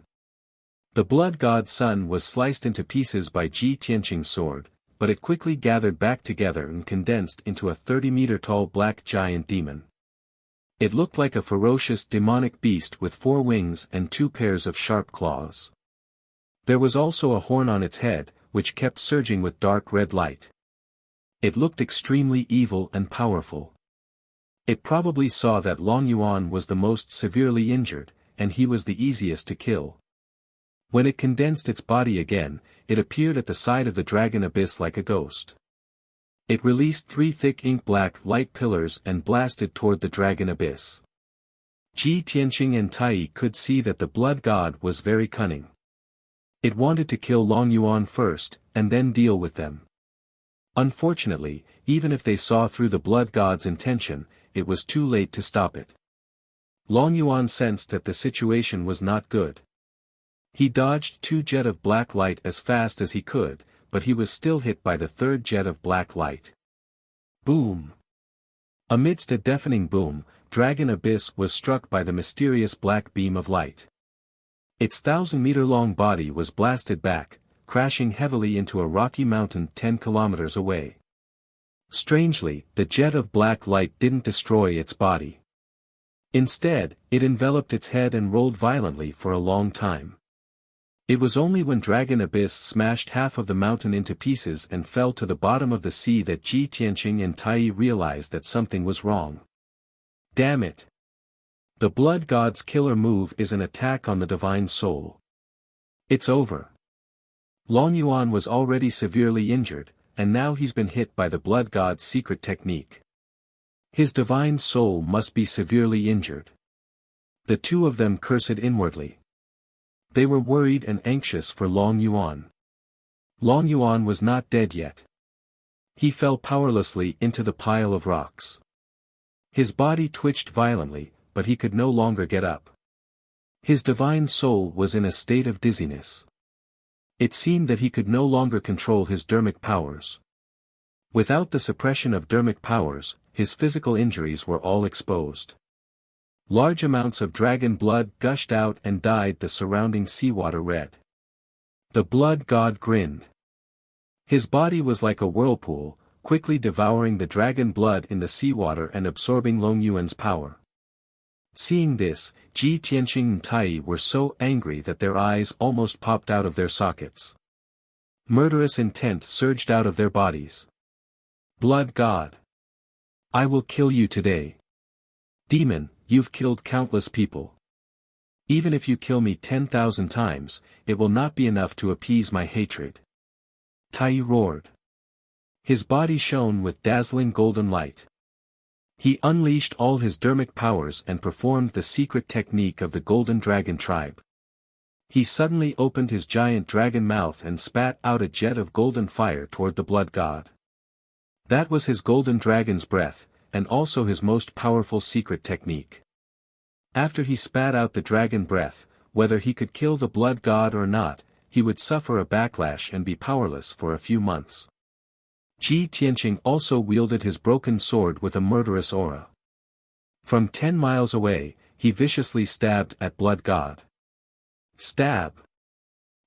The Blood God Sun was sliced into pieces by Ji Tianqing's sword, but it quickly gathered back together and condensed into a 30-meter-tall black giant demon. It looked like a ferocious demonic beast with 4 wings and 2 pairs of sharp claws. There was also a horn on its head, which kept surging with dark red light. It looked extremely evil and powerful. It probably saw that Long Yuan was the most severely injured, and he was the easiest to kill. When it condensed its body again, it appeared at the side of the dragon abyss like a ghost. It released 3 thick ink-black light pillars and blasted toward the dragon abyss. Ji Tianqing and Tai could see that the blood god was very cunning. It wanted to kill Long Yuan first, and then deal with them. Unfortunately, even if they saw through the blood god's intention, it was too late to stop it. Long Yuan sensed that the situation was not good. He dodged 2 jets of black light as fast as he could, but he was still hit by the 3rd jet of black light. Boom! Amidst a deafening boom, Dragon Abyss was struck by the mysterious black beam of light. Its 1,000-meter-long body was blasted back, crashing heavily into a rocky mountain 10 kilometers away. Strangely, the jet of black light didn't destroy its body. Instead, it enveloped its head and rolled violently for a long time. It was only when Dragon Abyss smashed half of the mountain into pieces and fell to the bottom of the sea that Ji Tianqing and Tai realized that something was wrong. Damn it! The blood god's killer move is an attack on the divine soul. It's over. Long Yuan was already severely injured, and now he's been hit by the blood god's secret technique. His divine soul must be severely injured. The two of them cursed inwardly. They were worried and anxious for Long Yuan. Long Yuan was not dead yet. He fell powerlessly into the pile of rocks. His body twitched violently, but he could no longer get up. His divine soul was in a state of dizziness. It seemed that he could no longer control his dermic powers. Without the suppression of dermic powers, his physical injuries were all exposed. Large amounts of dragon blood gushed out and dyed the surrounding seawater red. The blood god grinned. His body was like a whirlpool, quickly devouring the dragon blood in the seawater and absorbing Long Yuan's power. Seeing this, Ji Tianqing and Tai were so angry that their eyes almost popped out of their sockets. Murderous intent surged out of their bodies. Blood god! I will kill you today. Demon, you've killed countless people. Even if you kill me 10,000 times, it will not be enough to appease my hatred. Tai roared. His body shone with dazzling golden light. He unleashed all his dermic powers and performed the secret technique of the Golden Dragon tribe. He suddenly opened his giant dragon mouth and spat out a jet of golden fire toward the blood god. That was his golden dragon's breath, and also his most powerful secret technique. After he spat out the dragon breath, whether he could kill the blood god or not, he would suffer a backlash and be powerless for a few months. Ji Tianqing also wielded his broken sword with a murderous aura. From 10 miles away, he viciously stabbed at blood god. Stab!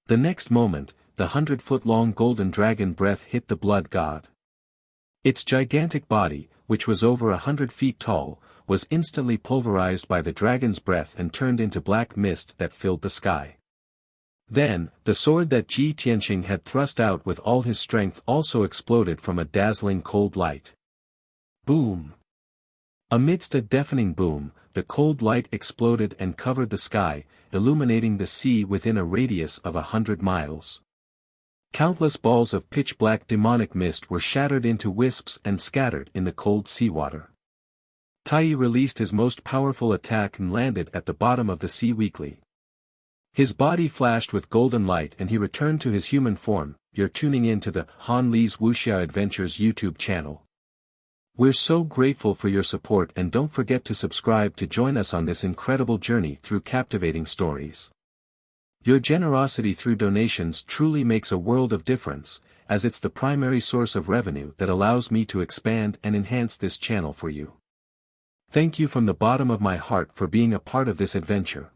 The next moment, the 100-foot-long golden dragon breath hit the blood god. Its gigantic body, which was over 100 feet tall, was instantly pulverized by the dragon's breath and turned into black mist that filled the sky. Then, the sword that Ji Tianqing had thrust out with all his strength also exploded from a dazzling cold light. Boom! Amidst a deafening boom, the cold light exploded and covered the sky, illuminating the sea within a radius of 100 miles. Countless balls of pitch-black demonic mist were shattered into wisps and scattered in the cold seawater. Tai released his most powerful attack and landed at the bottom of the sea weakly. His body flashed with golden light and he returned to his human form. You're tuning in to the Han Li's Wuxia Adventures YouTube channel. We're so grateful for your support and don't forget to subscribe to join us on this incredible journey through captivating stories. Your generosity through donations truly makes a world of difference, as it's the primary source of revenue that allows me to expand and enhance this channel for you. Thank you from the bottom of my heart for being a part of this adventure.